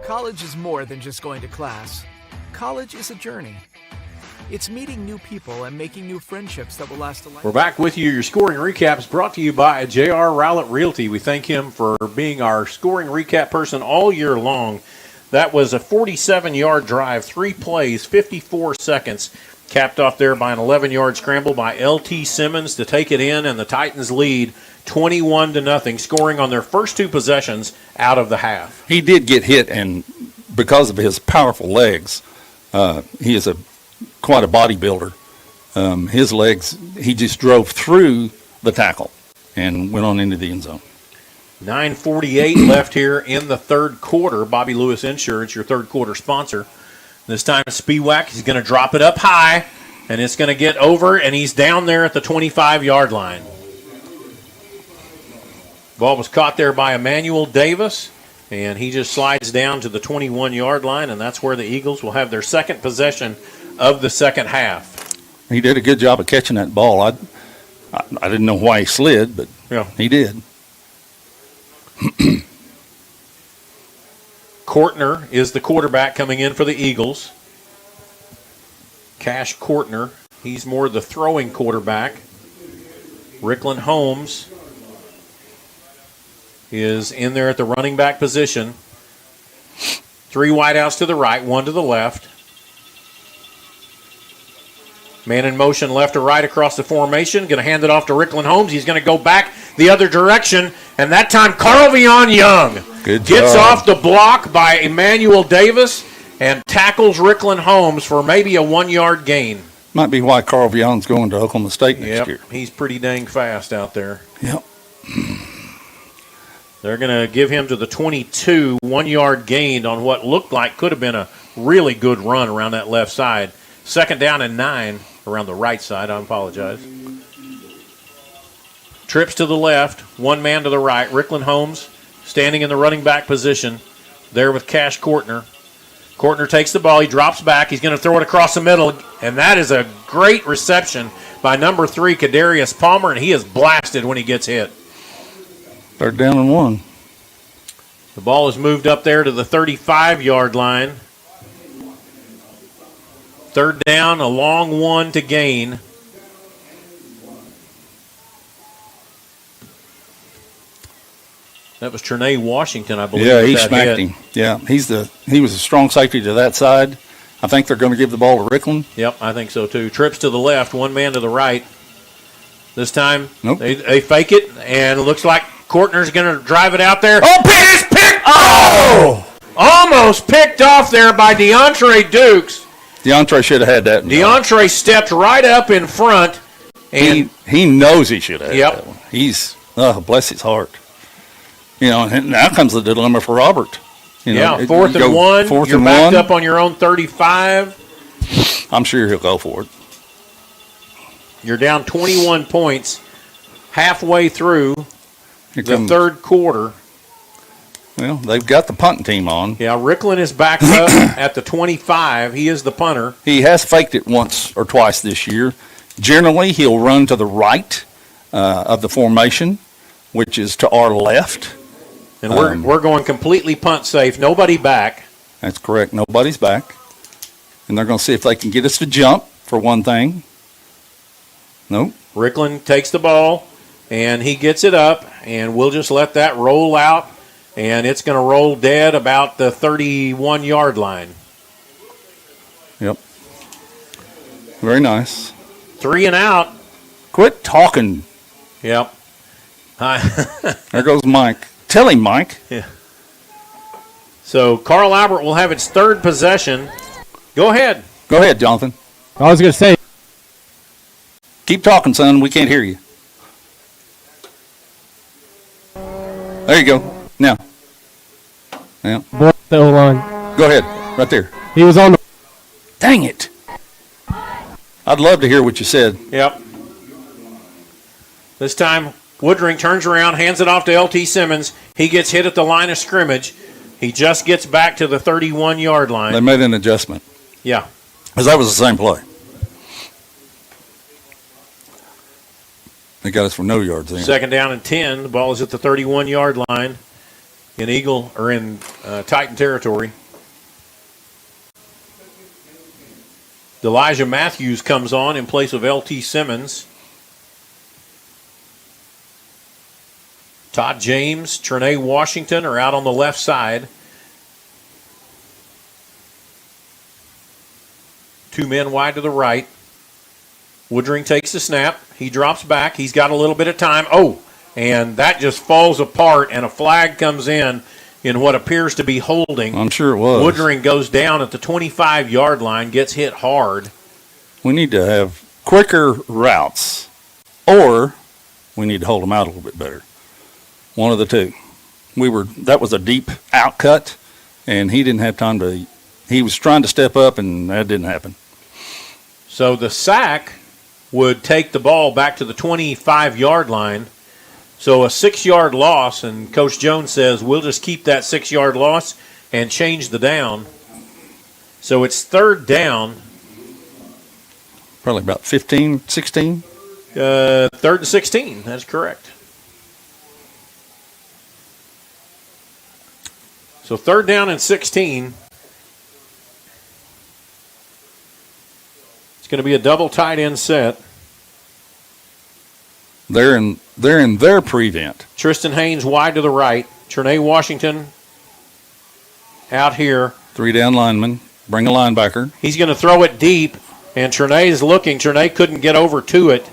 College is more than just going to class. College is a journey. It's meeting new people and making new friendships that will last a lifetime. We're back with you. Your scoring recap is brought to you by J.R. Rowlett Realty. We thank him for being our scoring recap person all year long. That was a 47-yard drive, 3 plays, 54 seconds, capped off there by an 11-yard scramble by LT Simmons to take it in, and the Titans lead 21-0, scoring on their first 2 possessions out of the half. He did get hit, and because of his powerful legs, he is quite a bodybuilder. His legs, he just drove through the tackle and went on into the end zone. 9:48 left here in the third quarter. Bobby Lewis Insurance, your third quarter sponsor. This time Spiewak, he's going to drop it up high, and it's going to get over, and he's down there at the 25-yard line. Ball was caught there by Emmanuel Davis, and he just slides down to the 21-yard line, and that's where the Eagles will have their second possession of the second half. He did a good job of catching that ball. I didn't know why he slid, but yeah, he did. Kortner is the quarterback coming in for the Eagles. Cash Kortner, he's more the throwing quarterback. Rickland Holmes is in there at the running back position. 3 wideouts to the right, 1 to the left. Man in motion left to right across the formation. Going to hand it off to Rickland Holmes. He's going to go back the other direction. And that time, Carlvion Young gets off the block by Emmanuel Davis and tackles Rickland Holmes for maybe a 1-yard gain. Might be why Carl Vion's going to Oklahoma State next year. He's pretty dang fast out there. Yep. They're going to give him to the 22, 1 yard gained on what looked like could have been a really good run around that left side. 2nd down and 9 around the right side. I apologize. Trips to the left, one man to the right. Rickland Holmes standing in the running back position there with Cash Kortner. Kortner takes the ball. He drops back. He's going to throw it across the middle, and that is a great reception by number 3, Kadarius Palmer, and he is blasted when he gets hit. 3rd down and 1. The ball is moved up there to the 35-yard line. 3rd down, a long one to gain. That was Trinae Washington, I believe. Yeah, he smacked him. Yeah, he was a strong safety to that side. I think they're going to give the ball to Rickland. Yep, I think so too. Trips to the left, one man to the right. This time, nope. They fake it, and it looks like Kortner's going to drive it out there. Oh, it's picked! Oh! Almost picked off there by DeAndre Dukes. DeAndre should have had that. DeAndre stepped right up in front. And he knows he should have had that one. He's, bless his heart. You know, and now comes the dilemma for Robert. You know, 4th and 1. You're backed up on your own 35. I'm sure he'll go for it. You're down 21 points halfway through the 3rd quarter. Well, they've got the punting team on. Yeah, Rickland is backed up at the 25. He is the punter. He has faked it once or twice this year. Generally, he'll run to the right of the formation, which is to our left. And we're going completely punt safe. Nobody back. That's correct. Nobody's back. And they're going to see if they can get us to jump, for one thing. Nope. Rickland takes the ball, and he gets it up, and we'll just let that roll out, and it's going to roll dead about the 31-yard line. Yep. Very nice. 3 and out. Quit talking. Yep. Hi. There goes Mike. Tell him, Mike. Yeah. So Carl Albert will have its 3rd possession. Go ahead. Go ahead, Jonathan. I was going to say. Keep talking, son. We can't hear you. There you go. Now. Yeah. The O-line. Go ahead. Right there. He was on the... Dang it. I'd love to hear what you said. Yep. This time, Woodring turns around, hands it off to L.T. Simmons. He gets hit at the line of scrimmage. He just gets back to the 31-yard line. They made an adjustment. Yeah. Because that was the same play. They got us for no yards there. 2nd down and 10. The ball is at the 31-yard line in Titan territory. Elijah Matthews comes on in place of L.T. Simmons. Todd James, Trinae Washington are out on the left side. 2 men wide to the right. Woodring takes the snap. He drops back. He's got a little bit of time. Oh, and that just falls apart, and a flag comes in what appears to be holding. I'm sure it was. Woodring goes down at the 25-yard line, gets hit hard. We need to have quicker routes, or we need to hold them out a little bit better. One of the two. That was a deep out cut, and he didn't have time to. He was trying to step up, and that didn't happen. So the sack would take the ball back to the 25-yard line. So a 6-yard loss, and Coach Jones says we'll just keep that 6-yard loss and change the down. So it's 3rd down. Probably about 15, 16? 3rd and 16, that's correct. So 3rd down and 16. It's going to be a double tight end set. They're in their prevent. Tristan Haynes wide to the right. Trinae Washington out here. 3 down linemen. Bring a linebacker. He's going to throw it deep, and Trinae's looking. Trinae couldn't get over to it.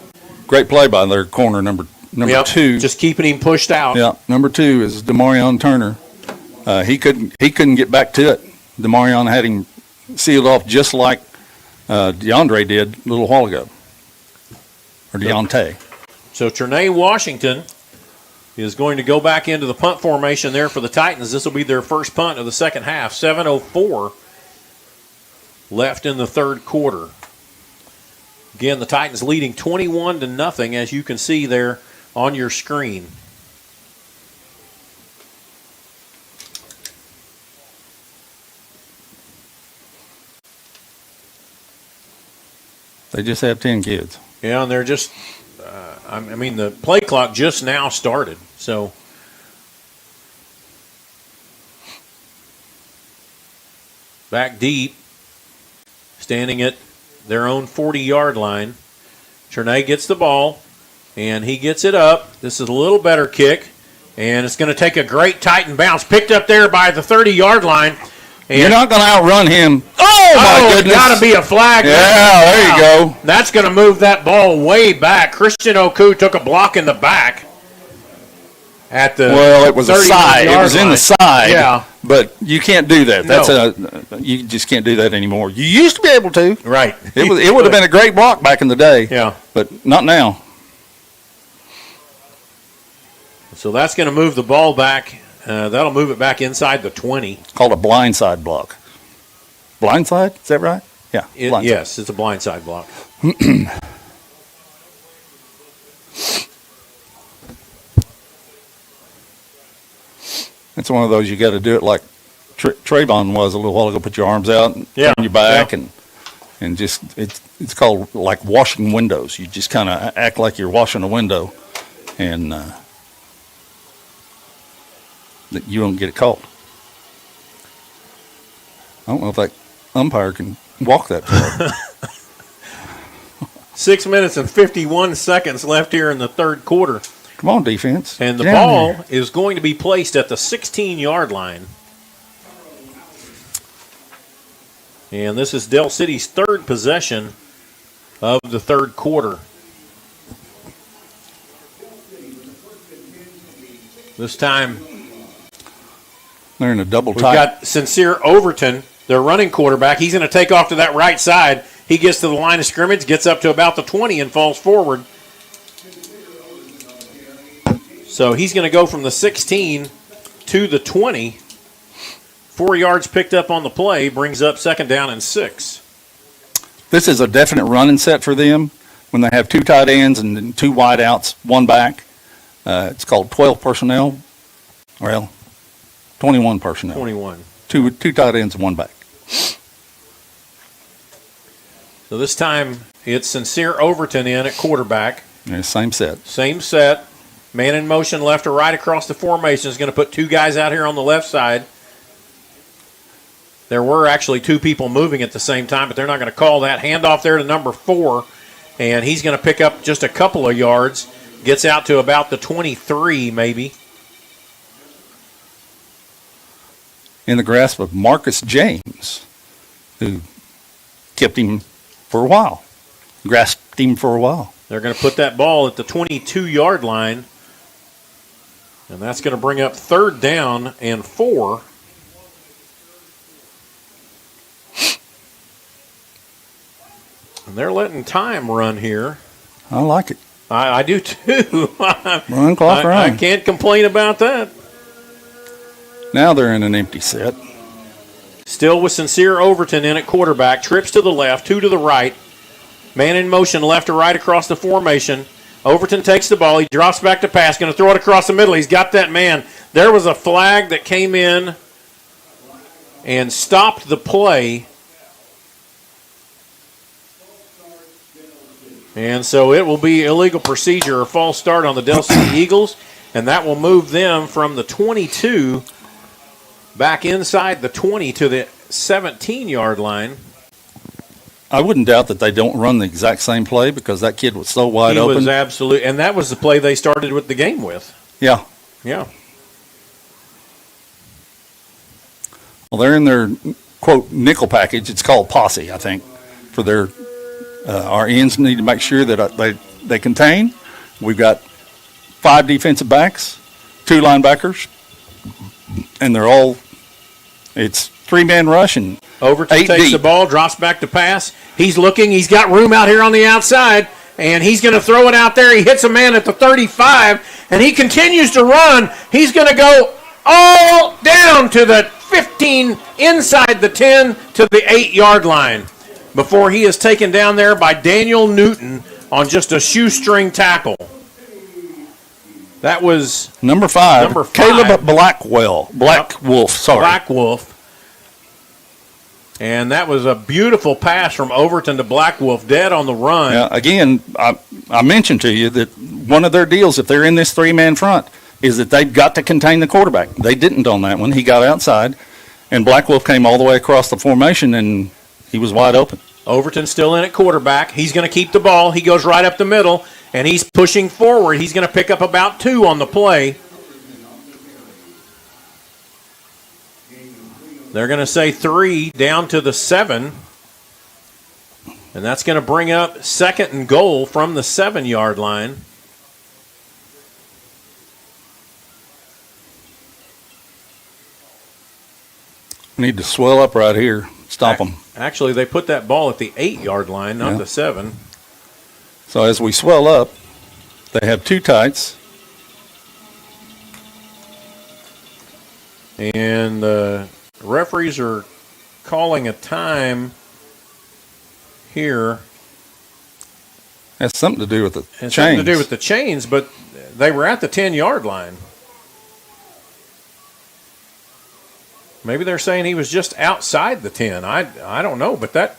Great play by their corner, number 2. Just keeping him pushed out. Yeah, number 2 is Demarion Turner. He couldn't get back to it. Demarion had him sealed off just like DeAndre did a little while ago. Or Deontay. So Trinae Washington is going to go back into the punt formation there for the Titans. This will be their first punt of the second half. 7:04 left in the third quarter. Again, the Titans leading 21-0, as you can see there on your screen. They just have 10 kids. Yeah, and they're just, the play clock just now started. So back deep, standing at their own 40-yard line. Trinae gets the ball, and he gets it up. This is a little better kick, and it's going to take a great Titan bounce. Picked up there by the 30-yard line. And you're not going to outrun him. Oh, my goodness. Got to be a flag. Yeah, there you go. That's going to move that ball way back. Christian Oku took a block in the back. Well, it was a side. It was in the side. Yeah. But you can't do that. You just can't do that anymore. You used to be able to. Right. It would have been a great block back in the day. Yeah. But not now. So that's going to move the ball back. That'll move it back inside the 20. It's called a blindside block. Blindside? Is that right? Yeah. Yes, it's a blindside block. It's one of those you got to do it like Trayvon was a little while ago. Put your arms out, and turn your back, and just it's called like washing windows. You just kind of act like you're washing a window, and you don't get it caught. I don't know if that umpire can walk that far. 6 minutes and 51 seconds left here in the third quarter. Come on, defense. And the ball is going to be placed at the 16-yard line. And this is Del City's third possession of the third quarter. This time, they're in a double we've tight. got Sincere Overton, their running quarterback. He's going to take off to that right side. He gets to the line of scrimmage, gets up to about the 20, and falls forward. So he's going to go from the 16 to the 20. 4 yards picked up on the play, brings up second down and 6. This is a definite running set for them when they have two tight ends and then two wide outs, one back. It's called 12 personnel. Well, 21 personnel. 21. Two tight ends and one back. So this time it's Sincere Overton in at quarterback. Yeah, same set. Same set. Man in motion left or right across the formation is going to put two guys out here on the left side. There were actually two people moving at the same time, but they're not going to call that. Handoff there to number 4, and he's going to pick up just a couple of yards. Gets out to about the 23 maybe. In the grasp of Marcus James, who kept him for a while, grasped him for a while. They're going to put that ball at the 22-yard line, and that's going to bring up third down and 4. And they're letting time run here. I like it. I do too. Run clock run. I can't complain about that. Now they're in an empty set. Still with Sincere Overton in at quarterback. Trips to the left, 2 to the right. Man in motion left to right across the formation. Overton takes the ball. He drops back to pass. Going to throw it across the middle. He's got that man. There was a flag that came in and stopped the play. And so it will be illegal procedure or false start on the Del City Eagles, and that will move them from the 22 back inside the 20 to the 17-yard line. I wouldn't doubt that they don't run the exact same play because that kid was so wide open. He was absolute, and that was the play they started with the game with. Yeah. Yeah. Well, they're in their, quote, nickel package. It's called posse, I think, for their our ends need to make sure that they contain. We've got 5 defensive backs, 2 linebackers, and it's 3-man rush and Overton Eight takes deep. the ball, drops back to pass. He's looking. He's got room out here on the outside, and he's going to throw it out there. He hits a man at the 35, and he continues to run. He's going to go all down to the 15, inside the 10 to the 8-yard line before he is taken down there by Daniel Newton on just a shoestring tackle. That was Number five. Number 5. Caleb Blackwolf. Sorry. Blackwolf. And that was a beautiful pass from Overton to Blackwolf, dead on the run. Yeah, again, I mentioned to you that one of their deals, if they're in this three-man front, is that they've got to contain the quarterback. They didn't on that one. He got outside, and Blackwolf came all the way across the formation, and he was wide open. Overton still in at quarterback. He's going to keep the ball. He goes right up the middle, and he's pushing forward. He's going to pick up about 2 on the play. They're going to say 3 down to the 7. And that's going to bring up 2nd and goal from the 7-yard line. Need to swell up right here. Stop them. Actually, they put that ball at the 8-yard line, not Yeah. the 7. So as we swell up, they have 2 tights. And the referees are calling a time here. Has something to do with the Has chains. something to do with the chains, but they were at the 10-yard line. Maybe they're saying he was just outside the 10. I don't know, but that...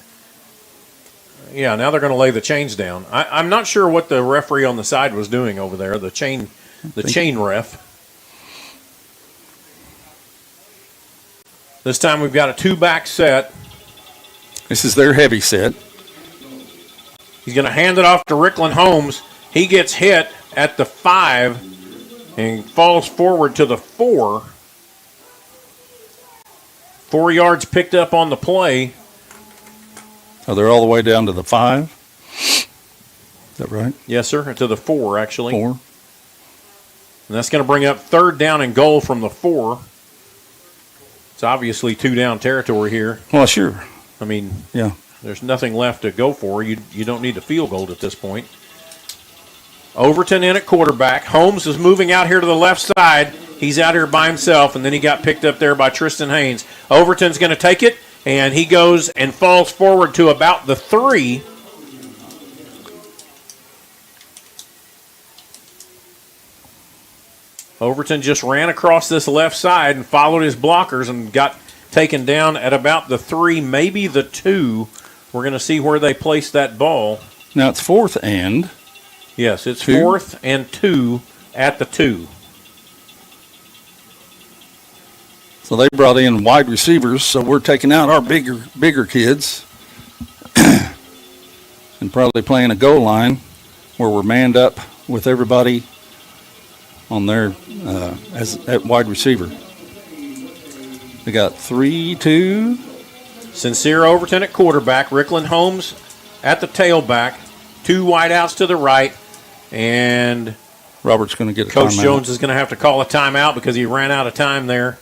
Yeah, now they're going to lay the chains down. I'm not sure what the referee on the side was doing over there, the chain ref. This time we've got a 2-back set. This is their heavy set. He's going to hand it off to Rickland Holmes. He gets hit at the 5 and falls forward to the 4. 4 yards picked up on the play. Oh, they're all the way down to the 5. Is that right? Yes, sir. To the 4, actually. 4. And that's going to bring up 3rd down and goal from the 4. It's obviously 2-down territory here. Well, sure. I mean, yeah. There's nothing left to go for. You don't need a field goal at this point. Overton in at quarterback. Holmes is moving out here to the left side. He's out here by himself, and then he got picked up there by Tristan Haynes. Overton's going to take it, and he goes and falls forward to about the 3. Overton just ran across this left side and followed his blockers and got taken down at about the 3, maybe the 2. We're going to see where they place that ball. Now it's 4th and... Yes, it's 2. 4th and 2 at the 2. So they brought in wide receivers, so we're taking out our bigger kids and probably playing a goal line where we're manned up with everybody on their as at wide receiver. They got 3, 2. Sincere Overton at quarterback. Rickland Holmes at the tailback. 2 wideouts to the right. And Robert's going to get a Coach timeout. Jones is going to have to call a timeout because he ran out of time there.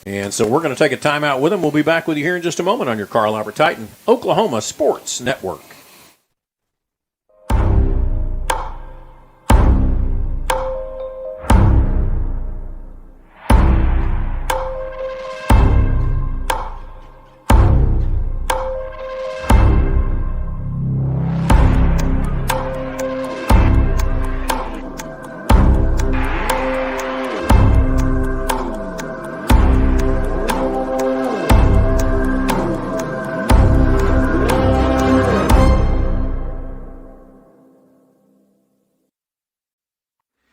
And so we're going to take a timeout with him. We'll be back with you here in just a moment on your Carl Albert Titan Oklahoma Sports Network.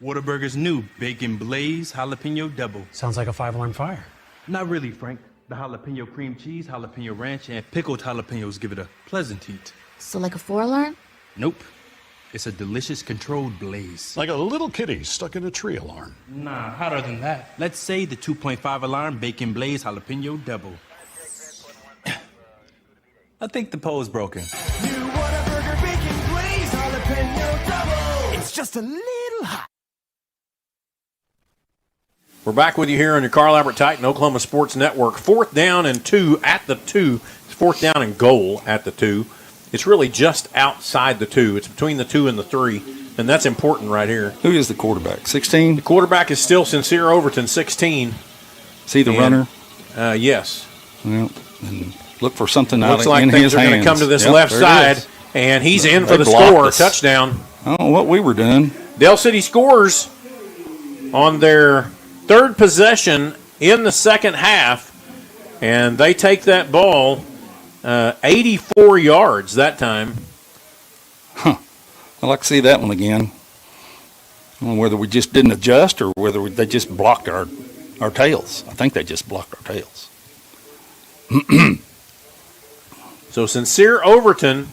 Whataburger's new Bacon Blaze Jalapeno Double. Sounds like a 5-alarm fire. Not really, Frank. The jalapeno cream cheese, jalapeno ranch, and pickled jalapenos give it a pleasant heat. So like a 4-alarm? Nope. It's a delicious controlled blaze. Like a little kitty stuck in a tree alarm. Nah, hotter than that. Let's say the 2.5 alarm Bacon Blaze Jalapeno Double. I think the pole's broken. New Whataburger Bacon Blaze Jalapeno Double. It's just a little hot. We're back with you here on your Carl Albert Titan Oklahoma Sports Network. 4th down and 2 at the 2. It's 4th down and goal at the 2. It's really just outside the 2. It's between the 2 and the 3, and that's important right here. Who is the quarterback? 16? The quarterback is still Sincere Overton, 16. Is he the runner? Yes. Well, and look for something Looks out like in things his are hands. going to come to this Yep, left there it side, is. and he's in for They the blocked score. us. Touchdown. I don't know what we were doing. Dale City scores on their 3rd possession in the second half, and they take that ball 84 yards that time. I'd like to see that one again. I don't know whether we just didn't adjust or whether they just blocked our tails. I think they just blocked our tails. So Sincere Overton,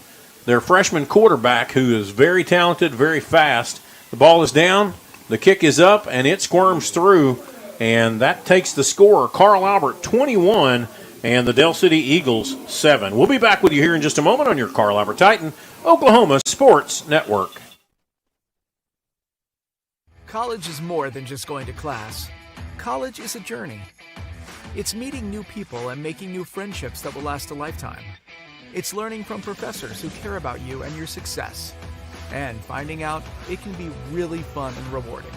their freshman quarterback, who is very talented, very fast. The ball is down, the kick is up, and it squirms through, and that takes the score. Carl Albert 21 and the Dell City Eagles 7. We'll be back with you here in just a moment on your Carl Albert Titan Oklahoma Sports Network. College is more than just going to class. College is a journey. It's meeting new people and making new friendships that will last a lifetime. It's learning from professors who care about you and your success. And finding out it can be really fun and rewarding.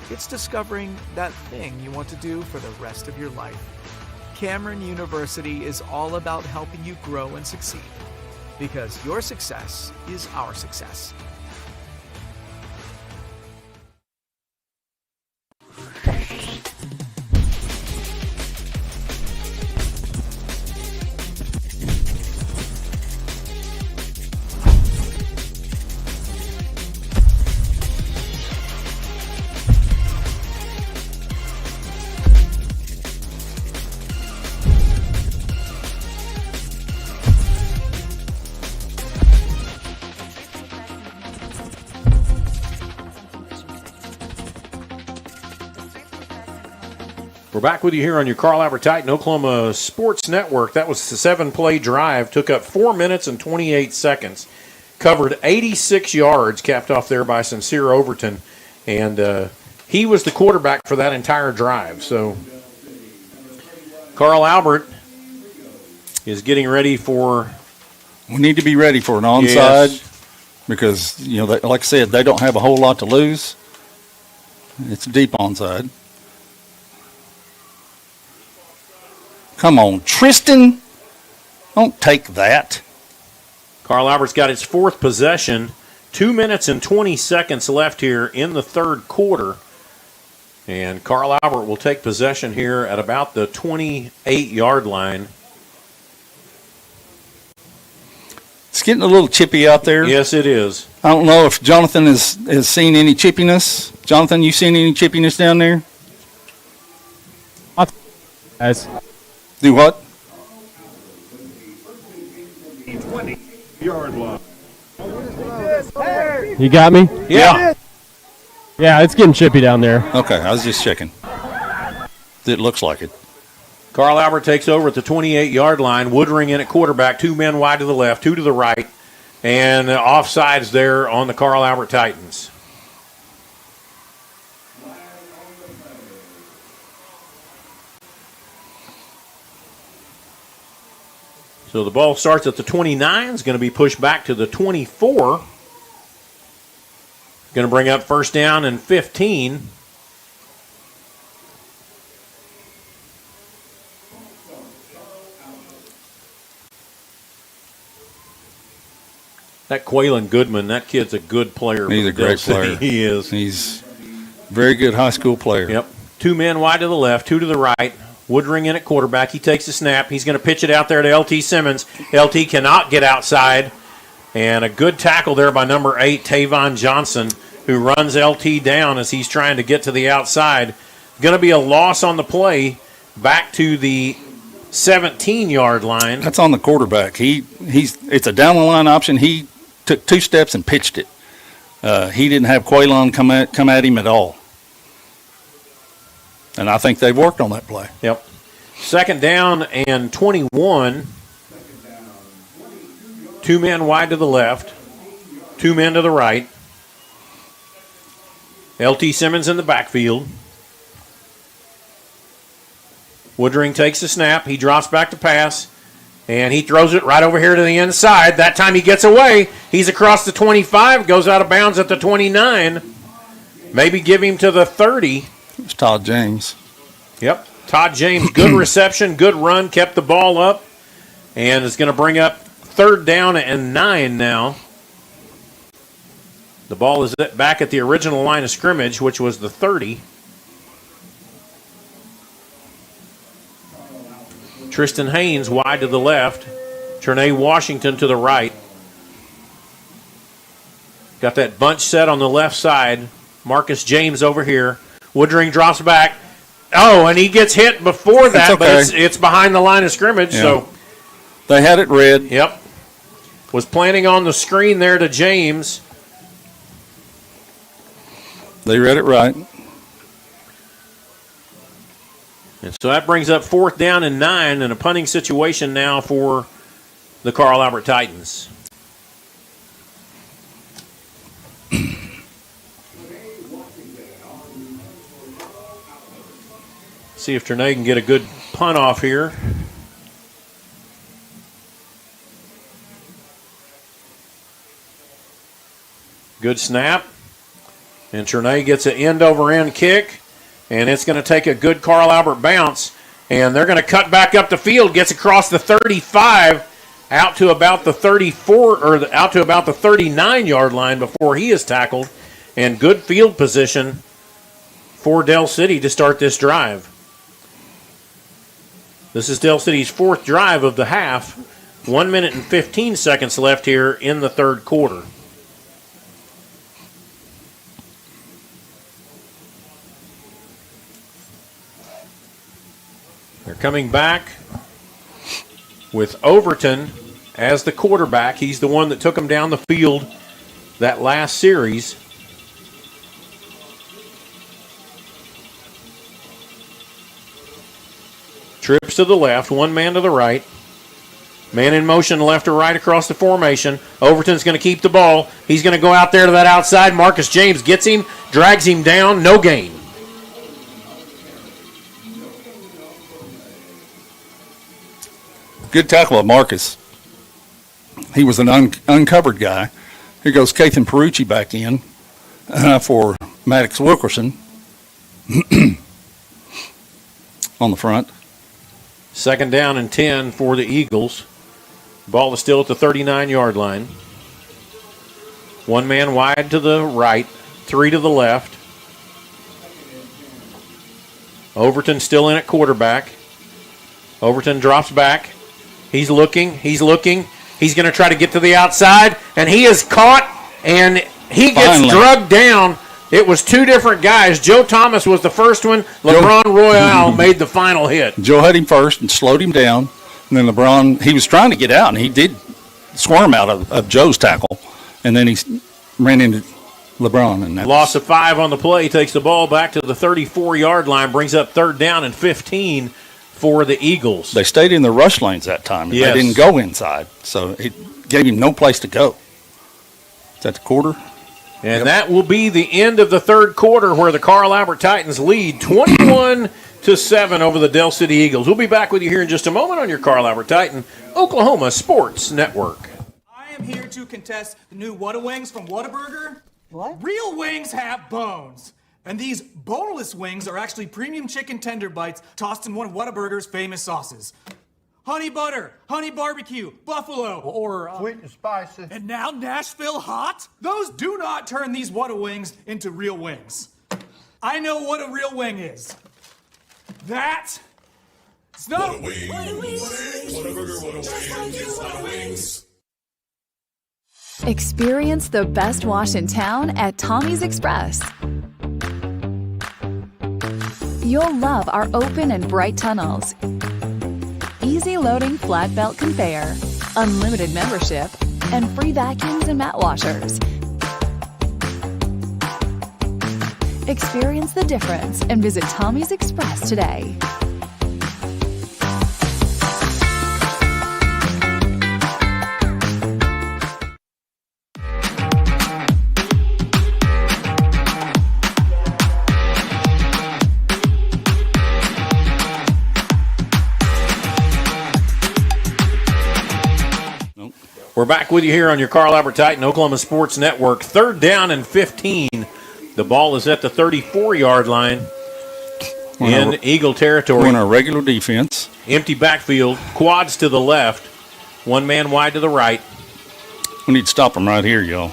It's discovering that thing you want to do for the rest of your life. Cameron University is all about helping you grow and succeed. Because your success is our success. We're back with you here on your Carl Albert Titan Oklahoma Sports Network. That was a 7-play drive. Took up 4 minutes and 28 seconds. Covered 86 yards, capped off there by Sincere Overton. And he was the quarterback for that entire drive. So Carl Albert is getting ready for... We need to be ready for an onside because, like I said, they don't have a whole lot to lose. It's a deep onside. Come on, Tristan. Don't take that. Carl Albert's got his 4th possession. 2 minutes and 20 seconds left here in the 3rd quarter. And Carl Albert will take possession here at about the 28-yard line. It's getting a little chippy out there. Yes, it is. I don't know if Jonathan has seen any chippiness. Jonathan, you seen any chippiness down there? Guys. Do what? 20-yard line. You got me? Yeah. Yeah, it's getting chippy down there. Okay, I was just checking. It looks like it. Carl Albert takes over at the 28-yard line. Woodring in at quarterback. 2 men wide to the left, 2 to the right. And offsides there on the Carl Albert Titans. So the ball starts at the 29. It's going to be pushed back to the 24. Going to bring up 1st down and 15. That Quaylen Goodman, that kid's a good player. He's a great player. He is. He's a very good high school player. Yep. 2 men wide to the left, 2 to the right. Woodring in at quarterback. He takes the snap. He's going to pitch it out there to LT Simmons. LT cannot get outside. And a good tackle there by number 8, Tavon Johnson, who runs LT down as he's trying to get to the outside. Going to be a loss on the play back to the 17-yard line. That's on the quarterback. It's a down the line option. He took 2 steps and pitched it. He didn't have Quaylon come at him at all. And I think they've worked on that play. Yep. 2nd down and 21. 2 men wide to the left. 2 men to the right. LT Simmons in the backfield. Woodring takes the snap. He drops back to pass, and he throws it right over here to the inside. That time he gets away. He's across the 25, goes out of bounds at the 29. Maybe give him to the 30. It's Todd James. Yep. Todd James, good reception, good run, kept the ball up, and is going to bring up 3rd down and 9 now. The ball is back at the original line of scrimmage, which was the 30. Tristan Haynes wide to the left. Trinae Washington to the right. Got that bunch set on the left side. Marcus James over here. Woodring drops back. Oh, and he gets hit before that, okay. But it's behind the line of scrimmage. Yeah. So they had it read. Yep. Was planning on the screen there to James. They read it right. And so that brings up 4th down and 9 and a punting situation now for the Carl Albert Titans. See if Trinae can get a good punt off here. Good snap. And Trinae gets an end-over-end kick. And it's going to take a good Carl Albert bounce. And they're going to cut back up the field. Gets across the 35 out to about the 34 or out to about the 39-yard line before he is tackled. And good field position for Del City to start this drive. This is Del City's 4th drive of the half. 1 minute and 15 seconds left here in the 3rd quarter. They're coming back with Overton as the quarterback. He's the one that took them down the field that last series. Trips to the left, one man to the right. Man in motion left or right across the formation. Overton's going to keep the ball. He's going to go out there to that outside. Marcus James gets him, drags him down, no gain. Good tackle of Marcus. He was an uncovered guy. Here goes Kathan Perucci back in for Maddox Wilkerson on the front. 2nd down and 10 for the Eagles. Ball is still at the 39-yard line. One man wide to the right, 3 to the left. Overton still in at quarterback. Overton drops back. He's looking. He's going to try to get to the outside, and he is caught, and he gets drugged down. It was 2 different guys. Joe Thomas was the first one. LeBron Royale made the final hit. Joe had him first and slowed him down. And then LeBron, he was trying to get out, and he did squirm out of Joe's tackle. And then he ran into LeBron. And Loss of 5 on the play. Takes the ball back to the 34-yard line. Brings up 3rd down and 15 for the Eagles. They stayed in the rush lanes that time. Yes. They didn't go inside. So it gave him no place to go. Is that the quarter? And that will be the end of the 3rd quarter where the Carl Albert Titans lead 21-7 over the Del City Eagles. We'll be back with you here in just a moment on your Carl Albert Titan Oklahoma Sports Network. I am here to contest the new Whata Wings from Whataburger. What? Real wings have bones. And these boneless wings are actually premium chicken tender bites tossed in one of Whataburger's famous sauces. Honey butter, honey barbecue, buffalo, or sweet and spicy. And now Nashville hot? Those do not turn these Whata Wings into real wings. I know what a real wing is. That is not Whata Wings. Whata Wings. Experience the best wash in town at Tommy's Express. You'll love our open and bright tunnels, easy loading flat belt conveyor, unlimited membership, and free vacuums and mat washers. Experience the difference and visit Tommy's Express today. We're back with you here on your Carl Albert Titan Oklahoma Sports Network. 3rd down and 15. The ball is at the 34-yard line in Eagle territory. We're in our regular defense. Empty backfield, quads to the left, one man wide to the right. We need to stop them right here, y'all.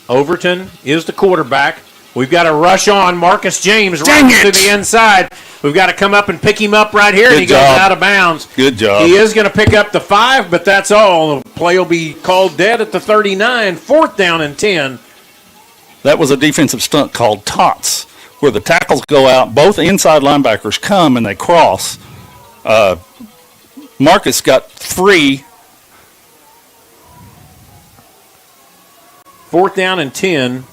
Overton is the quarterback. We've got to rush on Marcus James right to the inside. We've got to come up and pick him up right here, and he goes out of bounds. Good job. He is going to pick up the 5, but that's all. The play will be called dead at the 39, 4th down and 10. That was a defensive stunt called tots, where the tackles go out, both inside linebackers come, and they cross. Marcus got free. 4th down and 10,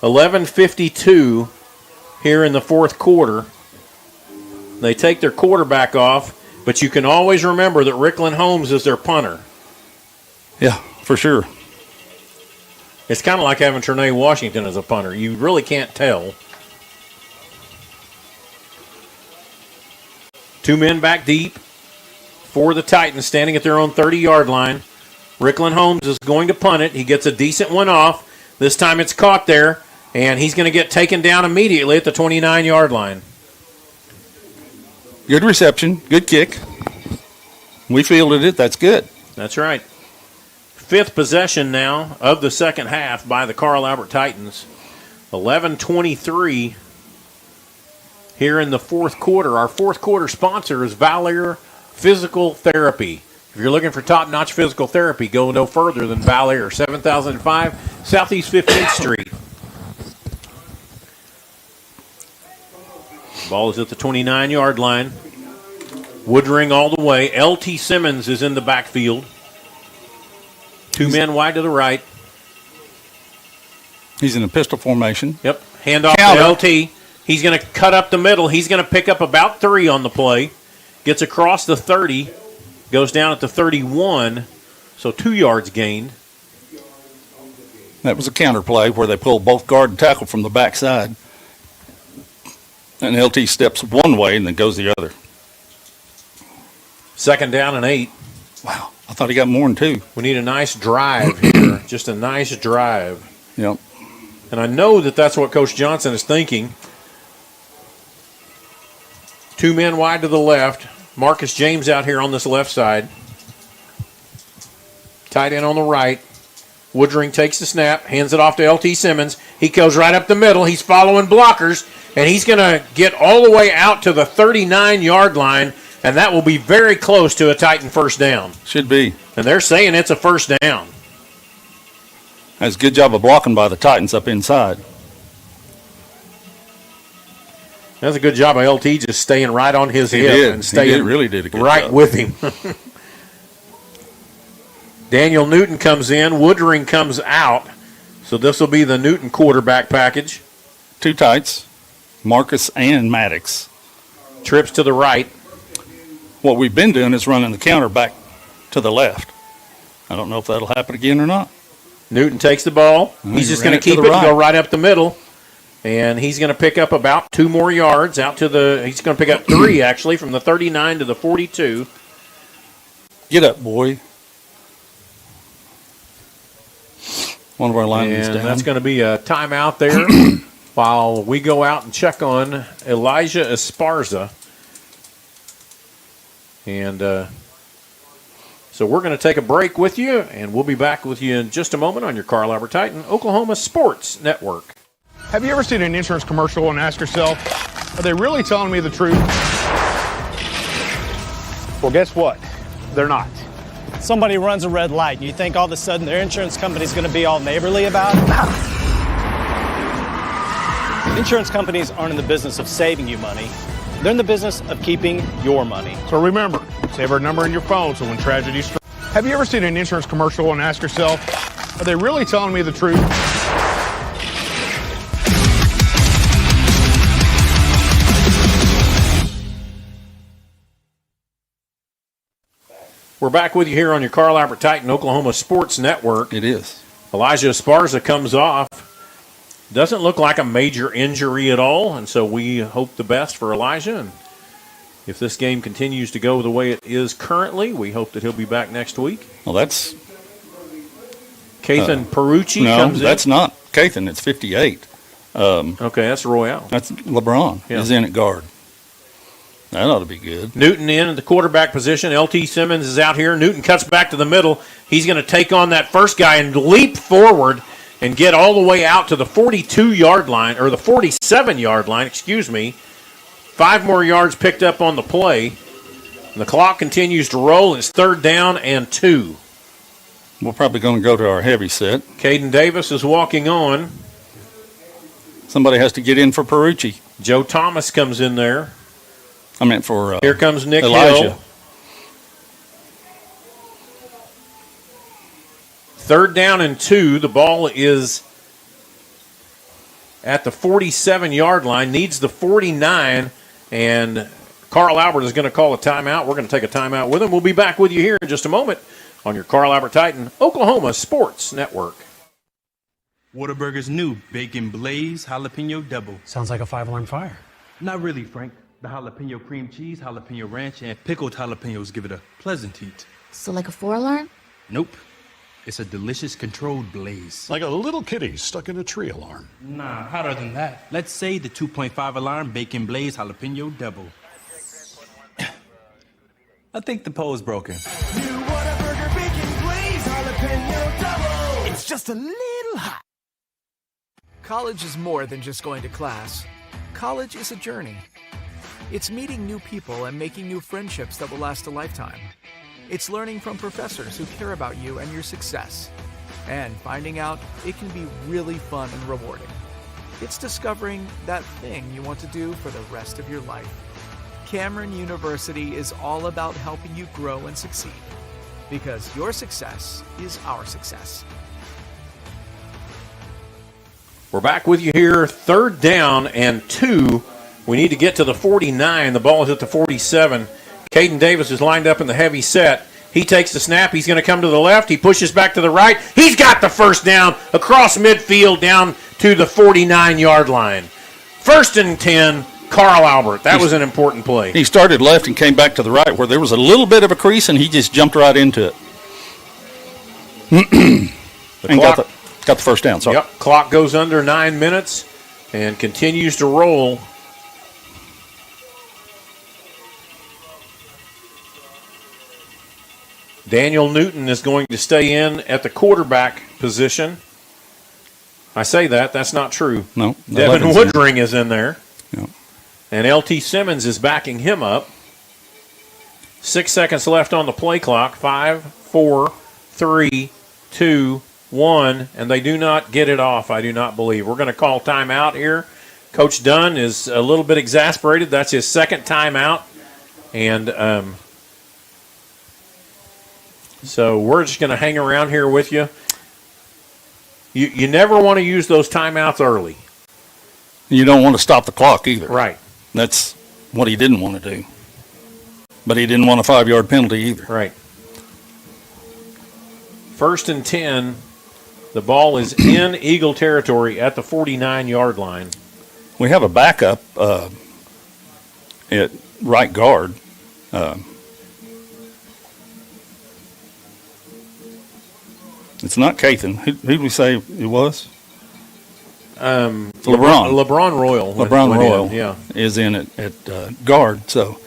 11:52 here in the 4th quarter. They take their quarterback off, but you can always remember that Rickland Holmes is their punter. Yeah, for sure. It's kind of like having Trinae Washington as a punter. You really can't tell. 2 men back deep for the Titans, standing at their own 30-yard line. Rickland Holmes is going to punt it. He gets a decent one off. This time it's caught there, and he's going to get taken down immediately at the 29-yard line. Good reception, good kick. We fielded it. That's good. That's right. 5th possession now of the second half by the Carl Albert Titans. 11:23 here in the 4th quarter. Our 4th quarter sponsor is Valier Physical Therapy. If you're looking for top-notch physical therapy, go no further than Valier, 7005 Southeast 15th Street. Ball is at the 29-yard line. Woodring all the way. L.T. Simmons is in the backfield. 2 men wide to the right. He's in a pistol formation. Yep. Handoff to L.T. He's going to cut up the middle. He's going to pick up about 3 on the play. Gets across the 30. Goes down at the 31. So 2 yards gained. That was a counter play where they pulled both guard and tackle from the backside. And LT steps one way and then goes the other. 2nd down and 8. Wow. I thought he got more than 2. We need a nice drive here. Just a nice drive. Yep. And I know that that's what Coach Johnson is thinking. 2 men wide to the left. Marcus James out here on this left side. Tight end on the right. Woodring takes the snap, hands it off to L.T. Simmons. He goes right up the middle. He's following blockers, and he's going to get all the way out to the 39-yard line, and that will be very close to a Titan 1st down. Should be. And they're saying it's a 1st down. That's a good job of blocking by the Titans up inside. That's a good job by LT just staying right on his hip and staying really did a good right job. with him. Daniel Newton comes in. Woodring comes out. So this will be the Newton quarterback package. 2 tights, Marcus and Maddox. Trips to the right. What we've been doing is running the counter back to the left. I don't know if that'll happen again or not. Newton takes the ball. He's just going to keep it and go right up the middle. And he's going to pick up about 2 more yards out to the – he's going to pick up 3, actually, from the 39 to the 42. Get up, boy. One of our linemen's down. That's going to be a timeout there while we go out and check on Elijah Esparza. And so we're going to take a break with you, and we'll be back with you in just a moment on your Carl Albert Titan Oklahoma Sports Network. Have you ever seen an insurance commercial and asked yourself, are they really telling me the truth? Well, guess what? They're not. Somebody runs a red light, and you think all of a sudden their insurance company's going to be all neighborly about it? Insurance companies aren't in the business of saving you money. They're in the business of keeping your money. So remember, save our number in your phone so when tragedy strikes. Have you ever seen an insurance commercial and asked yourself, are they really telling me the truth? We're back with you here on your Carl Albert Titan Oklahoma Sports Network. It is. Elijah Esparza comes off. Doesn't look like a major injury at all, and so we hope the best for Elijah. And if this game continues to go the way it is currently, we hope that he'll be back next week. Well, that's Kathan Perucci no, comes in. that's not Kathan. It's 58. Okay, that's Royale. That's LeBron. Yeah. Is in at guard. That ought to be good. Newton in at the quarterback position. LT Simmons is out here. Newton cuts back to the middle. He's going to take on that first guy and leap forward and get all the way out to the 42-yard line, or the 47-yard line, excuse me. 5 more yards picked up on the play. And the clock continues to roll. It's 3rd down and 2. We're probably going to go to our heavy set. Caden Davis is walking on. Somebody has to get in for Perucci. Joe Thomas comes in there. I meant for Here comes Nick Elijah. Hill. 3rd down and 2. The ball is at the 47-yard line. Needs the 49. And Carl Albert is going to call a timeout. We're going to take a timeout with him. We'll be back with you here in just a moment on your Carl Albert Titan Oklahoma Sports Network. Whataburger's new Bacon Blaze Jalapeno Double. Sounds like a 5-alarm fire. Not really, Frank. The jalapeno cream cheese, jalapeno ranch, and pickled jalapenos give it a pleasant heat. So like a 4-alarm? Nope. It's a delicious controlled blaze. Like a little kitty stuck in a tree alarm. Nah, hotter than that. Let's say the 2.5 alarm Bacon Blaze Jalapeno Double. I think the pole's broken. New Whataburger Bacon Blaze Jalapeno Double. It's just a little hot. College is more than just going to class. College is a journey. It's meeting new people and making new friendships that will last a lifetime. It's learning from professors who care about you and your success. And finding out it can be really fun and rewarding. It's discovering that thing you want to do for the rest of your life. Cameron University is all about helping you grow and succeed. Because your success is our success. We're back with you here. 3rd down and 2. We need to get to the 49. The ball is at the 47. Caden Davis is lined up in the heavy set. He takes the snap. He's going to come to the left. He pushes back to the right. He's got the first down across midfield down to the 49-yard line. 1st and 10, Carl Albert. That was an important play. He started left and came back to the right where there was a little bit of a crease, and he just jumped right into it. And got the first down. Sorry. Yep. Clock goes under 9 minutes and continues to roll. Daniel Newton is going to stay in at the quarterback position. I say that. That's not true. No. Devin Woodring is in there. Yeah. And LT Simmons is backing him up. 6 seconds left on the play clock. 5, 4, 3, 2, 1. And they do not get it off, I do not believe. We're going to call timeout here. Coach Dunn is a little bit exasperated. That's his 2nd timeout. And so we're just going to hang around here with you. You never want to use those timeouts early. You don't want to stop the clock either. Right. That's what he didn't want to do. But he didn't want a 5-yard penalty either. Right. 1st and 10. The ball is in Eagle territory at the 49-yard line. We have a backup at right guard. It's not Kathan. Who did we say it was? LeBron. LeBron Royal. LeBron Royal yeah. is in at guard. So,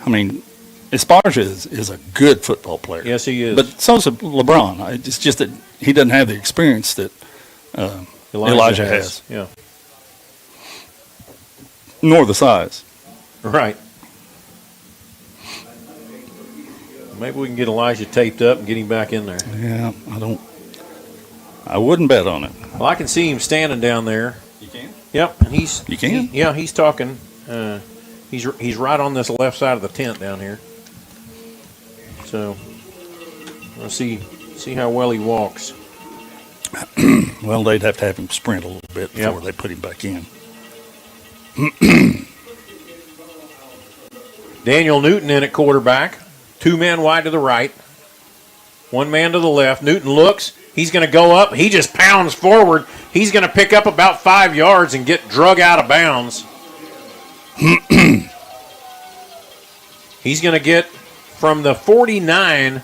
I mean, Esparza is a good football player. Yes, he is. But so's LeBron. It's just that he doesn't have the experience that Elijah has. Yeah. Nor the size. Right. Maybe we can get Elijah taped up and get him back in there. Yeah, I wouldn't bet on it. Well, I can see him standing down there. You can? Yep, and he's. You can? He's talking. He's right on this left side of the tent down here. So we'll see how well he walks. Well, they'd have to have him sprint a little bit before they put him back in. Daniel Newton in at quarterback. 2 men wide to the right. 1 man to the left. Newton looks. He's going to go up. He just pounds forward. He's going to pick up about 5 yards and get drug out of bounds. He's going to get from the 49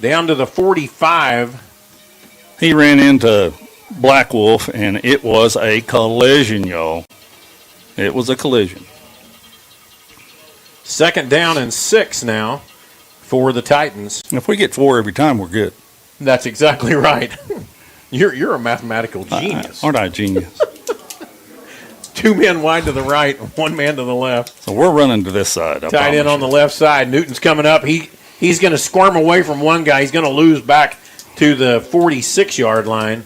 down to the 45. He ran into Black Wolf, and it was a collision, y'all. It was a collision. 2nd down and 6 now for the Titans. If we get 4 every time, we're good. That's exactly right. You're a mathematical genius. Aren't I a genius? 2 men wide to the right, 1 man to the left. So we're running to this side. Tight end on the left side. Newton's coming up. He's going to squirm away from one guy. He's going to lose back to the 46-yard line.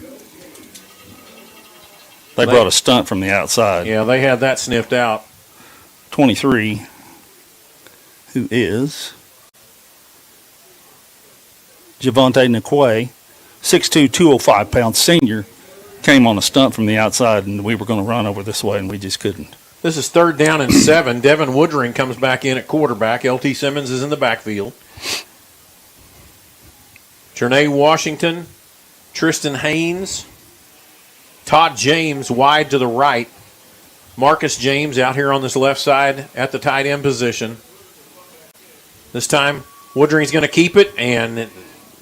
They brought a stunt from the outside. Yeah, they had that sniffed out. 23, who is Javante Nakwe, 6'2", 205-pound senior, came on a stunt from the outside, and we were going to run over this way, and we just couldn't. This is 3rd down and 7. Devin Woodring comes back in at quarterback. LT Simmons is in the backfield. Jernay Washington, Tristan Haynes, Todd James wide to the right. Marcus James out here on this left side at the tight end position. This time, Woodring's going to keep it, and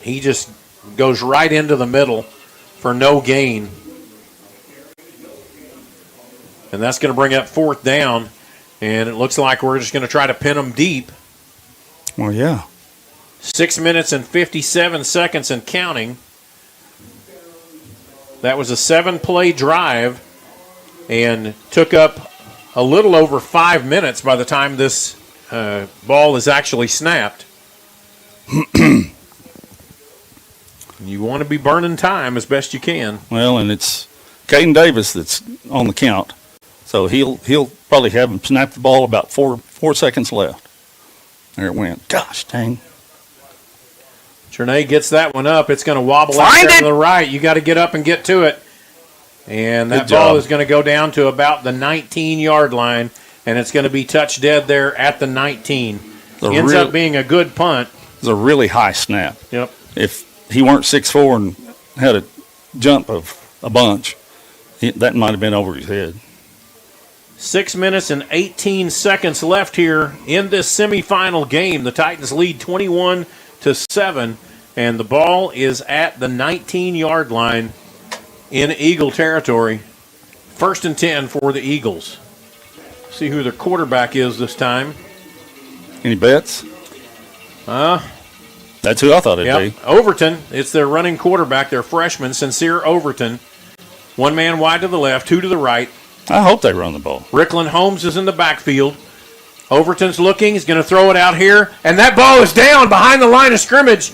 he just goes right into the middle for no gain. And that's going to bring up 4th down, and it looks like we're just going to try to pin them deep. Well, yeah. 6 minutes and 57 seconds and counting. That was a 7-play drive and took up a little over 5 minutes by the time this ball is actually snapped. You want to be burning time as best you can. Well, and it's Caden Davis that's on the count. So he'll probably have him snap the ball about 4 seconds left. There it went. Gosh dang. Jernay gets that one up. It's going to wobble out there to the right. You got to get up and get to it. And that ball is going to go down to about the 19-yard line, and it's going to be touched dead there at the 19. Ends up being a good punt. It's a really high snap. Yep. If he weren't 6'4" and had a jump of a bunch, that might have been over his head. 6 minutes and 18 seconds left here in this semifinal game. The Titans lead 21-7, and the ball is at the 19-yard line in Eagle territory. 1st and 10 for the Eagles. See who their quarterback is this time. Any bets? That's who I thought it'd be. Overton. It's their running quarterback, their freshman, Sincere Overton. 1 man wide to the left, 2 to the right. I hope they run the ball. Rickland Holmes is in the backfield. Overton's looking. He's going to throw it out here. And that ball is down behind the line of scrimmage.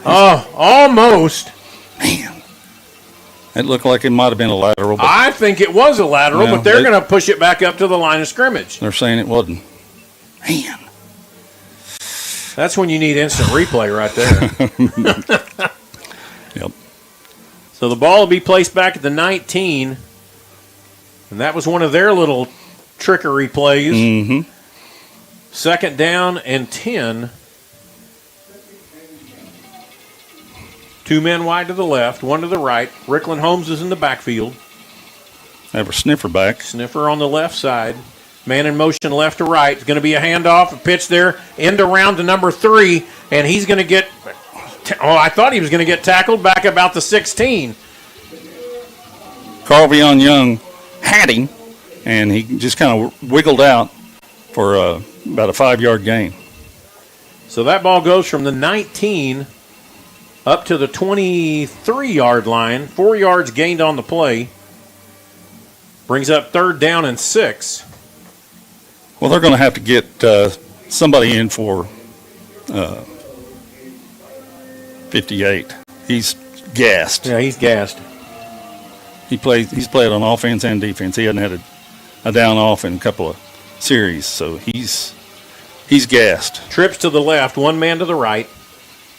Oh, almost. Man. It looked like it might have been a lateral. But I think it was a lateral, but they're going to push it back up to the line of scrimmage. They're saying it wasn't. Man. That's when you need instant replay right there. Yep. So the ball will be placed back at the 19. And that was one of their little trickery plays. Mm-hmm. 2nd down and 10. 2 men wide to the left, 1 to the right. Rickland Holmes is in the backfield. Have a sniffer back. Sniffer on the left side. Man in motion left to right. It's going to be a handoff, a pitch there, end around to number 3, and he's going to get, I thought he was going to get tackled back about the 16. Carvion Young had him, and he just kind of wiggled out for about a 5-yard gain. So that ball goes from the 19 up to the 23-yard line. 4 yards gained on the play. Brings up 3rd down and 6. Well, they're going to have to get somebody in for 58. He's gassed. Yeah, he's gassed. He's played on offense and defense. He hasn't had a down off in a couple of series, so he's gassed. Trips to the left, 1 man to the right.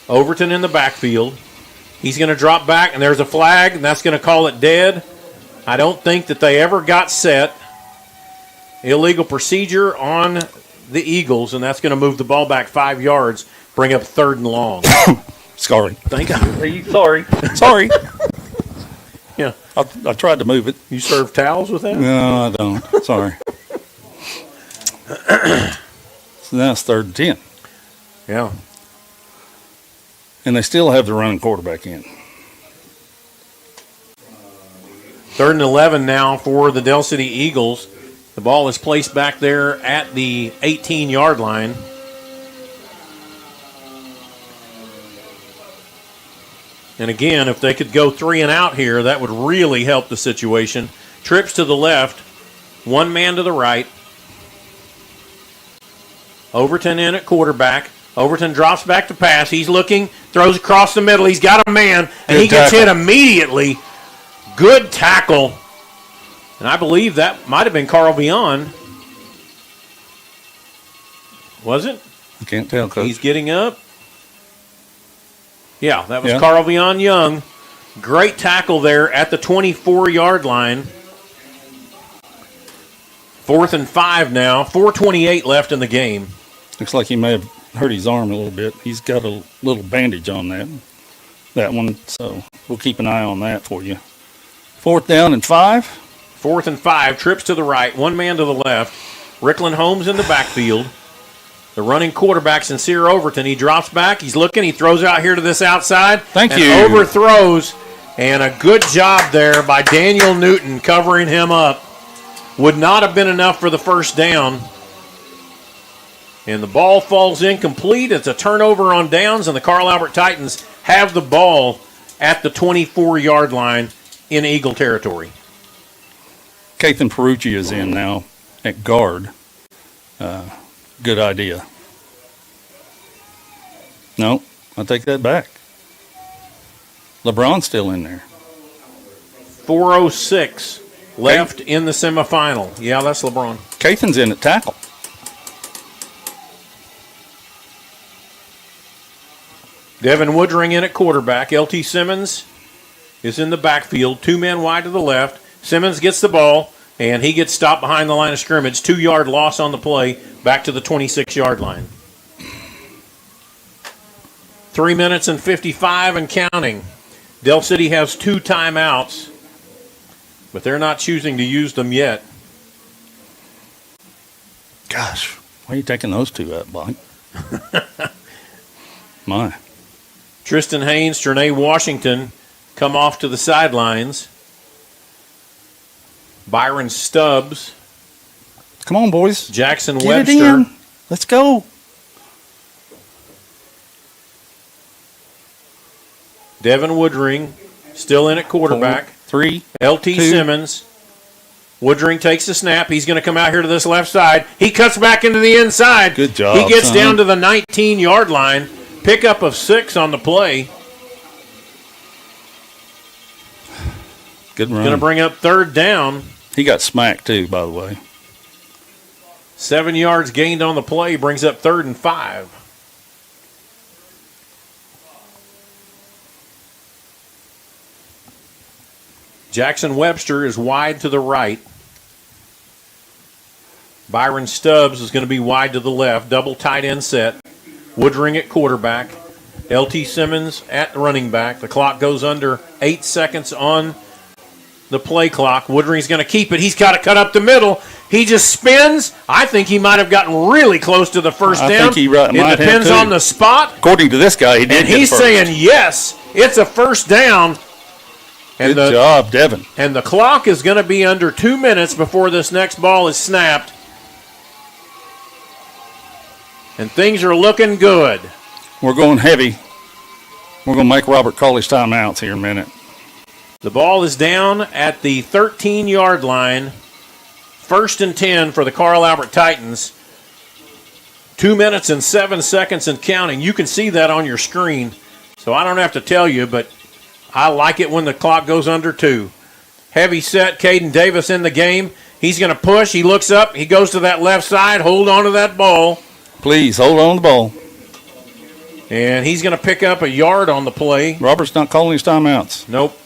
Overton in the backfield. He's going to drop back, and there's a flag, and that's going to call it dead. I don't think that they ever got set. Illegal procedure on the Eagles, and that's going to move the ball back 5 yards, bring up 3rd and long. Sorry. Thank you. Sorry. Yeah. I tried to move it. You serve towels with that? No, I don't. Sorry. So now it's 3rd and 10. Yeah. And they still have the running quarterback in. 3rd and 11 now for the Del City Eagles. The ball is placed back there at the 18-yard line. And again, if they could go 3 and out here, that would really help the situation. Trips to the left, one man to the right. Overton in at quarterback. Overton drops back to pass. He's looking, throws across the middle. He's got a man, and he gets hit immediately. Good tackle. And I believe that might have been Carl Vion. Was it? I can't tell, Coach. He's getting up. Yeah, that was Carl Vion Young. Great tackle there at the 24-yard line. 4th and 5 now. 4:28 left in the game. Looks like he may have hurt his arm a little bit. He's got a little bandage on that one, so we'll keep an eye on that for you. 4th down and 5. 4th and 5. Trips to the right. One man to the left. Rickland Holmes in the backfield. The running quarterback, Sincere Overton. He drops back. He's looking. He throws out here to this outside. Thank you. Overthrows. And a good job there by Daniel Newton covering him up. Would not have been enough for the first down. And the ball falls incomplete. It's a turnover on downs, and the Carl Albert Titans have the ball at the 24-yard line in Eagle territory. Kathan Perucci is in now at guard. Good idea. No, I'll take that back. LeBron's still in there. 4:06 left in the semifinal. Yeah, that's LeBron. Kathan's in at tackle. Devin Woodring in at quarterback. LT Simmons is in the backfield. 2 men wide to the left. Simmons gets the ball, and he gets stopped behind the line of scrimmage. 2-yard loss on the play, back to the 26-yard line. 3 minutes and 55 and counting. Del City has 2 timeouts, but they're not choosing to use them yet. Gosh, why are you taking those 2 out, Bonnie? My. Tristan Haynes, Trinae Washington come off to the sidelines. Byron Stubbs. Come on, boys. Jackson Get Webster. it in. Let's go. Devin Woodring still in at quarterback. 4, 3. LT 2. Simmons. Woodring takes the snap. He's going to come out here to this left side. He cuts back into the inside. Good job. He gets down to the 19-yard line. Pickup of 6 on the play. Good run. Going to bring up 3rd down. He got smacked too, by the way. 7 yards gained on the play brings up 3rd and 5. Jackson Webster is wide to the right. Byron Stubbs is going to be wide to the left. Double tight end set. Woodring at quarterback. LT Simmons at running back. The clock goes under 8 seconds on the play clock. Woodring's going to keep it. He's got to cut up the middle. He just spins. I think he might have gotten really close to the first down. I think he might it depends have on the spot. According to this guy, he did. And he's saying, yes, it's a first down. And Good job, Devin. And the clock is going to be under 2 minutes before this next ball is snapped. And things are looking good. We're going heavy. We're going to make Robert call his timeouts here in a minute. The ball is down at the 13-yard line. 1st and 10 for the Carl Albert Titans. 2 minutes and 7 seconds and counting. You can see that on your screen, so I don't have to tell you, but I like it when the clock goes under 2. Heavy set, Caden Davis in the game. He's going to push. He looks up. He goes to that left side. Hold on to that ball. Please, hold on to the ball. And he's going to pick up a yard on the play. Robert's not calling his timeouts. Nope.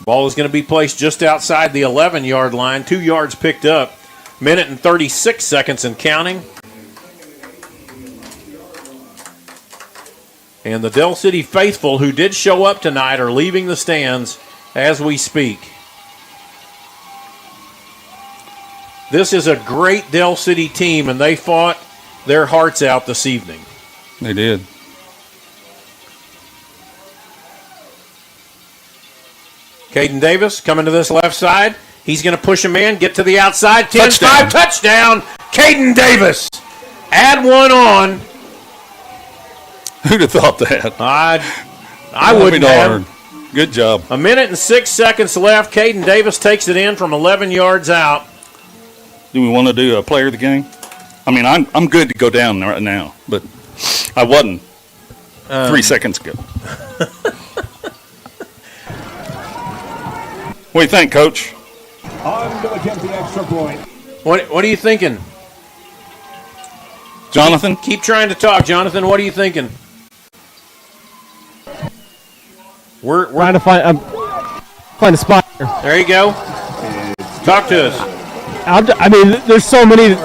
Ball is going to be placed just outside the 11-yard line. 2 yards picked up. Minute and 36 seconds and counting. And the Del City faithful who did show up tonight are leaving the stands as we speak. This is a great Dell City team, and they fought their hearts out this evening. They did. Caden Davis coming to this left side. He's going to push him in, get to the outside. 10-5 touchdown. Caden Davis. Add one on. Who'd have thought that? I wouldn't have. Good job. 1 minute and 6 seconds left. Caden Davis takes it in from 11 yards out. Do we want to do a player of the game? I mean, I'm good to go down right now, but I wasn't 3 seconds ago. What do you think, Coach? On to attempt the extra point. What are you thinking? Jonathan? Keep trying to talk, Jonathan. What are you thinking? We're trying to find a spot here. There you go. Talk to us. I mean, there's so many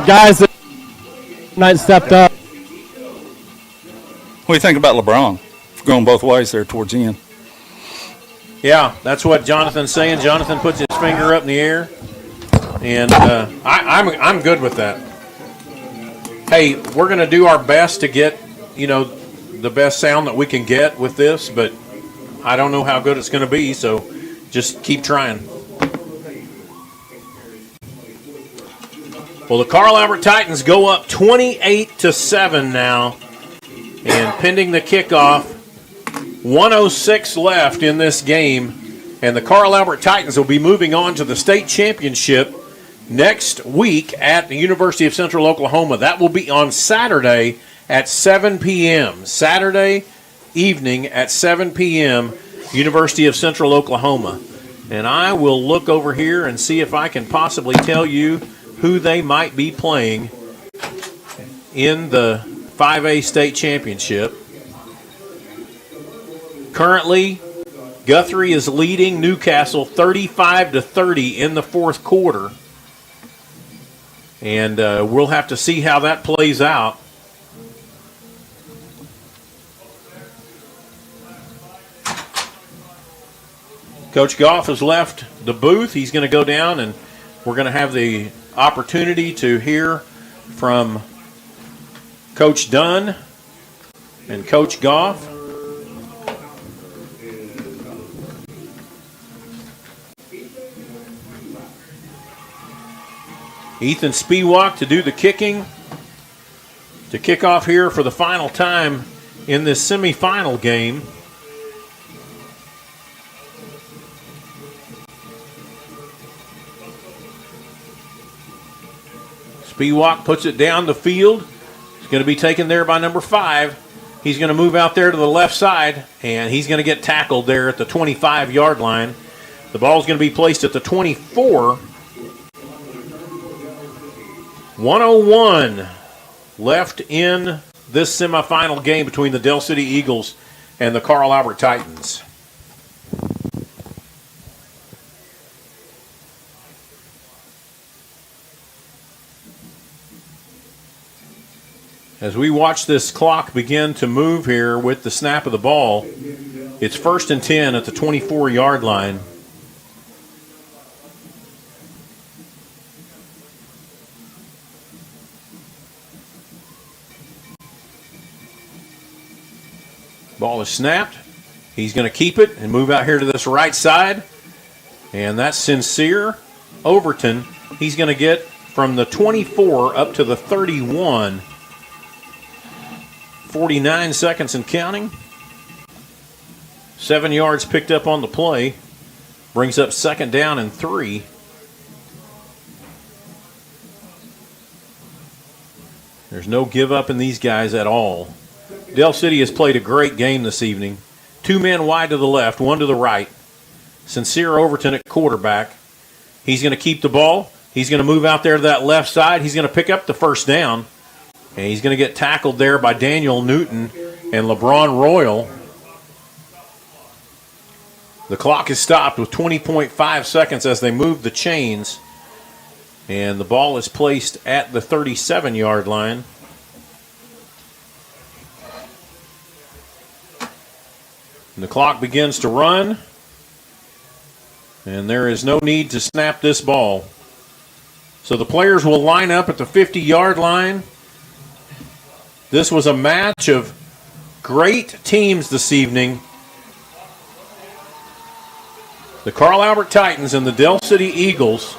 guys that tonight stepped up. What do you think about LeBron? Going both ways there towards the end. Yeah, that's what Jonathan's saying. Jonathan puts his finger up in the air, and I'm good with that. Hey, we're going to do our best to get, the best sound that we can get with this, but I don't know how good it's going to be, so just keep trying. Well, the Carl Albert Titans go up 28-7 now, and pending the kickoff, 1:06 left in this game, and the Carl Albert Titans will be moving on to the state championship next week at the University of Central Oklahoma. That will be on Saturday at 7 p.m. Saturday evening at 7 p.m., University of Central Oklahoma. And I will look over here and see if I can possibly tell you who they might be playing in the 5A state championship. Currently, Guthrie is leading Newcastle 35-30 in the fourth quarter. And we'll have to see how that plays out. Coach Goff has left the booth. He's going to go down, and we're going to have the opportunity to hear from Coach Dunn and Coach Goff. Ethan Spiewak to do the kicking to kick off here for the final time in this semifinal game. Spiewak puts it down the field. It's going to be taken there by number 5. He's going to move out there to the left side, and he's going to get tackled there at the 25-yard line. The ball is going to be placed at the 24. 1:01 left in this semifinal game between the Dell City Eagles and the Carl Albert Titans. As we watch this clock begin to move here with the snap of the ball, it's 1st and 10 at the 24-yard line. Ball is snapped. He's going to keep it and move out here to this right side. And that's Sincere Overton. He's going to get from the 24 up to the 31. 49 seconds and counting. 7 yards picked up on the play. Brings up 2nd down and 3. There's no give up in these guys at all. Dell City has played a great game this evening. 2 men wide to the left, 1 to the right. Sincere Overton at quarterback. He's going to keep the ball. He's going to move out there to that left side. He's going to pick up the 1st down. And he's going to get tackled there by Daniel Newton and LeBron Royal. The clock is stopped with 20.5 seconds as they move the chains. And the ball is placed at the 37-yard line. And the clock begins to run. And there is no need to snap this ball. So the players will line up at the 50-yard line. This was a match of great teams this evening. The Carl Albert Titans and the Del City Eagles.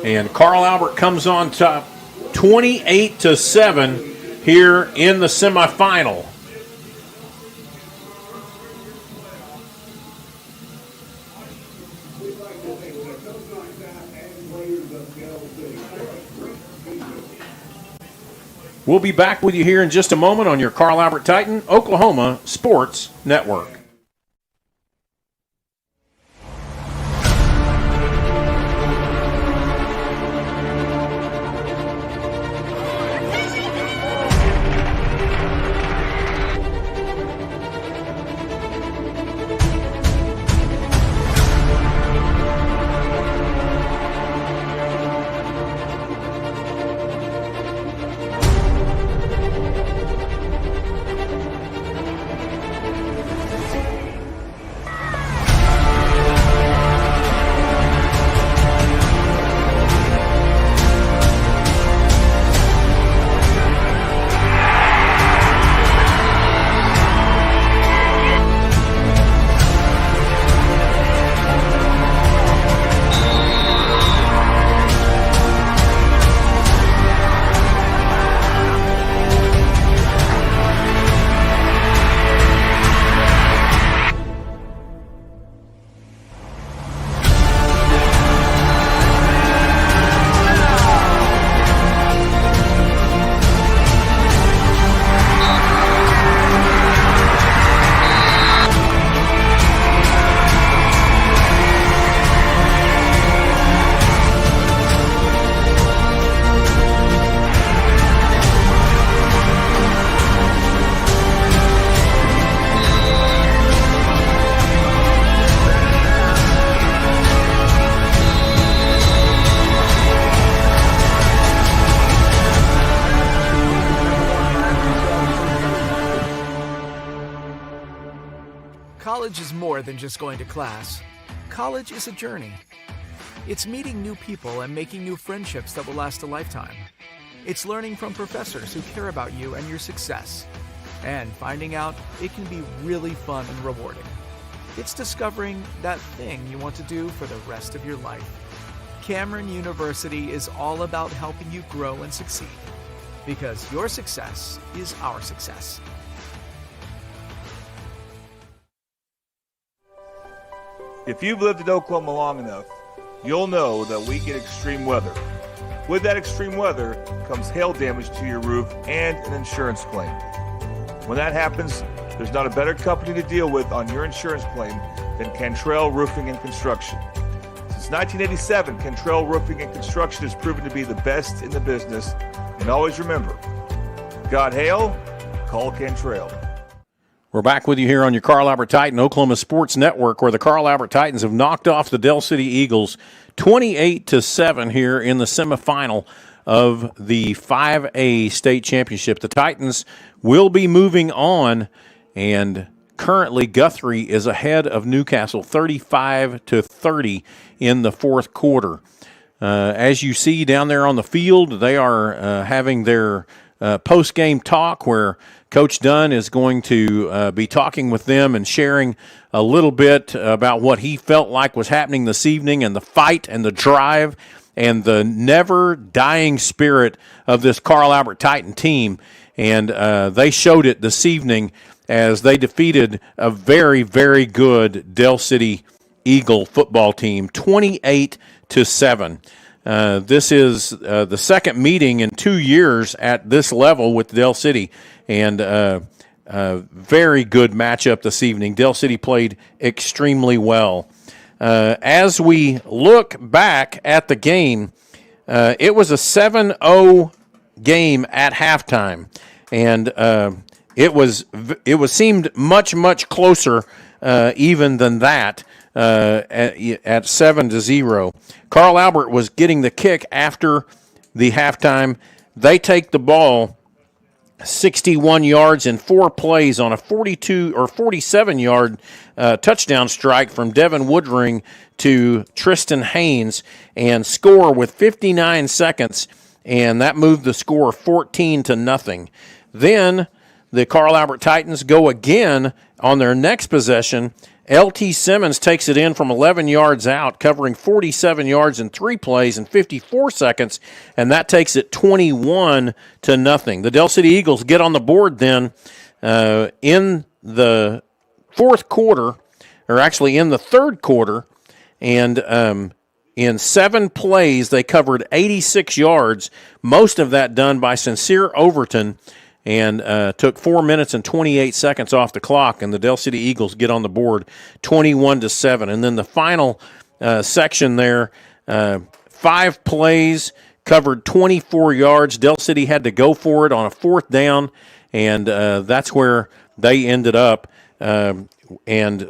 And Carl Albert comes on top 28-7 here in the semifinal. We'll be back with you here in just a moment on your Carl Albert Titan, Oklahoma Sports Network. College is more than just going to class. College is a journey. It's meeting new people and making new friendships that will last a lifetime. It's learning from professors who care about you and your success. And finding out it can be really fun and rewarding. It's discovering that thing you want to do for the rest of your life. Cameron University is all about helping you grow and succeed. Because your success is our success. If you've lived in Oklahoma long enough, you'll know that we get extreme weather. With that extreme weather comes hail damage to your roof and an insurance claim. When that happens, there's not a better company to deal with on your insurance claim than Cantrell Roofing and Construction. Since 1987, Cantrell Roofing and Construction has proven to be the best in the business. And always remember, got hail? Call Cantrell. We're back with you here on your Carl Albert Titan Oklahoma Sports Network, where the Carl Albert Titans have knocked off the Del City Eagles 28-7 here in the semifinal of the 5A state championship. The Titans will be moving on, and currently Guthrie is ahead of Newcastle 35-30 in the fourth quarter. As you see down there on the field, they are having their post-game talk where Coach Dunn is going to be talking with them and sharing a little bit about what he felt like was happening this evening and the fight and the drive and the never-dying spirit of this Carl Albert Titan team. And they showed it this evening as they defeated a very, very good Del City Eagle football team, 28-7. This is the second meeting in 2 years at this level with Del City, and very good matchup this evening. Del City played extremely well. As we look back at the game, it was a 7-0 game at halftime, and it seemed much closer even than that. At 7-0. Carl Albert was getting the kick after the halftime. They take the ball 61 yards in 4 plays on a 42 or 47-yard touchdown strike from Devin Woodring to Tristan Haynes and score with 59 seconds, and that moved the score 14-0. Then the Carl Albert Titans go again on their next possession. L.T. Simmons takes it in from 11 yards out, covering 47 yards in 3 plays in 54 seconds, and that takes it 21-0. The Del City Eagles get on the board then in the fourth quarter, or actually in the third quarter, and in 7 plays they covered 86 yards, most of that done by Sincere Overton, and took 4 minutes and 28 seconds off the clock, and the Del City Eagles get on the board 21-7. And then the final section there, 5 plays, covered 24 yards. Del City had to go for it on a 4th down, and that's where they ended up. And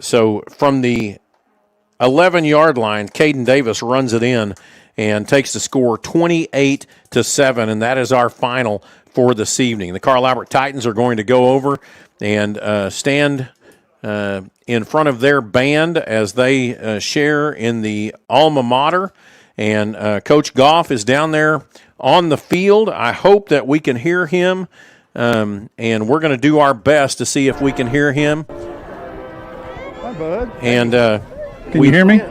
so from the 11-yard line, Caden Davis runs it in and takes the score 28-7, and that is our final for this evening. The Carl Albert Titans are going to go over and stand in front of their band as they share in the alma mater. And Coach Goff is down there on the field. I hope that we can hear him, and we're going to do our best to see if we can hear him. Hi, bud. And can you hear me?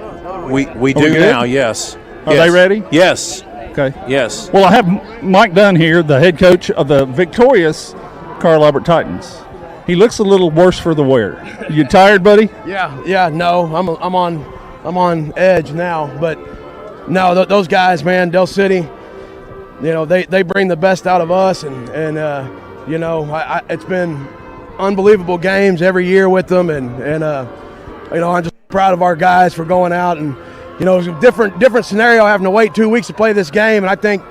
We do now, yes. Are they ready? Yes. Okay. Yes. Well, I have Mike Dunn here, the head coach of the victorious Carl Albert Titans. He looks a little worse for the wear. You tired, buddy? Yeah. No, I'm on edge now. But no, those guys, man, Del City, they bring the best out of us, and it's been unbelievable games every year with them, and I'm just proud of our guys for going out and. It was a different scenario having to wait 2 weeks to play this game, and I think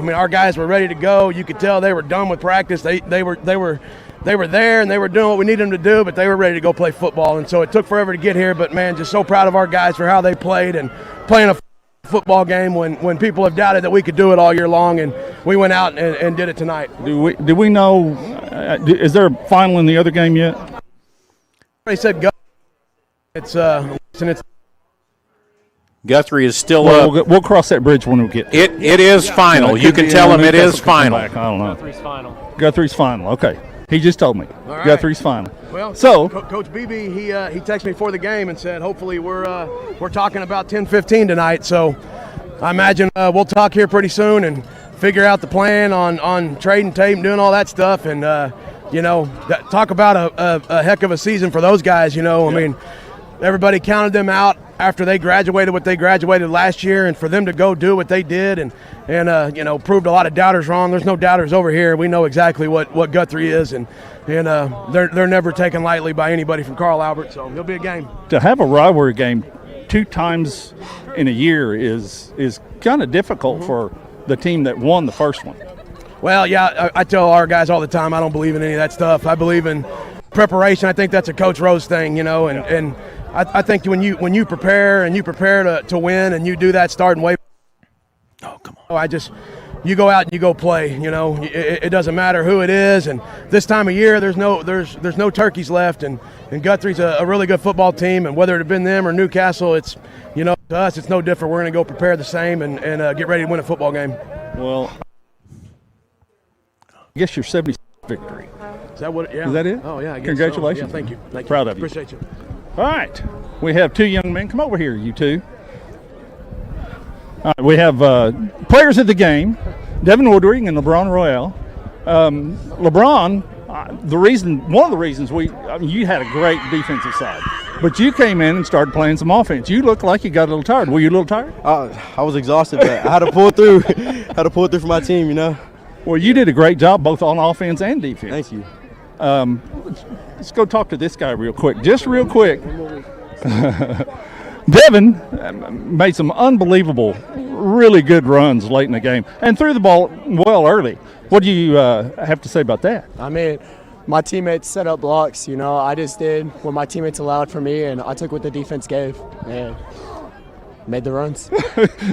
our guys were ready to go. You could tell they were done with practice. They were there and they were doing what we needed them to do, but they were ready to go play football. And so it took forever to get here, but man, just so proud of our guys for how they played and playing a football game when people have doubted that we could do it all year long, and we went out and did it tonight. Do we know? Is there a final in the other game yet? They said go. It's Guthrie is still up. We'll cross that bridge when we get it. It is final. You can tell him it is final. I don't know. Guthrie's final. Guthrie's final. Okay. He just told me. All right. Guthrie's final. Well, so Coach Beebe, he texted me before the game and said, hopefully we're talking about 10-15 tonight. So I imagine we'll talk here pretty soon and figure out the plan on trading tape and doing all that stuff. And talk about a heck of a season for those guys. I mean. Everybody counted them out after they graduated what they graduated last year, and for them to go do what they did and proved a lot of doubters wrong. There's no doubters over here. We know exactly what Guthrie is, and they're never taken lightly by anybody from Carl Albert, so it'll be a game. To have a rivalry game 2 times in a year is kind of difficult for the team that won the first one. Well, yeah, I tell our guys all the time I don't believe in any of that stuff. I believe in preparation. I think that's a Coach Rose thing, and I think when you prepare to win and you do that starting way. Oh, come on! You go out and you go play. It doesn't matter who it is, and this time of year there's no turkeys left, and Guthrie's a really good football team, and whether it had been them or Newcastle, it's to us it's no different. We're going to go prepare the same and get ready to win a football game. Well, I guess your 70th victory. Is that what? Yeah. Is that it? Oh yeah. I guess Congratulations. So. Yeah, thank you. Proud of you. Appreciate you. All right. We have 2 young men. Come over here, you two. All right, we have players of the game, Devin Woodring and LeBron Royale. LeBron, one of the reasons you had a great defensive side, but you came in and started playing some offense. You looked like you got a little tired. Were you a little tired? I was exhausted, but I had to pull through. For my team, Well, you did a great job both on offense and defense. Thank you. Let's go talk to this guy real quick. Just real quick. Devin made some unbelievable, really good runs late in the game and threw the ball well early. What do you have to say about that? I mean, my teammates set up blocks. I just did what my teammates allowed for me, and I took what the defense gave and made the runs.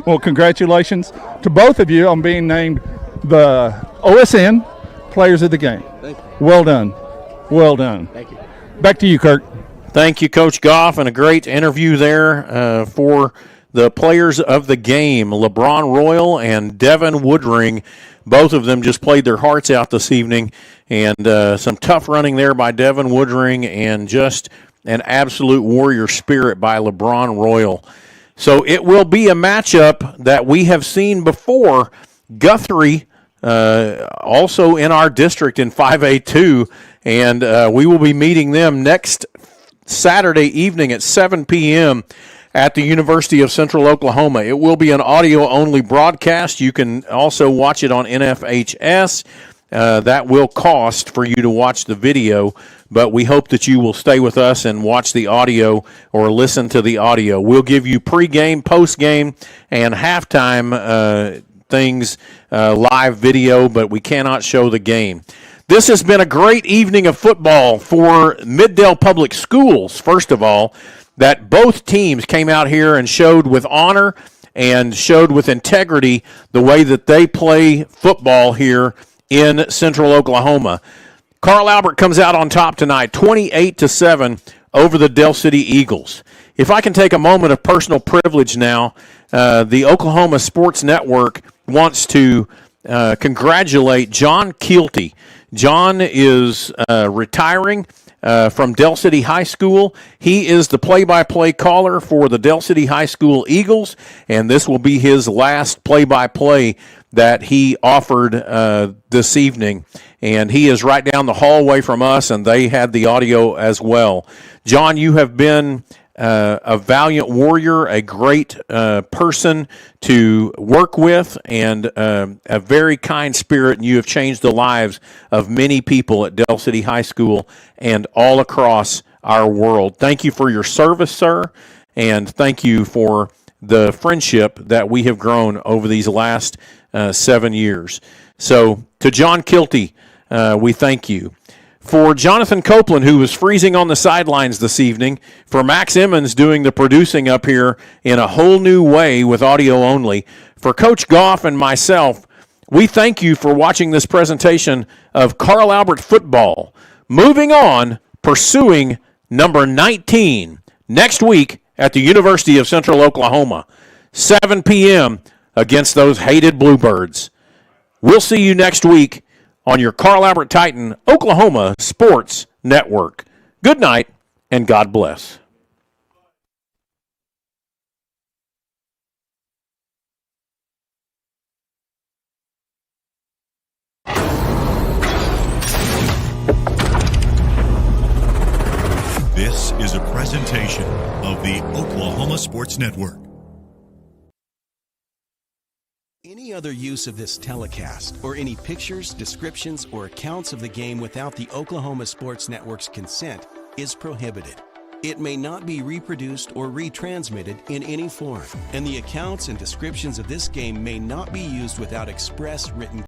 Well, congratulations to both of you on being named the OSN Players of the Game. Thank you. Well done. Well done. Thank you. Back to you, Kurt. Thank you, Coach Goff, and a great interview there for the players of the game, LeBron Royal and Devin Woodring. Both of them just played their hearts out this evening, and some tough running there by Devin Woodring and just an absolute warrior spirit by LeBron Royal. So it will be a matchup that we have seen before. Guthrie, also in our district in 5A2, and we will be meeting them next Saturday evening at 7 p.m. at the University of Central Oklahoma. It will be an audio-only broadcast. You can also watch it on NFHS. That will cost for you to watch the video, but we hope that you will stay with us and watch the audio or listen to the audio. We'll give you pregame, postgame, and halftime things, live video, but we cannot show the game. This has been a great evening of football for Middale Public Schools, first of all, that both teams came out here and showed with honor and showed with integrity the way that they play football here in Central Oklahoma. Carl Albert comes out on top tonight, 28-7 over the Del City Eagles. If I can take a moment of personal privilege now, the Oklahoma Sports Network wants to congratulate John Keelty. John is retiring from Del City High School. He is the play-by-play caller for the Del City High School Eagles, and this will be his last play-by-play that he offered this evening. And he is right down the hallway from us, and they had the audio as well. John, you have been a valiant warrior, a great person to work with, and a very kind spirit, and you have changed the lives of many people at Del City High School and all across our world. Thank you for your service, sir, and thank you for the friendship that we have grown over these last 7 years. So to John Keelty, we thank you. For Jonathan Copeland, who was freezing on the sidelines this evening, for Max Emmons doing the producing up here in a whole new way with audio only, for Coach Goff and myself, we thank you for watching this presentation of Carl Albert football. Moving on, pursuing number 19 next week at the University of Central Oklahoma, 7 p.m. against those hated Bluebirds. We'll see you next week on your Carl Albert Titan Oklahoma Sports Network. Good night, and God bless. This is a presentation of the Oklahoma Sports Network. Any other use of this telecast or any pictures, descriptions, or accounts of the game without the Oklahoma Sports Network's consent is prohibited. It may not be reproduced or retransmitted in any form, and the accounts and descriptions of this game may not be used without express written